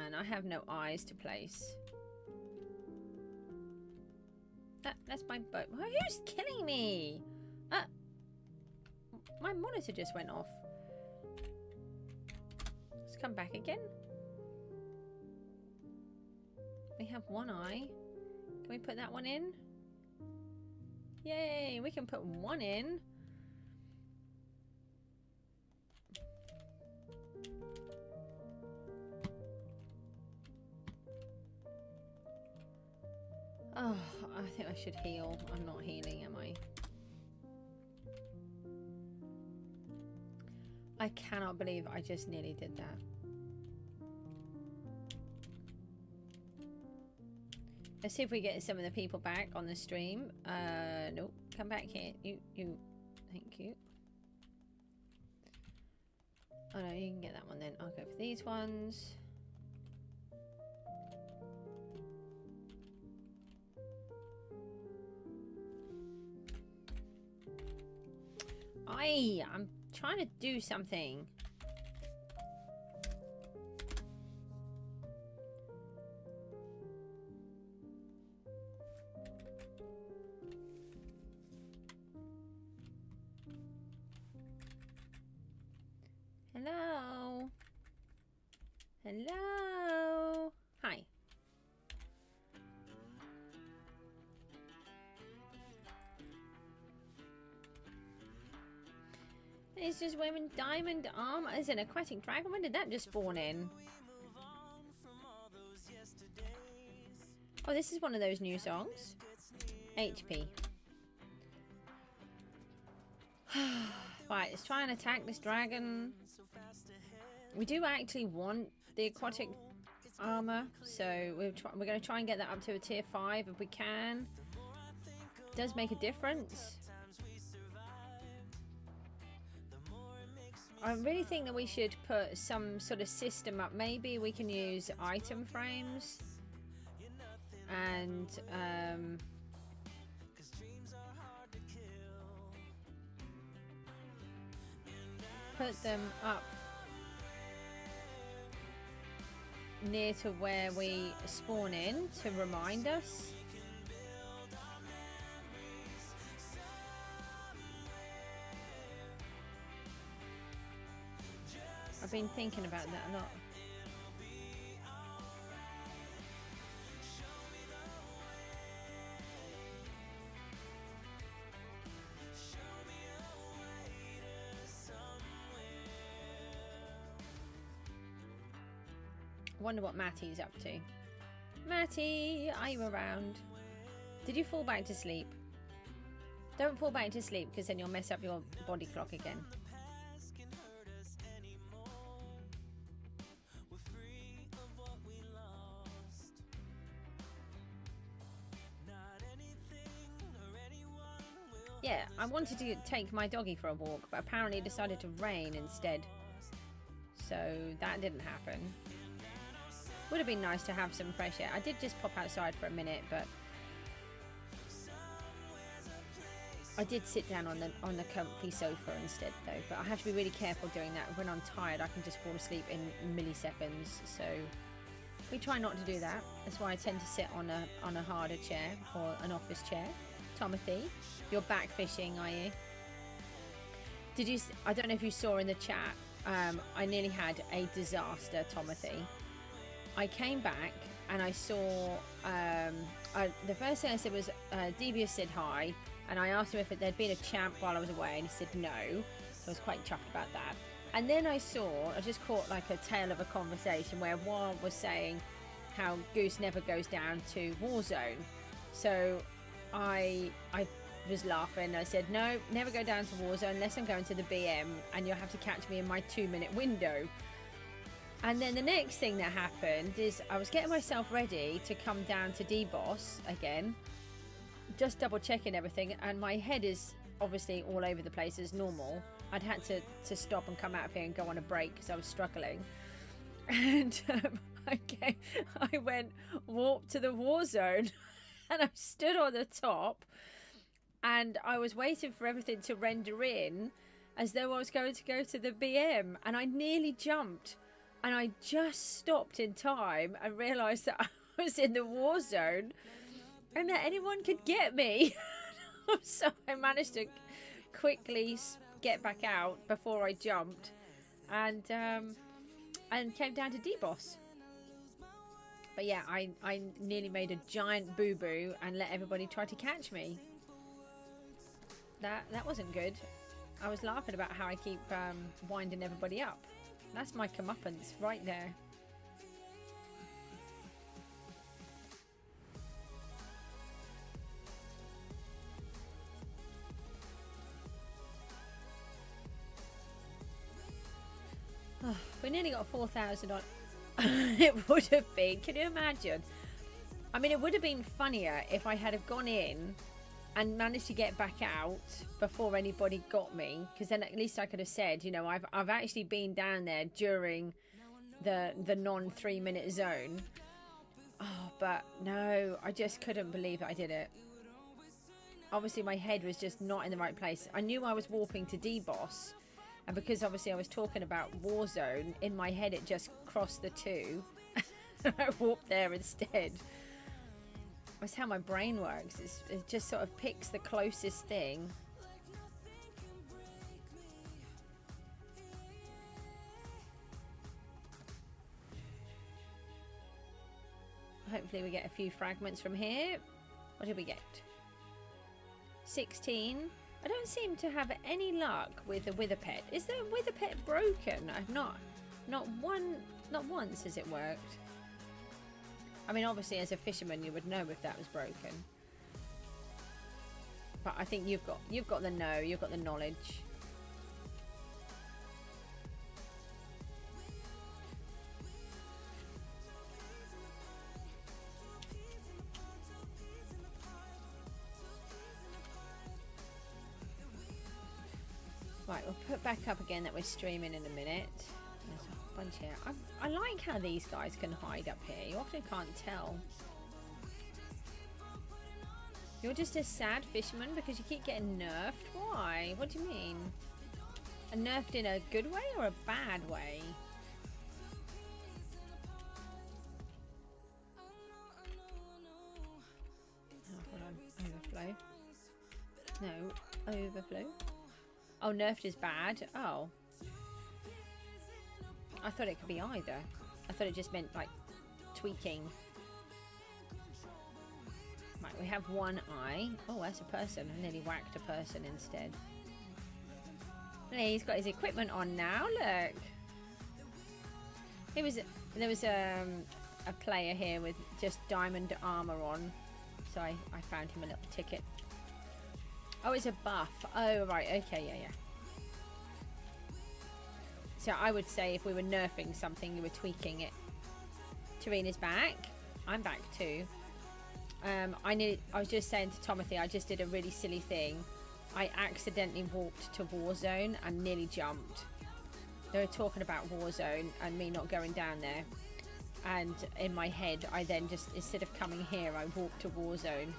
and I have no eyes to place. That's my boat. Who's killing me? My monitor just went off. Let's come back again. We have one eye. Can we put that one in? Yay, we can put one in. Oh, I think I should heal. I'm not healing, am I? I cannot believe I just nearly did that. Let's see if we get some of the people back on the stream. Nope. Come back here. You. Thank you. Oh no, you can get that one then. I'll go for these ones. I'm trying to do something. Hello? Hello? Hi. It's just wearing diamond armor as an aquatic dragon. When did that just spawn in? Oh, this is one of those new songs. HP. Right, let's try and attack this dragon. We do actually want the aquatic armor, so we're going to try and get that up to a tier 5 if we can. It does make a difference. I really think that we should put some sort of system up. Maybe we can use item frames and put them up near to where we spawn in to remind us. I've been thinking about that a lot. Wonder what Matty's up to. Matty, are you around? Did you fall back to sleep? Don't fall back to sleep, because then you'll mess up your body clock again. Yeah, I wanted to take my doggy for a walk, but apparently it decided to rain instead. So that didn't happen. Would have been nice to have some fresh air. I did just pop outside for a minute, but I did sit down on the comfy sofa instead though. But I have to be really careful doing that. When I'm tired, I can just fall asleep in milliseconds. So we try not to do that. That's why I tend to sit on a harder chair or an office chair. Tomothy, you're back fishing, are you? Did you? I don't know if you saw in the chat. I nearly had a disaster, Tomothy. I came back and I saw. The first thing I said was, Devious said hi, and I asked him if there'd been a champ while I was away, and he said no. So I was quite chuffed about that. And then I just caught like a tail of a conversation where one was saying how Goose never goes down to Warzone. So I was laughing. I said, no, never go down to Warzone unless I'm going to the BM, and you'll have to catch me in my 2-minute window. And then the next thing that happened is I was getting myself ready to come down to D-Boss again, just double checking everything, and my head is obviously all over the place as normal. I'd had to stop and come out of here and go on a break because I was struggling. And I went warp to the war zone and I stood on the top and I was waiting for everything to render in as though I was going to go to the BM, and I nearly jumped and I just stopped in time and realised that I was in the war zone and that anyone could get me. So I managed to quickly get back out before I jumped and came down to D-Boss. But yeah, I nearly made a giant boo-boo and let everybody try to catch me. That wasn't good. I was laughing about how I keep winding everybody up. That's my comeuppance right there. Oh, we nearly got 4,000 on. It would have been. Can you imagine? I mean, it would have been funnier if I had have gone in and managed to get back out before anybody got me, because then at least I could have said, you know, I've actually been down there during the non 3-minute zone. Oh, but no, I just couldn't believe that I did it. Obviously, my head was just not in the right place. I knew I was warping to D-Boss. And because obviously I was talking about Warzone, in my head it just crossed the two. I warped there instead. That's how my brain works. It just sort of picks the closest thing. Hopefully we get a few fragments from here. What did we get? 16. I don't seem to have any luck with the wither pet. Is the wither pet broken? I've not once has it worked. I mean, obviously as a fisherman you would know if that was broken. But I think you've got the know, you've got the knowledge. Right, we'll put back up again that we're streaming in a minute. There's a bunch here. I like how these guys can hide up here. You often can't tell. You're just a sad fisherman because you keep getting nerfed? Why? What do you mean? Nerfed in a good way or a bad way? Oh, hold on. Overflow. No, overflow. Oh, nerfed is bad. Oh. I thought it could be either. I thought it just meant, like, tweaking. Right, we have one eye. Oh, that's a person. I nearly whacked a person instead. Hey, he's got his equipment on now. Look. There was a player here with just diamond armor on. So I found him a little ticket. Oh, it's a buff. Oh, right. Okay, yeah. So I would say if we were nerfing something, you were tweaking it. Tarina's back. I'm back too. I was just saying to Timothy, I just did a really silly thing. I accidentally walked to Warzone and nearly jumped. They were talking about Warzone and me not going down there. And in my head, I then just, instead of coming here, I walked to Warzone.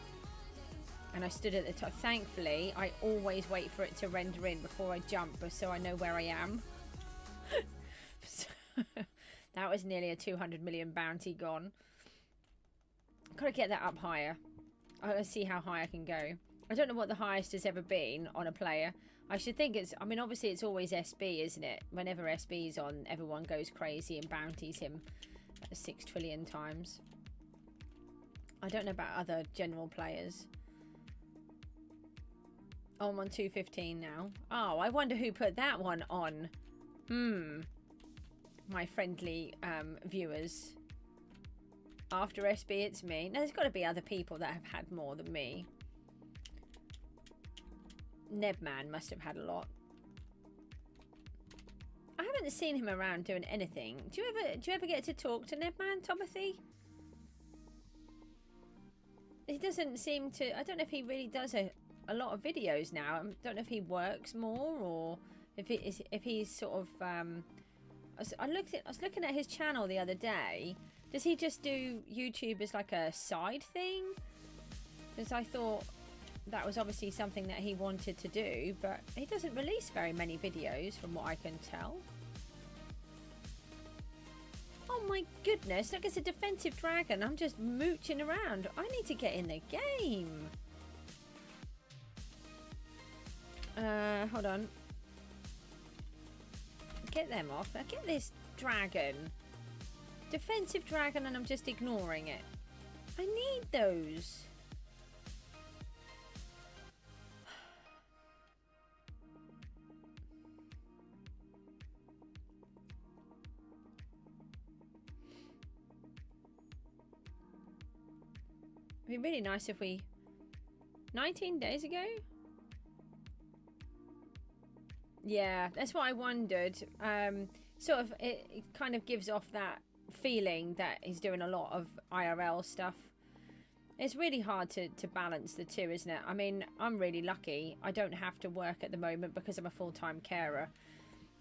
And I stood at the top. Thankfully, I always wait for it to render in before I jump, so I know where I am. That was nearly a 200 million bounty gone. I've got to get that up higher. I want to see how high I can go. I don't know what the highest has ever been on a player. I should think it's, I mean, obviously it's always SB, isn't it? Whenever SB's on, everyone goes crazy and bounties him 6 trillion times. I don't know about other general players. Oh, I'm on 215 now. Oh, I wonder who put that one on. My friendly viewers. After SB, it's me. No, there's got to be other people that have had more than me. Nebman must have had a lot. I haven't seen him around doing anything. Do you ever get to talk to Nebman, Timothy? He doesn't seem to. I don't know if he really does a lot of videos now. I don't know if he works more or if he's sort of I was looking at his channel the other day. Does he just do YouTube as like a side thing? Because I thought that was obviously something that he wanted to do, but he doesn't release very many videos from what I can tell. Oh my goodness, look, it's a defensive dragon. I'm just mooching around. I need to get in the game. Hold on. Get them off. Now get this dragon. Defensive dragon, and I'm just ignoring it. I need those. It'd be really nice if we... 19 days ago? Yeah, that's what I wondered. Sort of, it kind of gives off that feeling that he's doing a lot of IRL stuff. It's really hard to balance the two, isn't it? I mean, I'm really lucky. I don't have to work at the moment because I'm a full-time carer.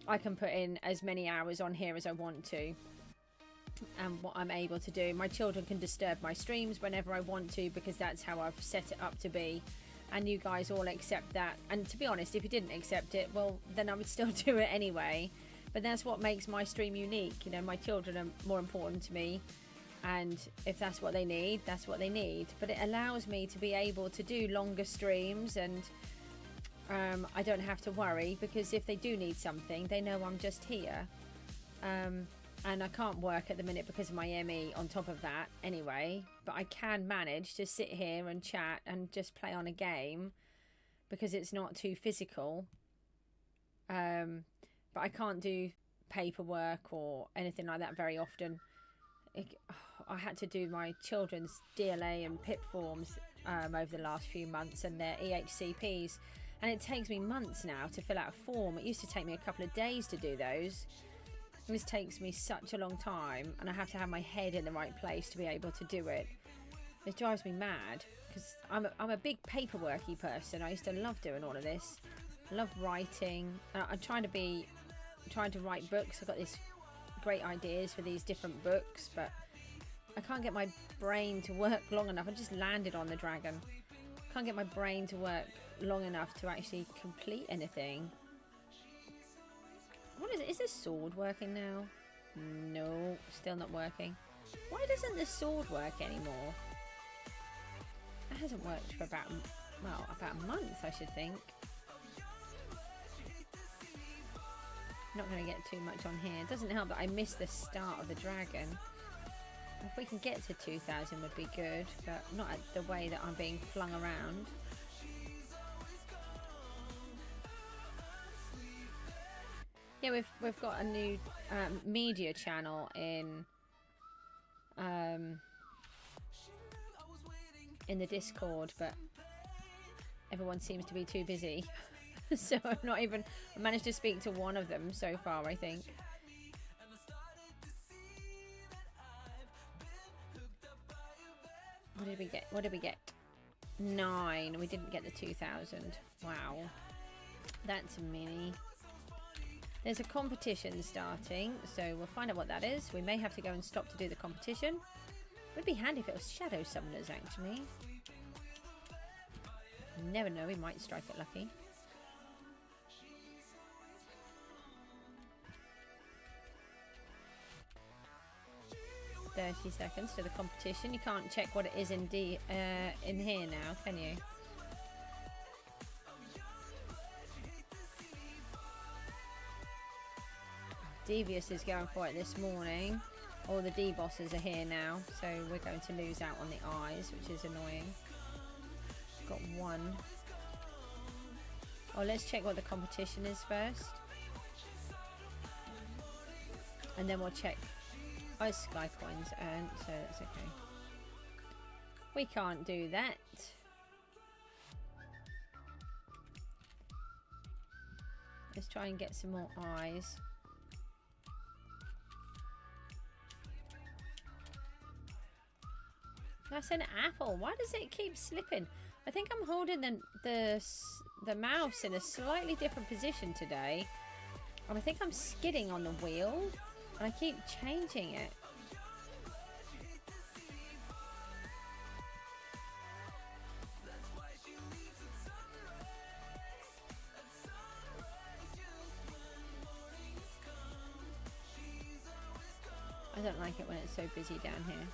I can put in as many hours on here as I want to. And what I'm able to do. My children can disturb my streams whenever I want to because that's how I've set it up to be. And you guys all accept that. And to be honest, if you didn't accept it, well, then I would still do it anyway. But that's what makes my stream unique. You know, my children are more important to me. And if that's what they need, that's what they need. But it allows me to be able to do longer streams, and I don't have to worry, because if they do need something, they know I'm just here. And I can't work at the minute because of my ME on top of that anyway. But I can manage to sit here and chat and just play on a game because it's not too physical. But I can't do paperwork or anything like that very often. I had to do my children's DLA and PIP forms over the last few months, and their EHCPs. And it takes me months now to fill out a form. It used to take me a couple of days to do those. This takes me such a long time, and I have to have my head in the right place to be able to do it. It drives me mad because I'm a big paperworky person. I used to love doing all of this. I love writing. I'm trying to write books. I've got these great ideas for these different books, but I can't get my brain to work long enough. I just landed on the dragon. Can't get my brain to work long enough to actually complete anything. What is it? Is this sword working now? No, still not working. Why doesn't the sword work anymore? It hasn't worked for about a month, I should think. Not going to get too much on here. It doesn't help that I missed the start of the dragon. If we can get to 2,000 would be good, but not at the way that I'm being flung around. Yeah, we've got a new media channel in the Discord, but everyone seems to be too busy. So I managed to speak to one of them so far, I think. What did we get? 9. We didn't get the 2,000. Wow. That's a mini. There's a competition starting, so we'll find out what that is. We may have to go and stop to do the competition. Would be handy if it was shadow summoners, actually. You never know, we might strike it lucky. "30 seconds to the competition." You can't check what it is in here now, can you? Devious is going for it this morning. All the D bosses are here now, so we're going to lose out on the eyes, which is annoying. Got 1. Oh, let's check what the competition is first, and then we'll check. Oh, Sky Coins earned, so that's okay. We can't do that. Let's try and get some more eyes. That's an apple. Why does it keep slipping? I think I'm holding the mouse in a slightly different position today. And I think I'm skidding on the wheel. And I keep changing it. I don't like it when it's so busy down here.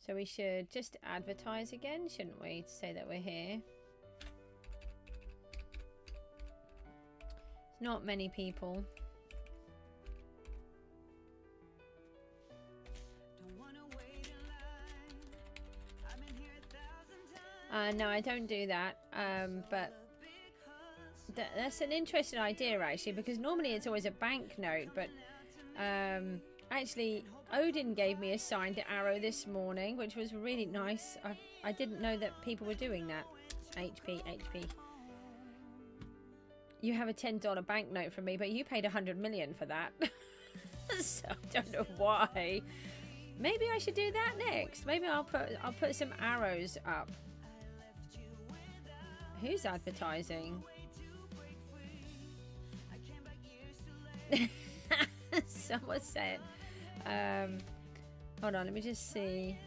So we should just advertise again, shouldn't we, to say that we're here. There's not many people. No, I don't do that, but that's an interesting idea actually, because normally it's always a banknote, but actually Odin gave me a signed arrow this morning, which was really nice. I didn't know that people were doing that. HP. You have a $10 banknote from me, but you paid 100 million for that. So I don't know why. Maybe I should do that next. Maybe I'll put some arrows up. Who's advertising? Someone said. Hold on, let me just see.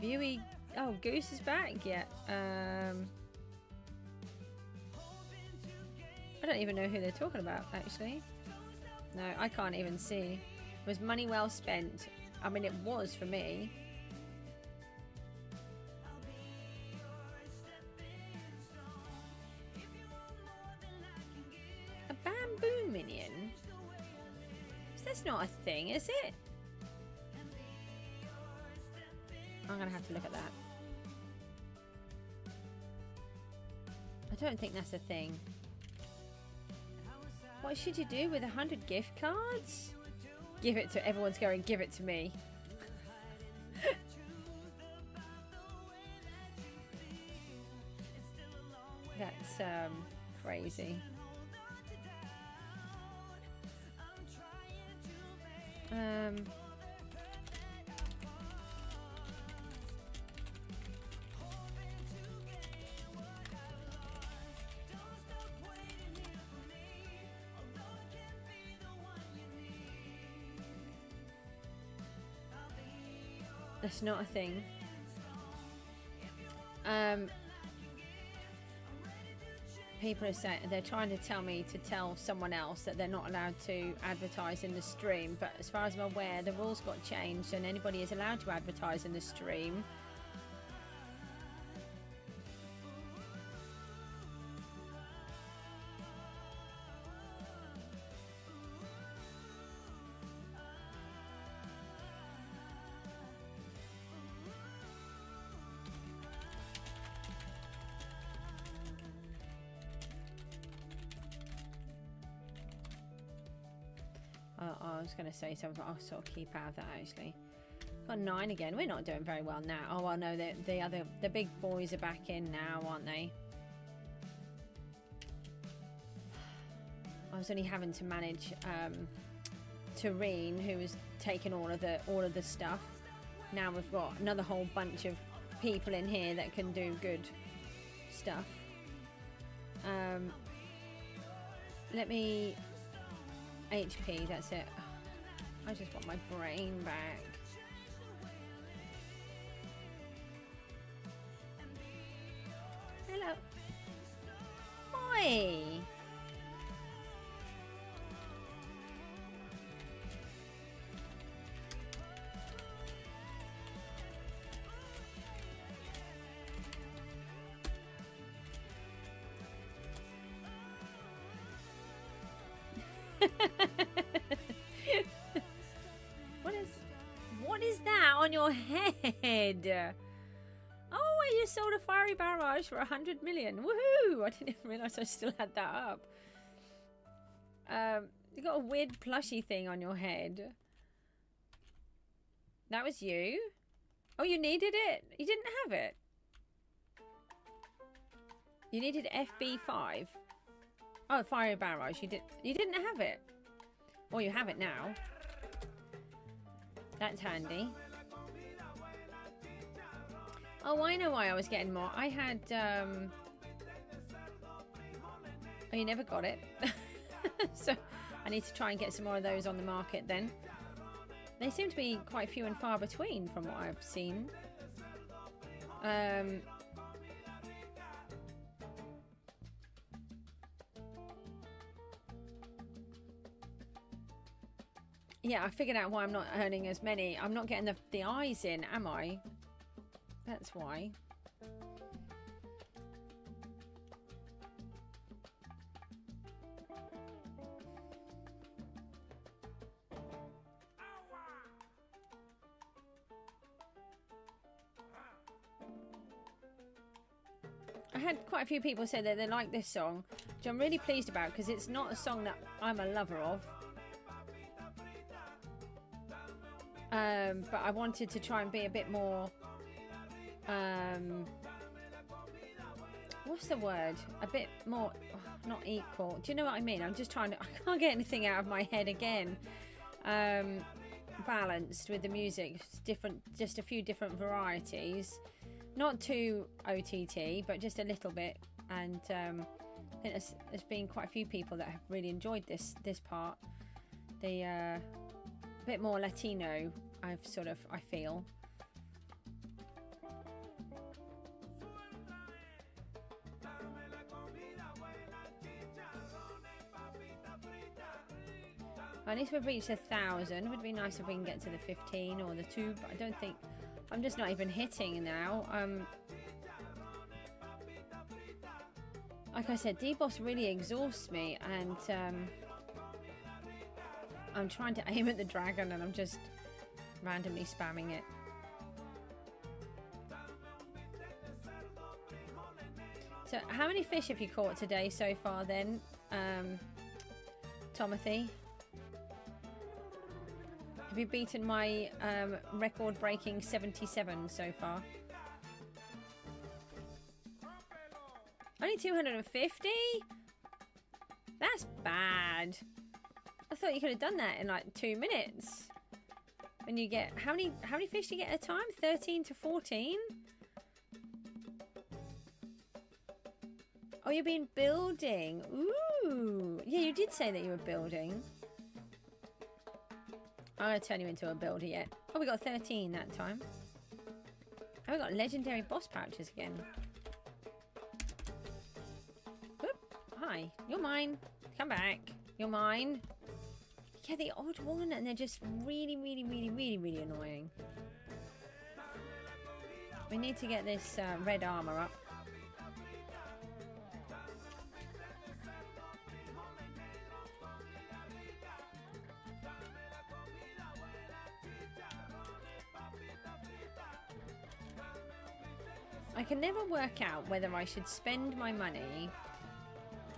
Viewy. Oh, Goose is back yet. I don't even know who they're talking about, actually. No, I can't even see. Was money well spent? I mean, it was for me. A bamboo minion? That's not a thing, is it? I'm gonna have to look at that. I don't think that's a thing. What should you do with 100 gift cards? Give it to everyone's going. Give it to me. That's crazy. That's not a thing. People are saying they're trying to tell me to tell someone else that they're not allowed to advertise in the stream, but as far as I'm aware, the rules got changed and anybody is allowed to advertise in the stream. I was going to say something, but I'll sort of keep out of that actually. Got 9 again. We're not doing very well now. Oh, well, no, the big boys are back in now, aren't they? I was only having to manage Tareen, who was taking all of the stuff. Now we've got another whole bunch of people in here that can do good stuff. Let me HP. That's it. I just want my brain back. Hello. Oi. What is that on your head? Oh, you sold a fiery barrage for 100 million. Woohoo! I didn't even realise I still had that up. You got a weird plushy thing on your head. That was you? Oh, you needed it? You didn't have it? You needed FB5. Oh, fiery barrage. You didn't have it. Well, you have it now. That's handy. Oh, I know why I was getting more. I had Oh, you never got it. So I need to try and get some more of those on the market then. They seem to be quite few and far between from what I've seen. Yeah, I figured out why I'm not earning as many. I'm not getting the eyes in, am I? That's why. I had quite a few people say that they like this song, which I'm really pleased about because it's not a song that I'm a lover of. But I wanted to try and be a bit more, what's the word? A bit more, not equal. Do you know what I mean? I'm just trying to, I can't get anything out of my head again. Balanced with the music, different, just a few different varieties. Not too OTT, but just a little bit. And I think there's been quite a few people that have really enjoyed this part. The bit more Latino, I feel. At least we've reached 1,000. Would be nice if we can get to the 15 or the 2, but I don't think, I'm just not even hitting now. Like I said, D-Boss really exhausts me, and I'm trying to aim at the dragon and I'm just randomly spamming it. So how many fish have you caught today so far then, Tomothy? Have you beaten my record-breaking 77 so far? Only 250? That's bad. I thought you could have done that in like 2 minutes. When you get, how many fish do you get at a time? 13 to 14? Oh, you've been building. Ooh. Yeah, you did say that you were building. I'm going to turn you into a builder yet. Oh, we got 13 that time. Oh, we got legendary boss pouches again. Whoop. Hi. You're mine. Come back. You're mine. Yeah, the odd one, and they're just really, really, really, really, really annoying. We need to get this red armor up. I can never work out whether I should spend my money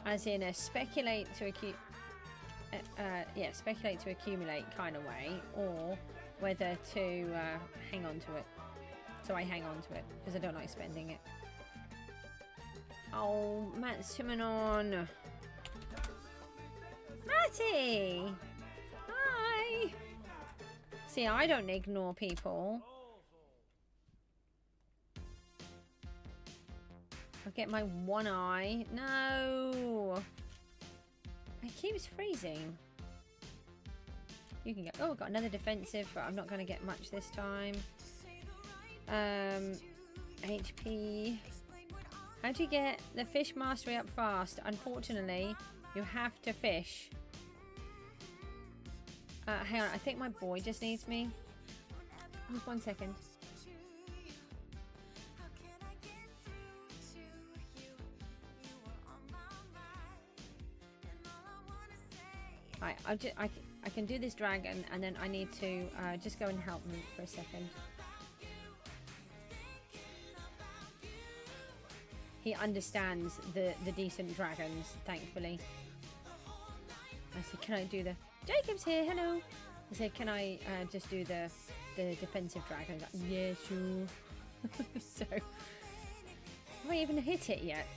as in a speculate to accumulate kind of way, or whether to hang on to it. So I hang on to it because I don't like spending it. Oh, Matt's coming on. Matty! Hi! See, I don't ignore people. I'll get my one eye. No! It keeps freezing. You can get... Oh, I've got another defensive, but I'm not going to get much this time. HP. How do you get the fish mastery up fast? Unfortunately, you have to fish. Hang on, I think my boy just needs me. Just 1 second. Right, I can do this dragon, and then I need to just go and help me for a second. He understands the decent dragons, thankfully. I said, can I do the... Jacob's here, hello! I said, can I just do the defensive dragon? Like, yeah, sure. So, have I even hit it yet?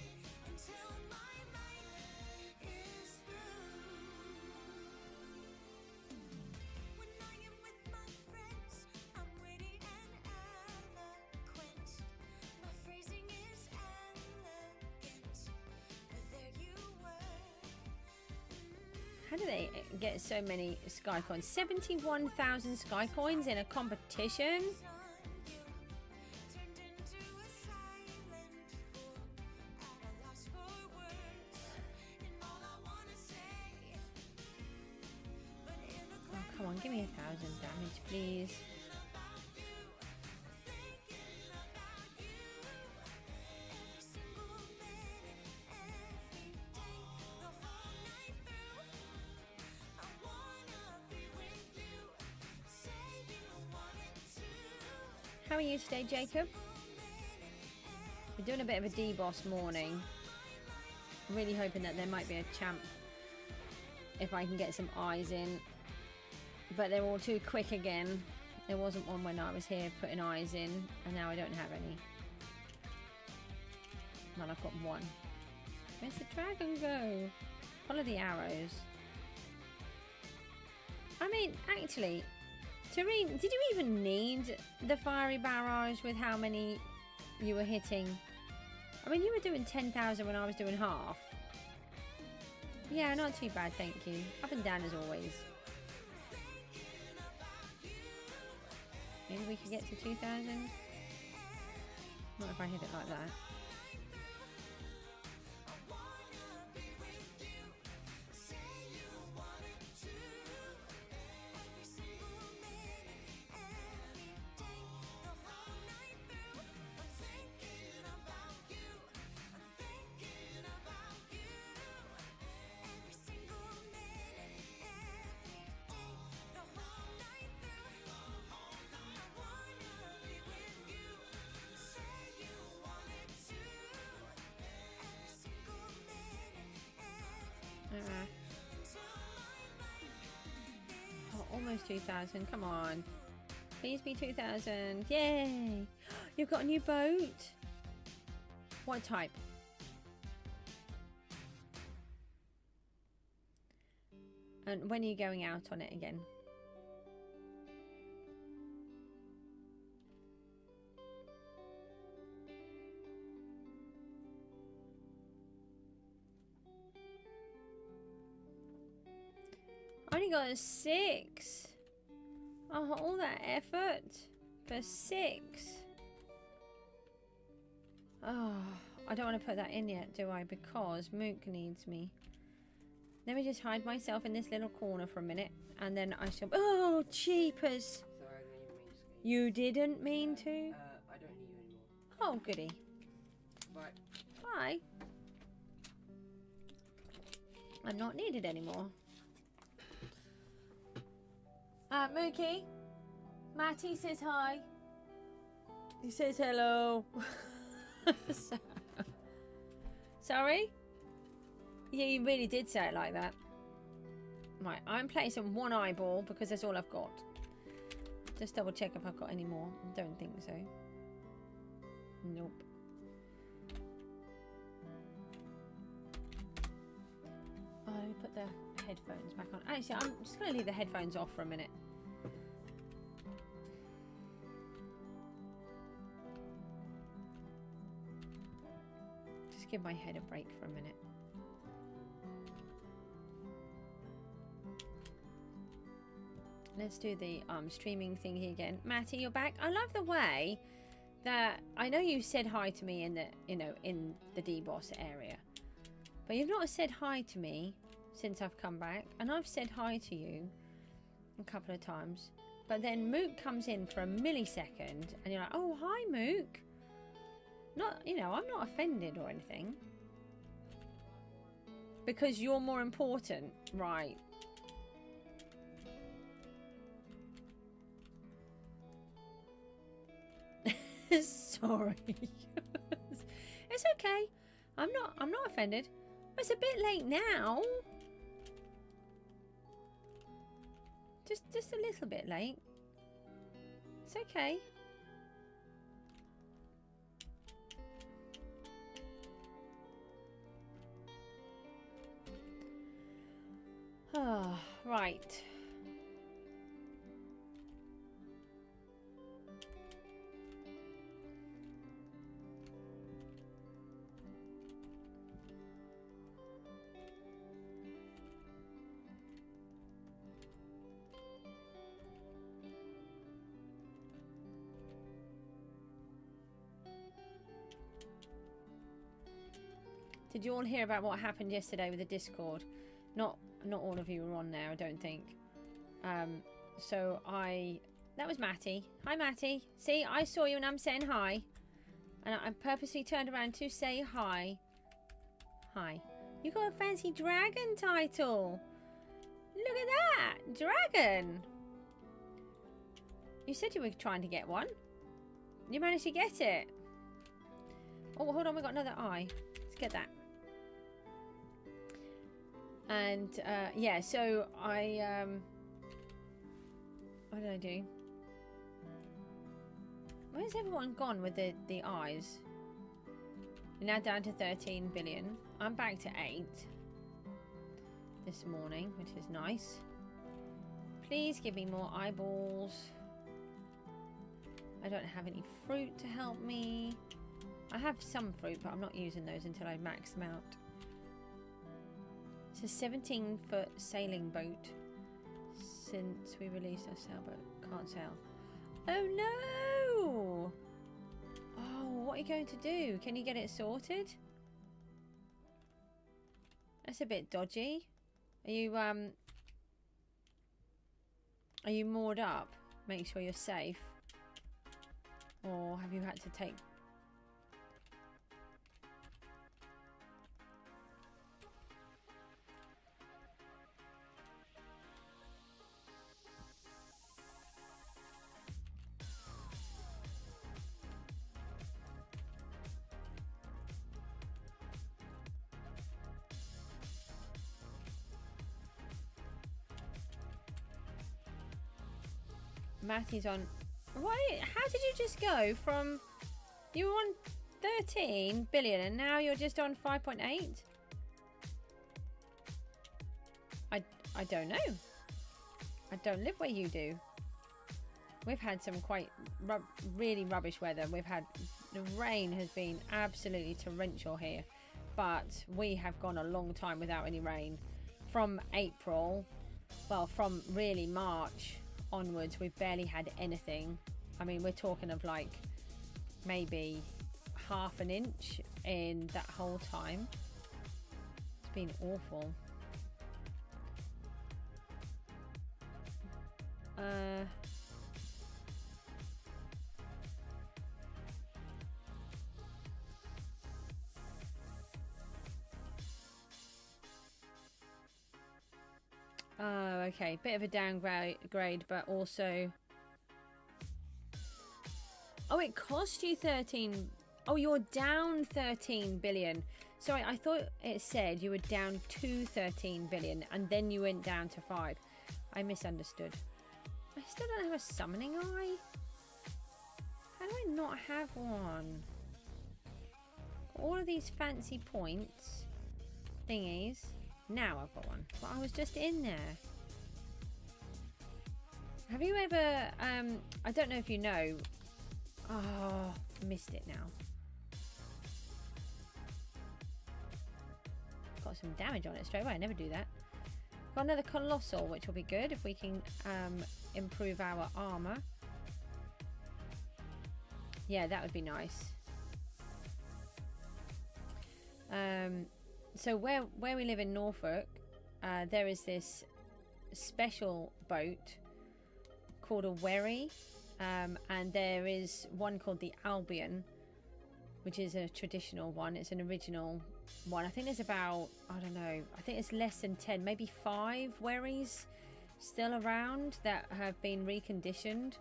How do they get so many sky coins? 71,000 sky coins in a competition? Oh, come on, give me 1,000 damage, please. How are you today, Jacob? We're doing a bit of a D-boss morning. I'm really hoping that there might be a champ if I can get some eyes in. But they're all too quick again. There wasn't one when I was here putting eyes in, and now I don't have any. Well, I've got one. Where's the dragon go? Follow the arrows. I mean, actually, Tareen, did you even need the fiery barrage with how many you were hitting? I mean, you were doing 10,000 when I was doing half. Yeah, not too bad, thank you. Up and down as always. Maybe we could get to 2,000? Not if I hit it like that. Oh, almost 2,000. Come on. Please be 2,000. Yay! You've got a new boat. What type? And when are you going out on it again? I only got a 6. Oh, all that effort for 6. Oh, I don't want to put that in yet, do I? Because Mook needs me. Let me just hide myself in this little corner for a minute, and then I shall. Oh, cheapers! Sorry, I didn't mean to scare You didn't mean to. I don't need you anymore. Oh, goody. Bye. Bye. I'm not needed anymore. Mookie. Matty says hi. He says hello. Sorry? Yeah, you really did say it like that. Right, I'm placing one eyeball because that's all I've got. Just double check if I've got any more. I don't think so. Nope. Oh, let me put the headphones back on. Actually, I'm just going to leave the headphones off for a minute. Just give my head a break for a minute. Let's do the streaming thingy again. Matty, you're back. I love the way that I know you said hi to me in the in the D-Boss area, but you've not said hi to me since I've come back, and I've said hi to you a couple of times. But then Mook comes in for a millisecond, and you're like, "Oh, hi, Mook." Not, I'm not offended or anything, because you're more important, right? Sorry. It's okay. I'm not offended. It's a bit late now. Just a little bit late. It's okay. Ah, right. Did you all hear about what happened yesterday with the Discord? Not all of you were on there, I don't think. That was Matty. Hi, Matty. See, I saw you and I'm saying hi. And I purposely turned around to say hi. Hi. You got a fancy dragon title. Look at that. Dragon. You said you were trying to get one. You managed to get it. Oh, hold on. We got another eye. Let's get that. And, yeah, so what did I do? Where's everyone gone with the eyes? We're now down to 13 billion. I'm back to 8 this morning, which is nice. Please give me more eyeballs. I don't have any fruit to help me. I have some fruit, but I'm not using those until I max them out. It's a 17-foot sailing boat. Since we released our sailboat, can't sail. Oh no! Oh, what are you going to do? Can you get it sorted? That's a bit dodgy. Are you moored up? Make sure you're safe. Or have you had to take... Matty's on... What? How did you just go from... You were on 13 billion and now you're just on 5.8? I don't know. I don't live where you do. We've had some quite really rubbish weather. We've had... The rain has been absolutely torrential here. But we have gone a long time without any rain. From April... Well, from really March... onwards, we've barely had anything. I mean, we're talking of like maybe half an inch in that whole time. It's been awful. Oh, okay. Bit of a downgrade, but also... Oh, it cost you 13... Oh, you're down 13 billion. Sorry, I thought it said you were down to 13 billion, and then you went down to 5. I misunderstood. I still don't have a summoning eye. How do I not have one? All of these fancy points. Thingies. Now I've got one, but I was just in there. Have you ever, I don't know if you know, oh, missed it now. Got some damage on it straight away, I never do that. Got another colossal, which will be good if we can improve our armor. Yeah, that would be nice. So where we live in Norfolk, there is this special boat called a wherry, and there is one called the Albion, which is a traditional one. It's an original one. I think there's about, I don't know, I think it's less than 10, maybe 5 wherries still around that have been reconditioned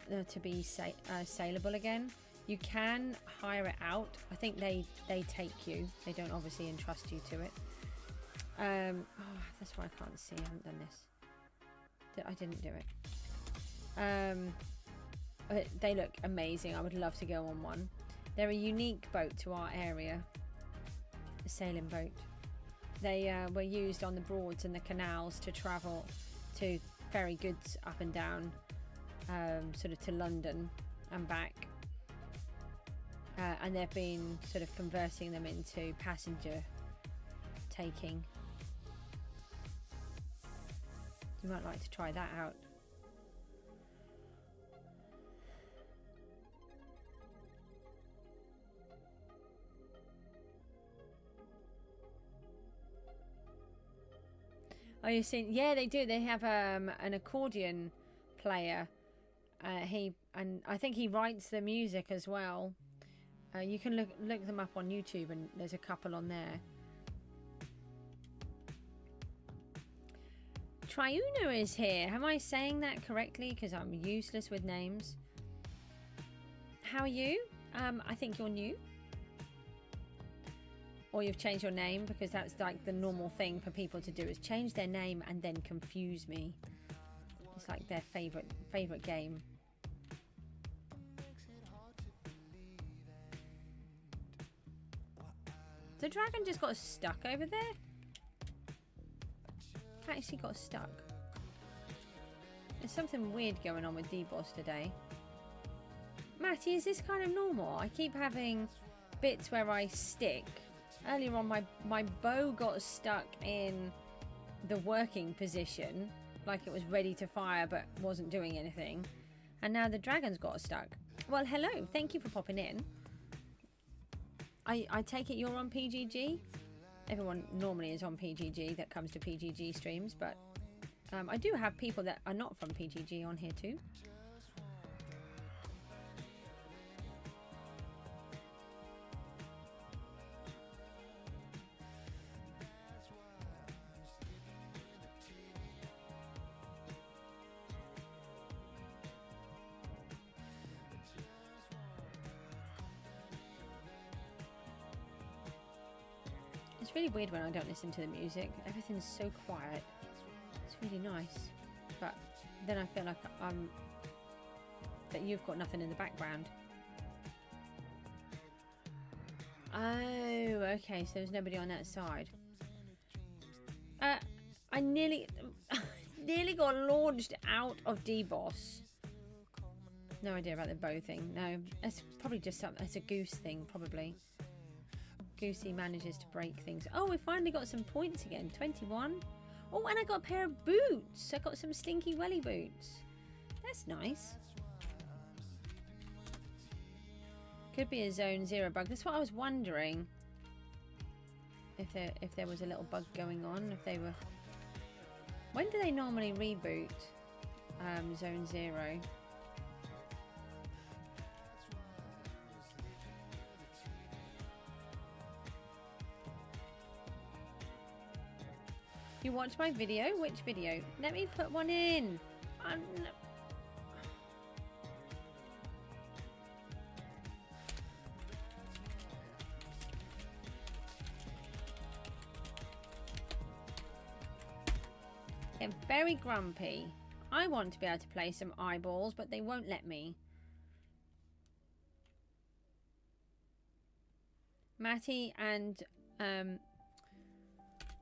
to be sailable again. You can hire it out. I think they take you. They don't obviously entrust you to it. Oh, that's why I can't see. I haven't done this. I didn't do it. They look amazing. I would love to go on one. They're a unique boat to our area. A sailing boat. They were used on the Broads and the canals to travel, to ferry goods up and down, sort of to London and back. And they've been sort of converting them into passenger taking. You might like to try that out. Oh, you've seen? Yeah, they do. They have an accordion player. And I think he writes the music as well. You can look them up on YouTube, and there's a couple on there. Triuno is here. Am I saying that correctly? Because I'm useless with names. How are you? I think you're new. Or you've changed your name, because that's like the normal thing for people to do, is change their name and then confuse me. It's like their favorite game. The dragon just got stuck over there. Actually got stuck. There's something weird going on with D-Boss today. Matty, is this kind of normal? I keep having bits where I stick. Earlier on, my bow got stuck in the working position, like it was ready to fire but wasn't doing anything. And now the dragon's got stuck. Well, hello. Thank you for popping in. I take it you're on PGG? Everyone normally is on PGG that comes to PGG streams, but I do have people that are not from PGG on here too. It's really weird when I don't listen to the music. Everything's so quiet. It's really nice. But then I feel like that you've got nothing in the background. Oh, okay. So there's nobody on that side. I nearly got launched out of D-Boss. No idea about the bow thing. No, it's probably just something. It's a goose thing, probably. Goosey manages to break things. Oh, we finally got some points again. 21. Oh, and I got a pair of boots. I got some stinky welly boots. That's nice. Could be a zone 0 bug. That's what I was wondering. If there was a little bug going on. If they were. When do they normally reboot zone 0? You watched my video? Which video? Let me put one in. Get very grumpy. I want to be able to play some eyeballs, but they won't let me. Matty and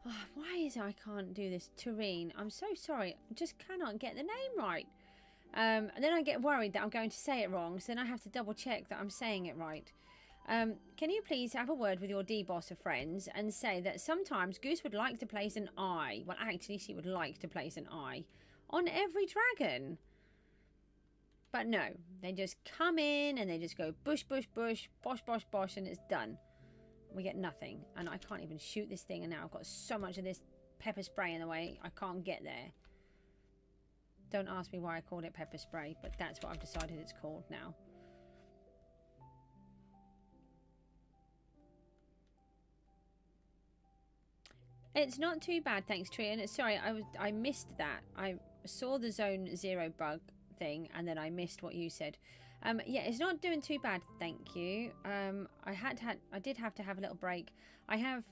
oh, why is I can't do this? Tureen. I'm so sorry. I just cannot get the name right. And then I get worried that I'm going to say it wrong, so then I have to double check that I'm saying it right. Can you please have a word with your D-Boss of friends and say that sometimes Goose would like to place an eye, well actually she would like to place an eye, on every dragon. But no, they just come in and they just go bush, bush, bush, bosh, bosh, bosh, and it's done. We get nothing, and I can't even shoot this thing, and now I've got so much of this pepper spray in the way, I can't get there. Don't ask me why I called it pepper spray, but that's what I've decided it's called now. It's not too bad, thanks, Trian. Sorry, I missed that. I saw the zone 0 bug thing, and then I missed what you said. Yeah, it's not doing too bad, thank you. I did have to have a little break. I have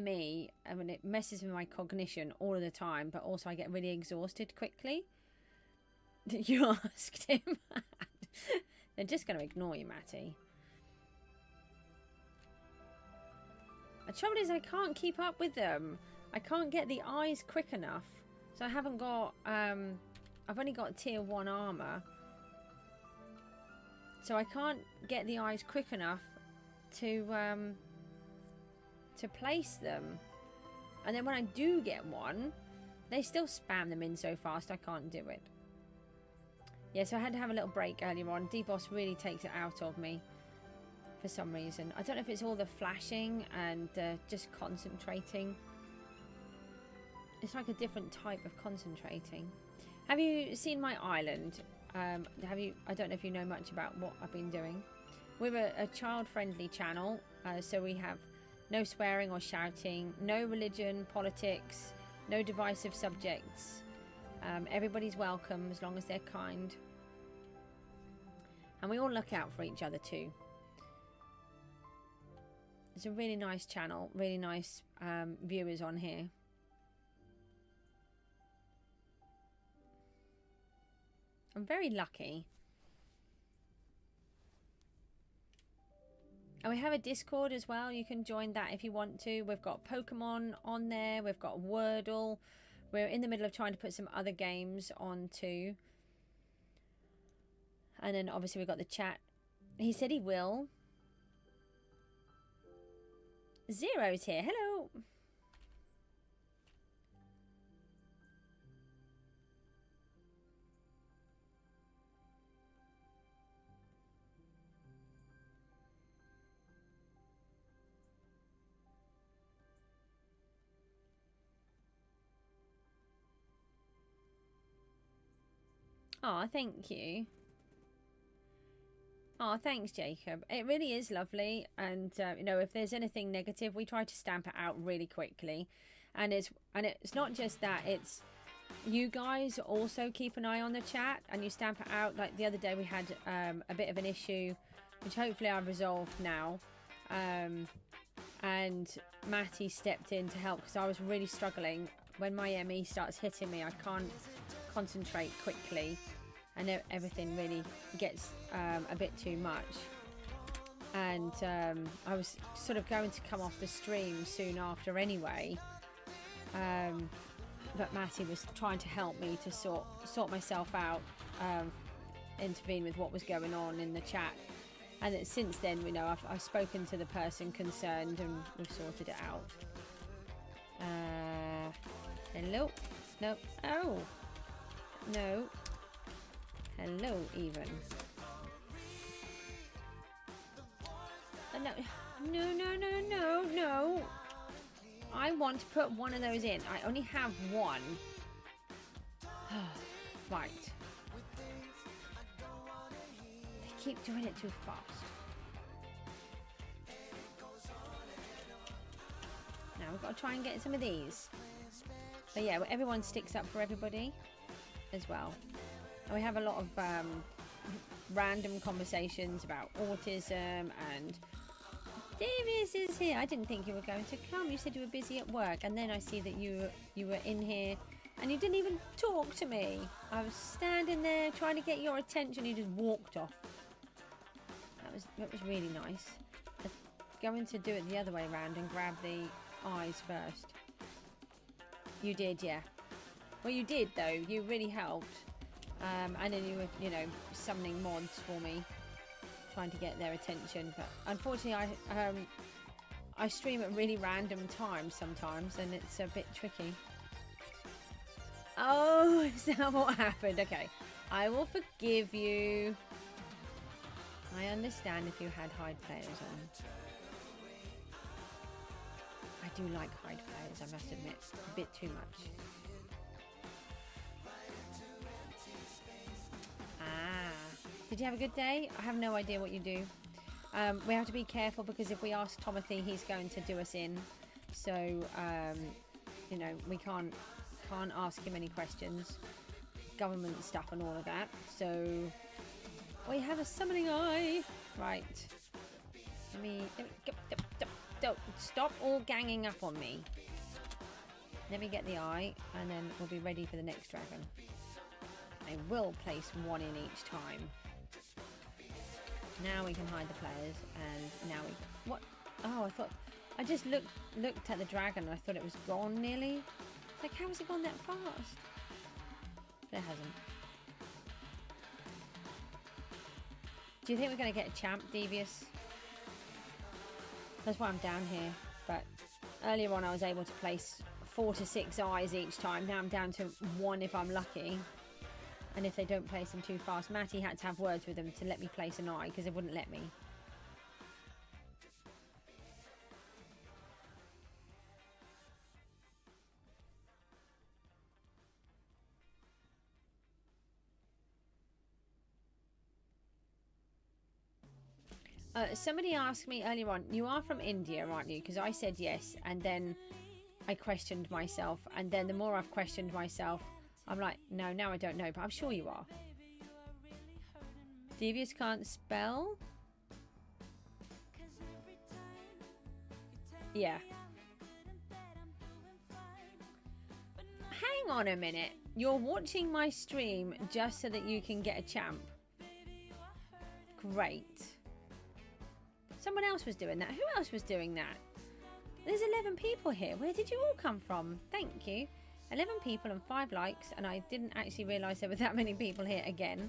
ME, and it messes with my cognition all of the time, but also I get really exhausted quickly. You asked him. They're just going to ignore you, Matty. The trouble is I can't keep up with them. I can't get the eyes quick enough. So I haven't got, I've only got tier 1 armor. So I can't get the eyes quick enough to place them. And then when I do get one, they still spam them in so fast I can't do it. Yeah, so I had to have a little break earlier on. D-Boss really takes it out of me for some reason. I don't know if it's all the flashing and just concentrating. It's like a different type of concentrating. Have you seen my island? Have you? I don't know if you know much about what I've been doing. We're a child-friendly channel, so we have no swearing or shouting, no religion, politics, no divisive subjects. Everybody's welcome as long as they're kind. And we all look out for each other too. It's a really nice channel, really nice viewers on here. I'm very lucky. And we have a Discord as well. You can join that if you want to. We've got Pokemon on there. We've got Wordle. We're in the middle of trying to put some other games on too. And then obviously we've got the chat. He said he will. Zero's here. Hello. Oh, thank you. Oh, thanks, Jacob. It really is lovely. And, you know, if there's anything negative, we try to stamp it out really quickly. And it's not just that, it's you guys also keep an eye on the chat and you stamp it out. Like the other day we had a bit of an issue, which hopefully I've resolved now. And Matty stepped in to help because I was really struggling. When my ME starts hitting me, I can't concentrate quickly. And everything really gets a bit too much. And I was sort of going to come off the stream soon after anyway. But Matty was trying to help me to sort myself out, intervene with what was going on in the chat. And since then, you know, I've spoken to the person concerned and we've sorted it out. Hello? No. Oh. No. Hello, even. No. I want to put one of those in. I only have one. Right. They keep doing it too fast. Now we've got to try and get some of these. But yeah, everyone sticks up for everybody as well. And we have a lot of random conversations about autism, and Davies is here. I didn't think you were going to come. You said you were busy at work, and then I see that you were in here and you didn't even talk to me. I was standing there trying to get your attention. You just walked off. That was really nice. Going to do it the other way around and grab the eyes first. You did, yeah. Well, you did though. You really helped. And then you were, you know, summoning mods for me, trying to get their attention. But unfortunately, I stream at really random times sometimes, and it's a bit tricky. Oh, is that what happened? Okay, I will forgive you. I understand if you had hide players on. I do like hide players, I must admit, a bit too much. Did you have a good day? I have no idea what you do. We have to be careful because if we ask Timothy, he's going to do us in. So, you know, we can't ask him any questions. Government stuff and all of that. So, we have a summoning eye. Right. Let me don't stop all ganging up on me. Let me get the eye and then we'll be ready for the next dragon. I will place one in each time. Now we can hide the players, and now we... What? Oh, I just looked at the dragon and I thought it was gone nearly. It's like, how has it gone that fast? But it hasn't. Do you think we're going to get a champ, Devious? That's why I'm down here. But earlier on I was able to place 4 to 6 eyes each time. Now I'm down to 1 if I'm lucky. And if they don't place them too fast, Matty had to have words with them to let me place an eye because they wouldn't let me. Somebody asked me earlier on, you are from India, aren't you? Because I said yes, and then I questioned myself, and then the more I've questioned myself, I'm like, no, now I don't know, but I'm sure you are. Devious can't spell? Yeah. Hang on a minute. You're watching my stream just so that you can get a champ. Great. Someone else was doing that. Who else was doing that? There's 11 people here. Where did you all come from? Thank you. 11 people and 5 likes, and I didn't actually realise there were that many people here again.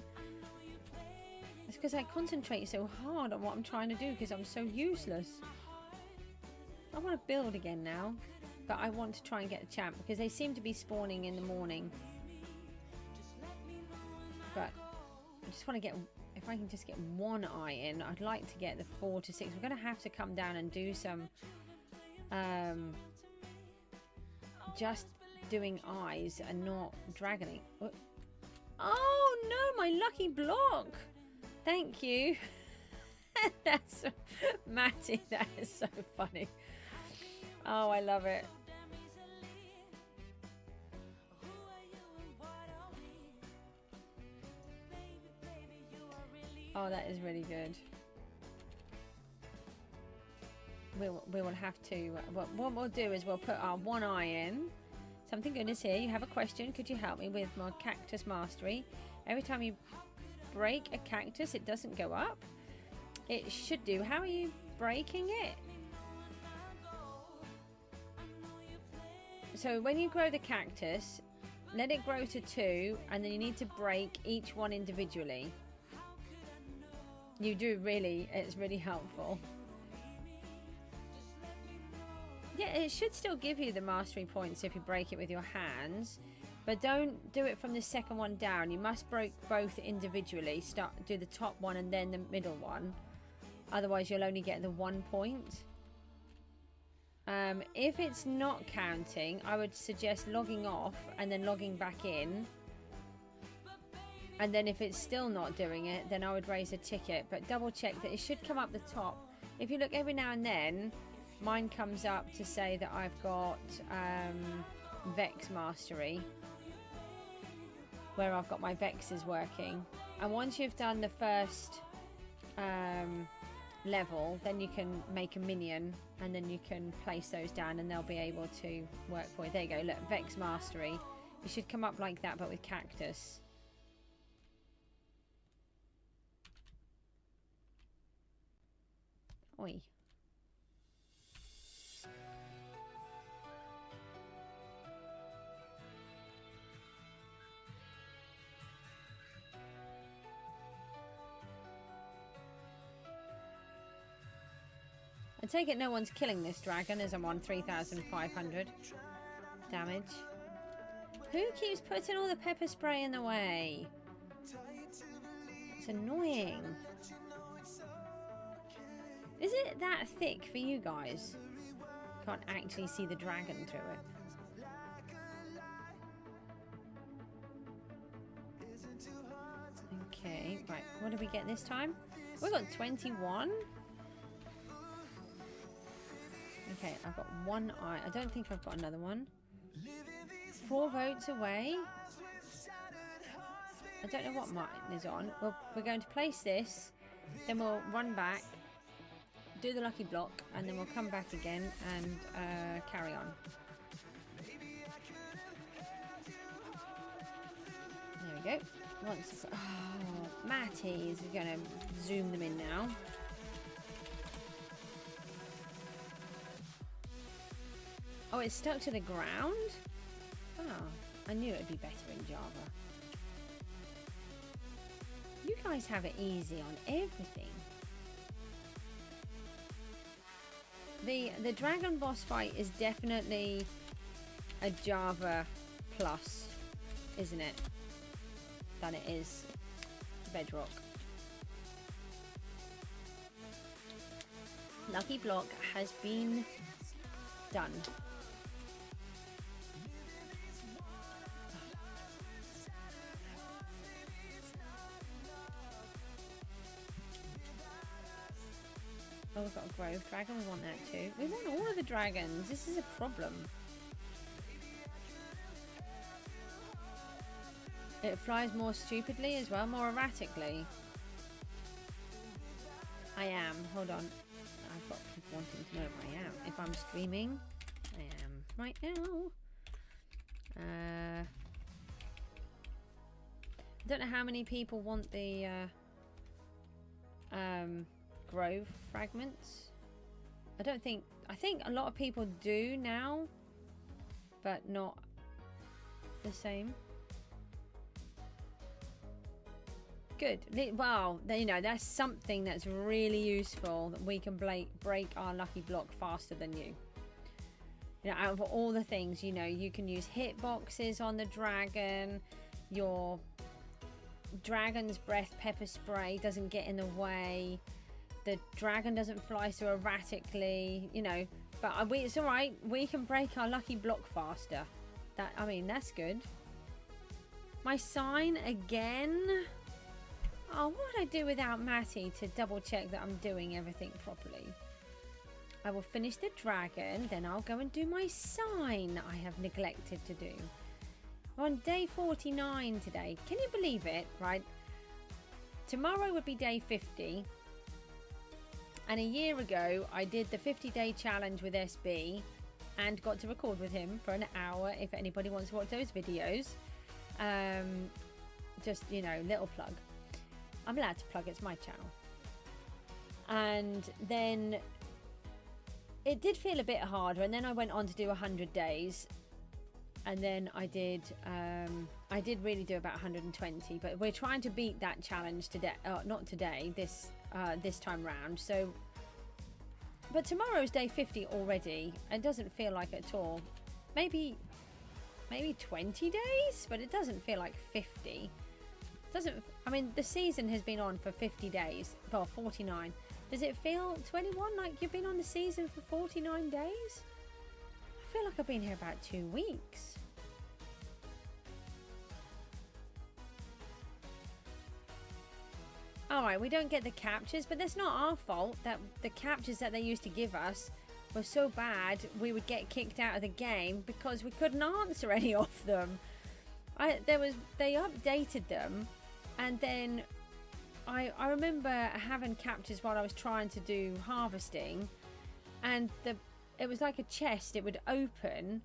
It's because I concentrate so hard on what I'm trying to do because I'm so useless. I want to build again now, but I want to try and get a champ because they seem to be spawning in the morning. But I just want to get, if I can just get one eye in, I'd like to get the 4 to 6. We're going to have to come down and do some just doing eyes and not dragoning. Oh no, my lucky block. Thank you. That's Matty, that is so funny. Oh, I love it. Oh, that is really good. We will have to, what we'll do is we'll put our one eye in. Something good is here. You have a question. Could you help me with my cactus mastery? Every time you break a cactus, it doesn't go up. It should do. How are you breaking it? So when you grow the cactus, let it grow to 2, and then you need to break each one individually. You do really, it's really helpful. Yeah, it should still give you the mastery points if you break it with your hands, but don't do it from the second one down. You must break both individually. Do the top one and then the middle one. Otherwise, you'll only get the 1 point. If it's not counting, I would suggest logging off and then logging back in. And then if it's still not doing it, then I would raise a ticket. But double check that it should come up the top. If you look every now and then, mine comes up to say that I've got Vex Mastery, where I've got my Vexes working. And once you've done the first level, then you can make a minion, and then you can place those down and they'll be able to work for you. There you go, look, Vex Mastery. It should come up like that, but with cactus. Oi. I take it no one's killing this dragon as I'm on 3,500 damage. Who keeps putting all the pepper spray in the way? It's annoying. Is it that thick for you guys? Can't actually see the dragon through it. Okay, right. What did we get this time? We got 21. Okay, I've got one eye. I don't think I've got another one. 4 votes away. I don't know what mine is on. We're going to place this, then we'll run back, do the lucky block, and then we'll come back again and carry on. There we go. Once, oh, Matty is going to zoom them in now. Oh, it's stuck to the ground? Oh, I knew it would be better in Java. You guys have it easy on everything. The dragon boss fight is definitely a Java plus, isn't it? Than it is Bedrock. Lucky block has been done. we've got a grove dragon. We want that too. We want all of the dragons. This is a problem. It flies more stupidly as well, more erratically. I am. Hold on. I've got people wanting to know if I am. If I'm streaming, I am right now. I don't know how many people want the grove fragments. I think a lot of people do now, but not the same. Good. Wow, you know, that's something that's really useful, that we can break our lucky block faster than you. You know, out of all the things, you know, you can use hitboxes on the dragon. Your dragon's breath pepper spray doesn't get in the way. The dragon doesn't fly so erratically, you know. But it's all right. We can break our lucky block faster. I mean, that's good. My sign again. Oh, what would I do without Matty to double check that I'm doing everything properly? I will finish the dragon, then I'll go and do my sign I have neglected to do. We're on day 49 today. Can you believe it? Right. Tomorrow would be day 50. And a year ago, I did the 50-day challenge with SB and got to record with him for an hour if anybody wants to watch those videos. Just, you know, little plug. I'm allowed to plug, it's my channel. And then it did feel a bit harder, and then I went on to do 100 days. And then I did really do about 120, but we're trying to beat that challenge today. Not today, this time round. So, but tomorrow's day 50 already. It doesn't feel like it at all. Maybe 20 days, but it doesn't feel like 50. I mean, the season has been on for 50 days. Well, 49. Does it feel 21 like you've been on the season for 49 days? I feel like I've been here about 2 weeks. Alright, we don't get the captures, but that's not our fault. That the captures that they used to give us were so bad we would get kicked out of the game because we couldn't answer any of them. They updated them, and then I remember having captures while I was trying to do harvesting, and it was like a chest. It would open,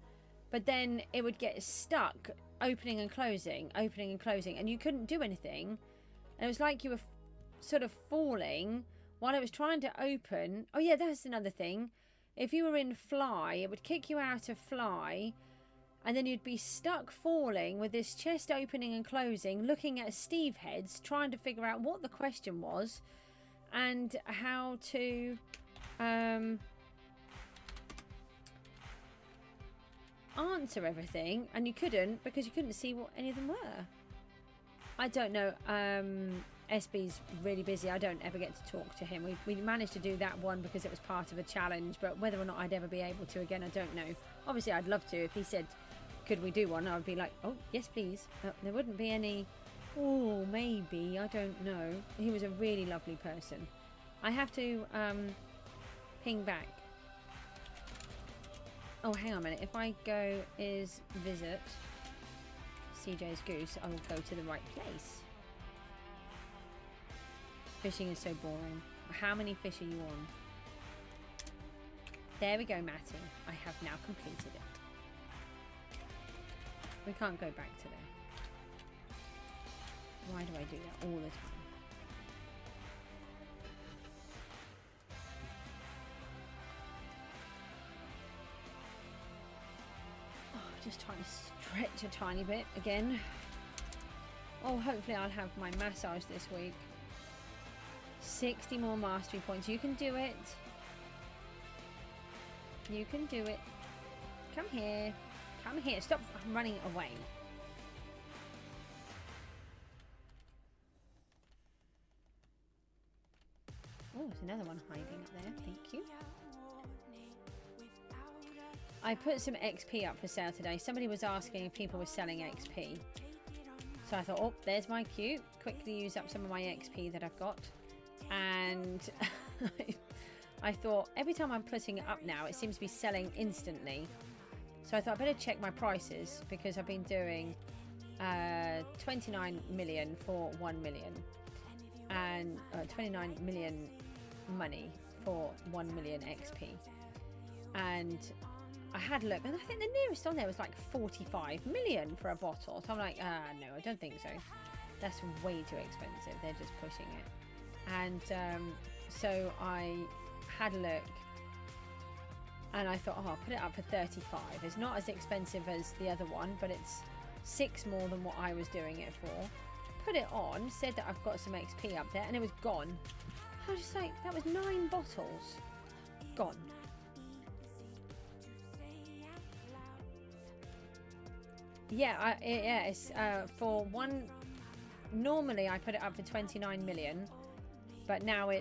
but then it would get stuck opening and closing, and you couldn't do anything. And it was like you were sort of falling while it was trying to open. Oh yeah, that's another thing. If you were in fly, it would kick you out of fly, and then you'd be stuck falling with this chest opening and closing, looking at Steve heads, trying to figure out what the question was and how to answer everything, and you couldn't because you couldn't see what any of them were. I don't know. SB's really busy. I don't ever get to talk to him. We managed to do that one because it was part of a challenge, but whether or not I'd ever be able to again, I don't know. Obviously, I'd love to. If he said, could we do one, I would be like, oh, yes, please. There wouldn't be any, oh, maybe, I don't know. He was a really lovely person. I have to ping back. Oh, hang on a minute. If I go is visit Cjsgoose, I will go to the right place. Fishing is so boring. How many fish are you on? There we go, Matty. I have now completed it. We can't go back to there. Why do I do that all the time? Oh, just trying to stretch a tiny bit again. Oh, hopefully I'll have my massage this week. 60 more mastery points. You can do it. You can do it. Come here. Come here. Stop running away. Oh, there's another one hiding up there. Thank you. I put some XP up for sale today. Somebody was asking if people were selling XP. So I thought, oh, there's my queue. Quickly use up some of my XP that I've got. And I thought every time I'm putting it up now, it seems to be selling instantly. So I thought I better check my prices, because I've been doing 29 million for 1 million, and 29 million money for 1 million XP. And I had a look, and I think the nearest on there was like 45 million for a bottle. So I'm like, no, I don't think so. That's way too expensive. They're just pushing it. And so I had a look, and I thought, oh, I'll put it up for 35. It's not as expensive as the other one, but it's 6 more than what I was doing it for. Put it on, said that I've got some XP up there, and it was gone. I was just like, that was 9 bottles gone. Yeah, it's for one. Normally I put it up for 29 million, but now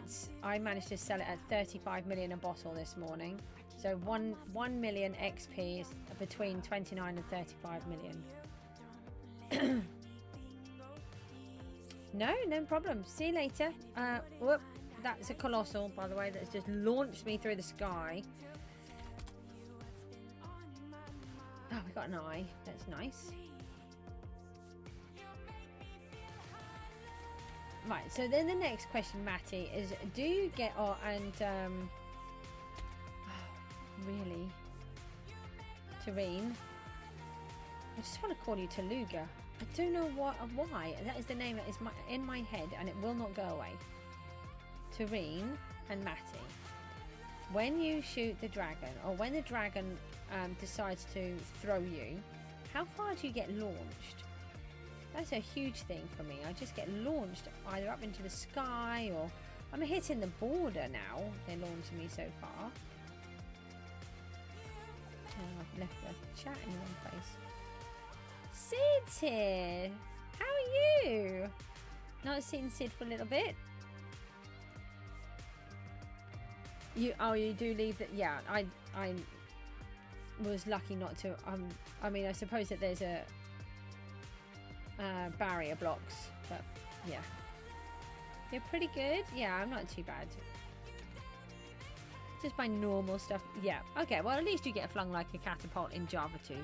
I managed to sell it at 35 million a bottle this morning. So 1 million XP is between 29 and 35 million. No problem. See you later. Whoop, that's a colossal, by the way, that's just launched me through the sky. Oh, we got an eye. That's nice. Right, so then the next question, Matty, is do you get... Oh, and... really? Tareen? I just want to call you Taluga. I don't know why. That is the name that is in my head, and it will not go away. Tareen and Matty. When you shoot the dragon, or when the dragon decides to throw you, how far do you get launched? That's a huge thing for me. I just get launched either up into the sky, or I'm hitting the border now. They're launching me so far. Oh, I've left the chat in one place. Sid's here. How are you? Not seen Sid for a little bit. You do leave that? Yeah, I was lucky not to. I mean, I suppose that there's a barrier blocks, but yeah, you're pretty good. Yeah, I'm not too bad. Just my normal stuff. Yeah. Okay. Well, at least you get flung like a catapult in Java 2.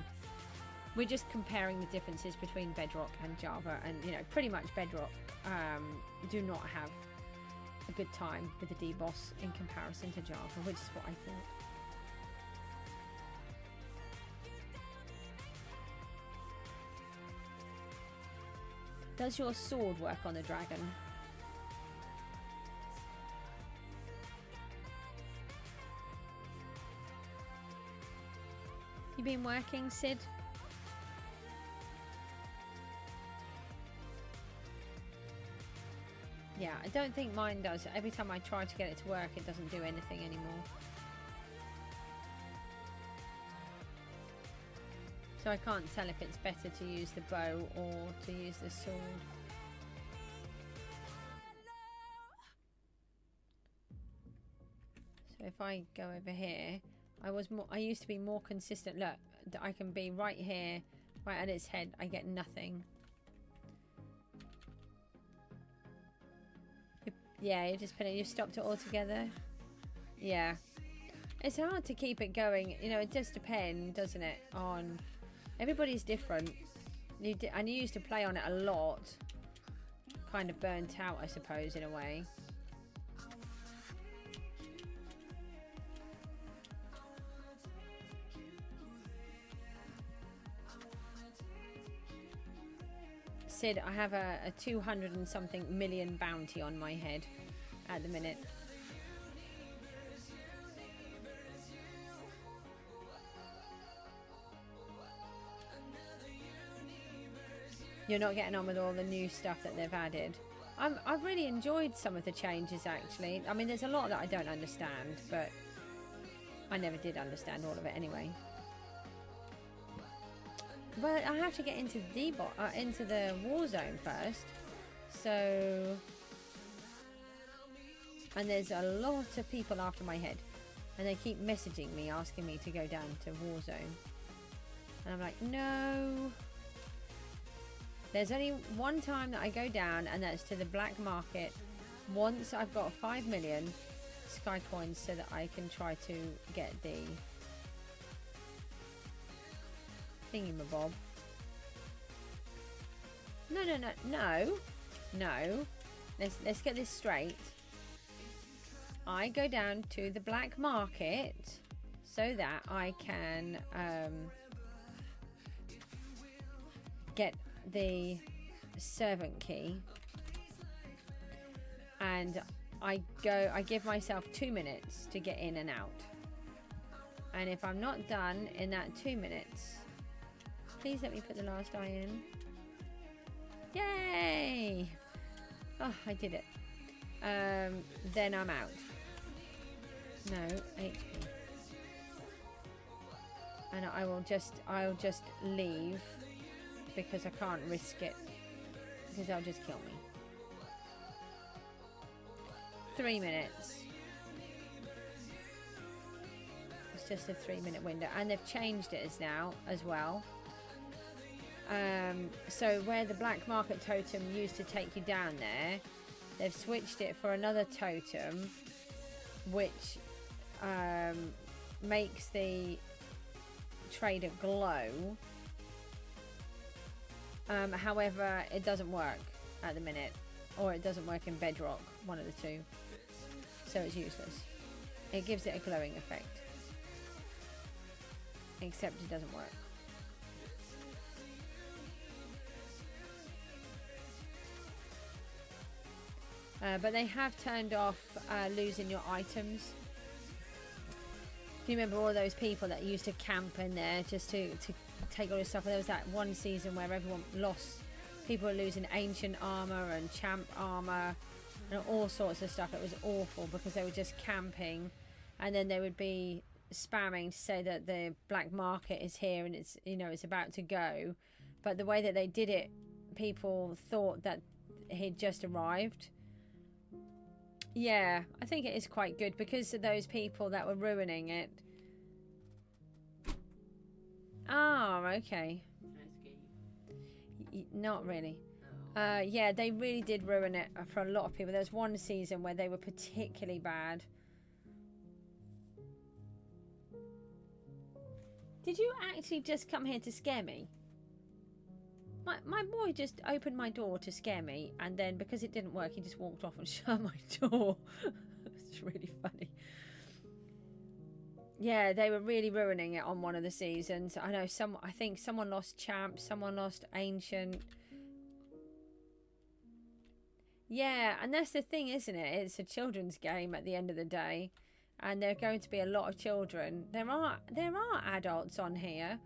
We're just comparing the differences between Bedrock and Java, and pretty much Bedrock do not have a good time with the DBoss in comparison to Java, which is what I thought. Does your sword work on the dragon? You been working, Sid? Yeah, I don't think mine does. Every time I try to get it to work, it doesn't do anything anymore. So I can't tell if it's better to use the bow or to use the sword. So if I go over here, I used to be more consistent. Look, I can be right here, right at its head. I get nothing. Yeah, you just you've stopped it altogether. Yeah, it's hard to keep it going. It does depend, doesn't it? On everybody's different. And you used to play on it a lot. Kind of burnt out, I suppose, in a way. Sid, I have a 200 and something million bounty on my head at the minute. You're not getting on with all the new stuff that they've added. I've really enjoyed some of the changes, actually. I mean, there's a lot that I don't understand, but I never did understand all of it anyway. But I have to get into into the war zone first. So, and there's a lot of people after my head, and they keep messaging me asking me to go down to war zone, and I'm like, no. There's only one time that I go down, and that's to the black market. Once I've got 5 million, sky coins so that I can try to get the thingamabob. No. Let's get this straight. I go down to the black market so that I can get the servant key, and I give myself 2 minutes to get in and out, and if I'm not done in that 2 minutes, please let me put the last eye in. Yay! Oh, I did it. Then I'm out. No, HP. And I'll just leave because I can't risk it, because they'll just kill me. 3 minutes. It's just a 3-minute window, and they've changed it as well. So where the black market totem used to take you down there, they've switched it for another totem, which makes the trader glow. However, it doesn't work at the minute, or it doesn't work in bedrock, one of the two, so it's useless. It gives it a glowing effect, except it doesn't work. But they have turned off losing your items. If you remember all those people that used to camp in there just to take all this stuff, there was that one season where everyone lost. People were losing ancient armor and champ armor and all sorts of stuff. It was awful because they were just camping, and then they would be spamming to say that the black market is here and it's, you know, it's about to go. But the way that they did it, people thought that he'd just arrived. Yeah, I think it is quite good because of those people that were ruining it. Oh, okay. Not really. Yeah, they really did ruin it for a lot of people. There was one season where they were particularly bad. Did you actually just come here to scare me? My boy just opened my door to scare me, and then because it didn't work, he just walked off and shut my door. It's really funny. Yeah, they were really ruining it on one of the seasons. I know I think someone lost champ, someone lost ancient. Yeah, and that's the thing, isn't it? It's a children's game at the end of the day, and there are going to be a lot of children. There are adults on here.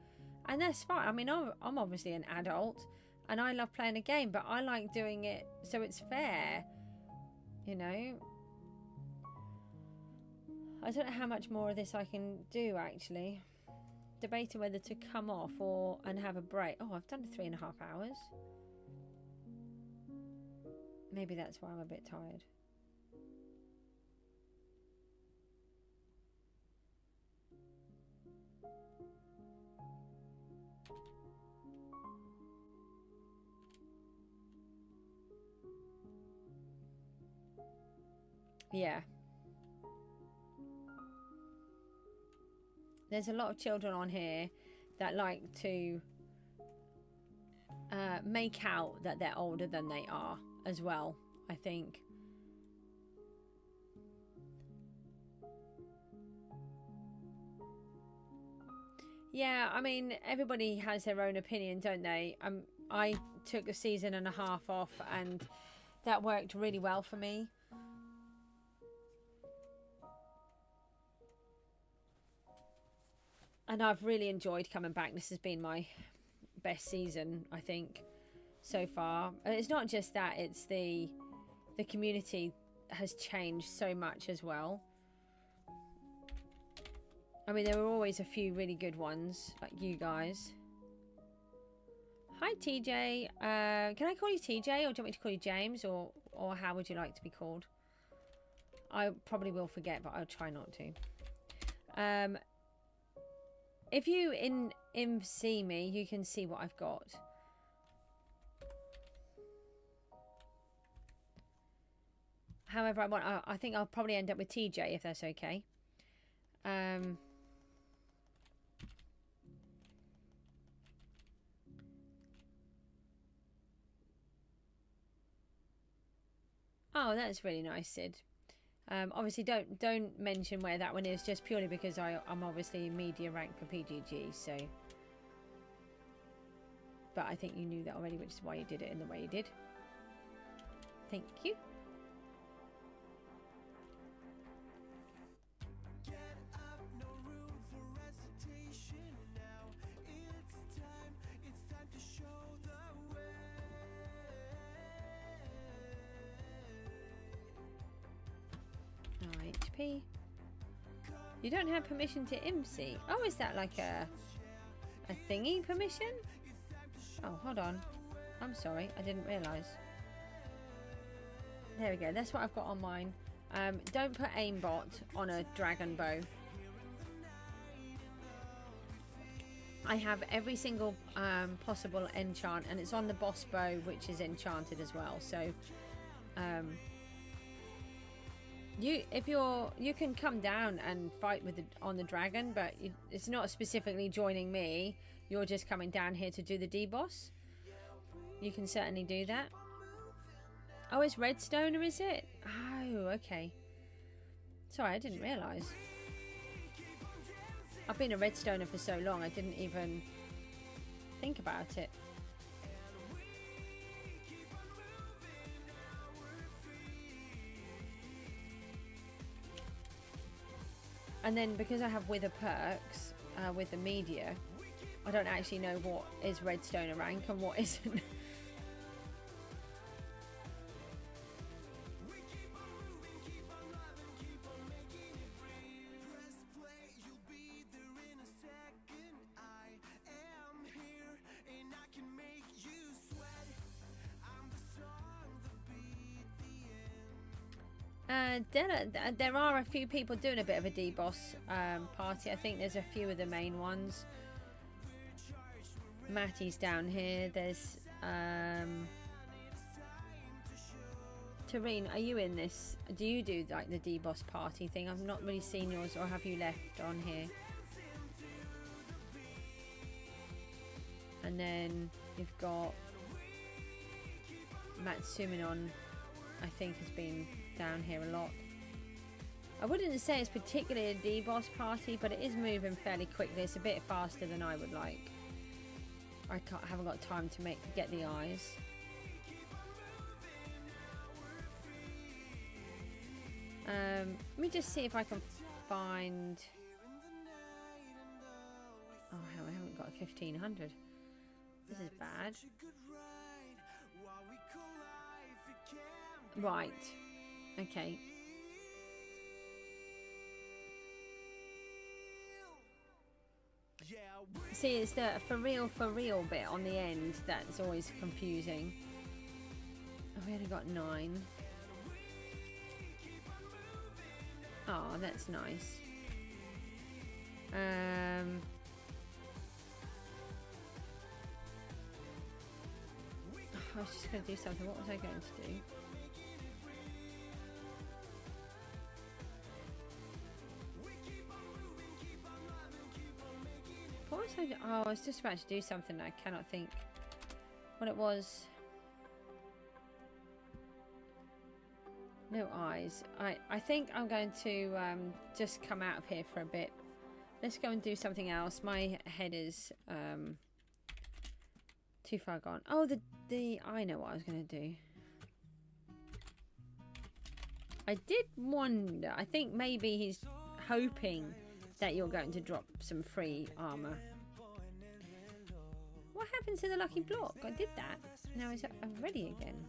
And that's fine. I mean, I'm obviously an adult and I love playing a game, but I like doing it so it's fair, you know. I don't know how much more of this I can do, actually. Debating whether to come off and have a break. Oh, I've done 3.5 hours. Maybe that's why I'm a bit tired. Yeah. There's a lot of children on here that like to make out that they're older than they are as well, I think. Yeah, I mean, everybody has their own opinion, don't they? I took 1.5 seasons off, and that worked really well for me. And I've really enjoyed coming back. This has been my best season, I think, so far. And it's not just that, it's the community has changed so much as well. I mean, there were always a few really good ones, like you guys. Hi, TJ. Can I call you TJ, or do you want me to call you James, or how would you like to be called? I probably will forget, but I'll try not to. If you see me, you can see what I've got. however I want. I think I'll probably end up with TJ if that's okay. Oh, that's really nice, Sid. Obviously, don't mention where that one is, just purely because I'm obviously media rank for PGG. So, but I think you knew that already, which is why you did it in the way you did. Thank you. HP. You don't have permission to IMSI. Oh, is that like a thingy permission? Oh, hold on. I'm sorry, I didn't realise. There we go. That's what I've got on mine. Don't put aimbot on a dragon bow. I have every single possible enchant, and it's on the boss bow, which is enchanted as well. So, you can come down and fight with on the dragon, but it's not specifically joining me. You're just coming down here to do the D-boss. You can certainly do that. Oh, it's Redstoner, is it? Oh, okay. Sorry, I didn't realise. I've been a Redstoner for so long, I didn't even think about it. And then because I have Wither perks with the media, I don't actually know what is Redstoner rank and what isn't. There are a few people doing a bit of a D-boss party. I think there's a few of the main ones. Matty's down here. There's Tareen, are you in this? Do you do like the D-boss party thing? I've not really seen yours, or have you left on here? And then you've got Matsuminon, I think has been down here a lot. I wouldn't say it's particularly a D-boss party, but it is moving fairly quickly. It's a bit faster than I would like. I haven't got time to get the eyes. Let me just see if I can find... Oh, hell, I haven't got a 1500. This is bad. Right. Okay. See, it's the for real bit on the end that's always confusing. I've only got 9. Oh, that's nice. I was just going to do something. What was I going to do? What was I doing? Oh, I was just about to do something. I cannot think what it was. No eyes. I think I'm going to just come out of here for a bit. Let's go and do something else. My head is too far gone. Oh, I know what I was going to do. I did wonder. I think maybe he's hoping that you're going to drop some free armor. What happened to the lucky block? I did that. Now it's ready again.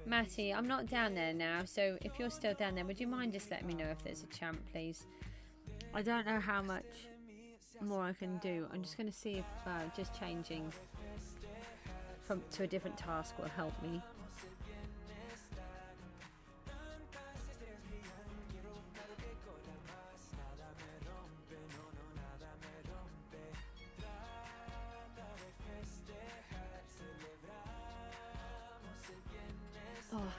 Matty, I'm not down there now, so if you're still down there, would you mind just letting me know if there's a champ, please? I don't know how much more I can do. I'm just going to see if just changing to a different task will help me.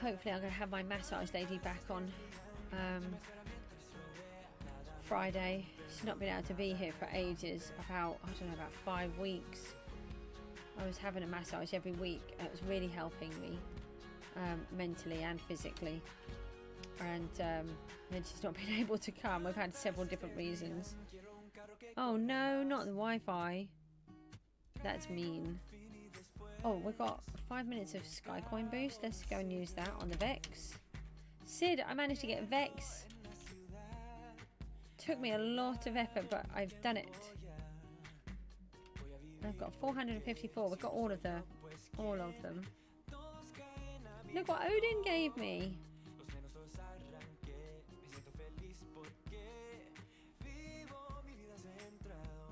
hopefully I'm going to have my massage lady back on Friday. She's not been able to be here for ages, about, I don't know, about 5 weeks. I was having a massage every week. It was really helping me mentally and physically. And then she's not been able to come. We've had several different reasons. Oh no, not the Wi-Fi. That's mean. Oh, we've got 5 minutes of Skycoin boost. Let's go and use that on the Vex. Sid, I managed to get Vex. Took me a lot of effort, but I've done it. I've got 454. We've got all of them. Look what Odin gave me.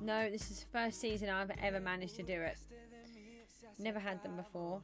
No, this is the first season I've ever managed to do it. Never had them before.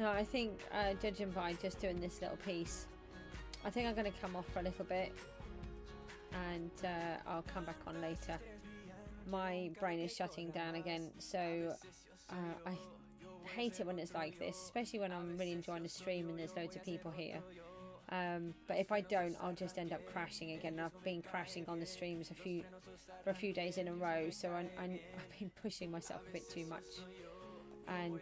No, I think judging by just doing this little piece, I think I'm going to come off for a little bit and I'll come back on later. My brain is shutting down again, so I hate it when it's like this, especially when I'm really enjoying the stream and there's loads of people here. But if I don't, I'll just end up crashing again. I've been crashing on the streams for a few days in a row, so I've been pushing myself a bit too much. And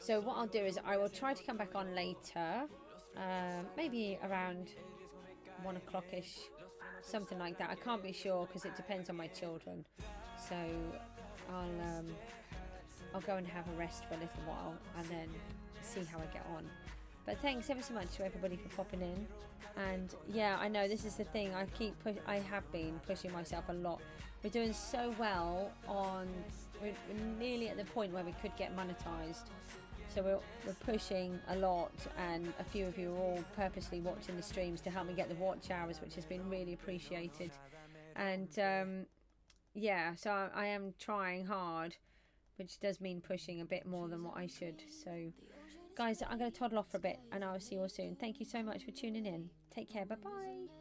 so what I'll do is I will try to come back on later, maybe around 1 o'clock-ish, something like that. I can't be sure because it depends on my children. So I'll go and have a rest for a little while and then see how I get on. But thanks ever so much to everybody for popping in. And yeah, I know this is the thing. I have been pushing myself a lot. We're doing so well on. We're nearly at the point where we could get monetized. So we're pushing a lot, and a few of you are all purposely watching the streams to help me get the watch hours, which has been really appreciated. And yeah, so I am trying hard, which does mean pushing a bit more than what I should. So guys, I'm going to toddle off for a bit and I'll see you all soon. Thank you so much for tuning in. Take care. Bye bye.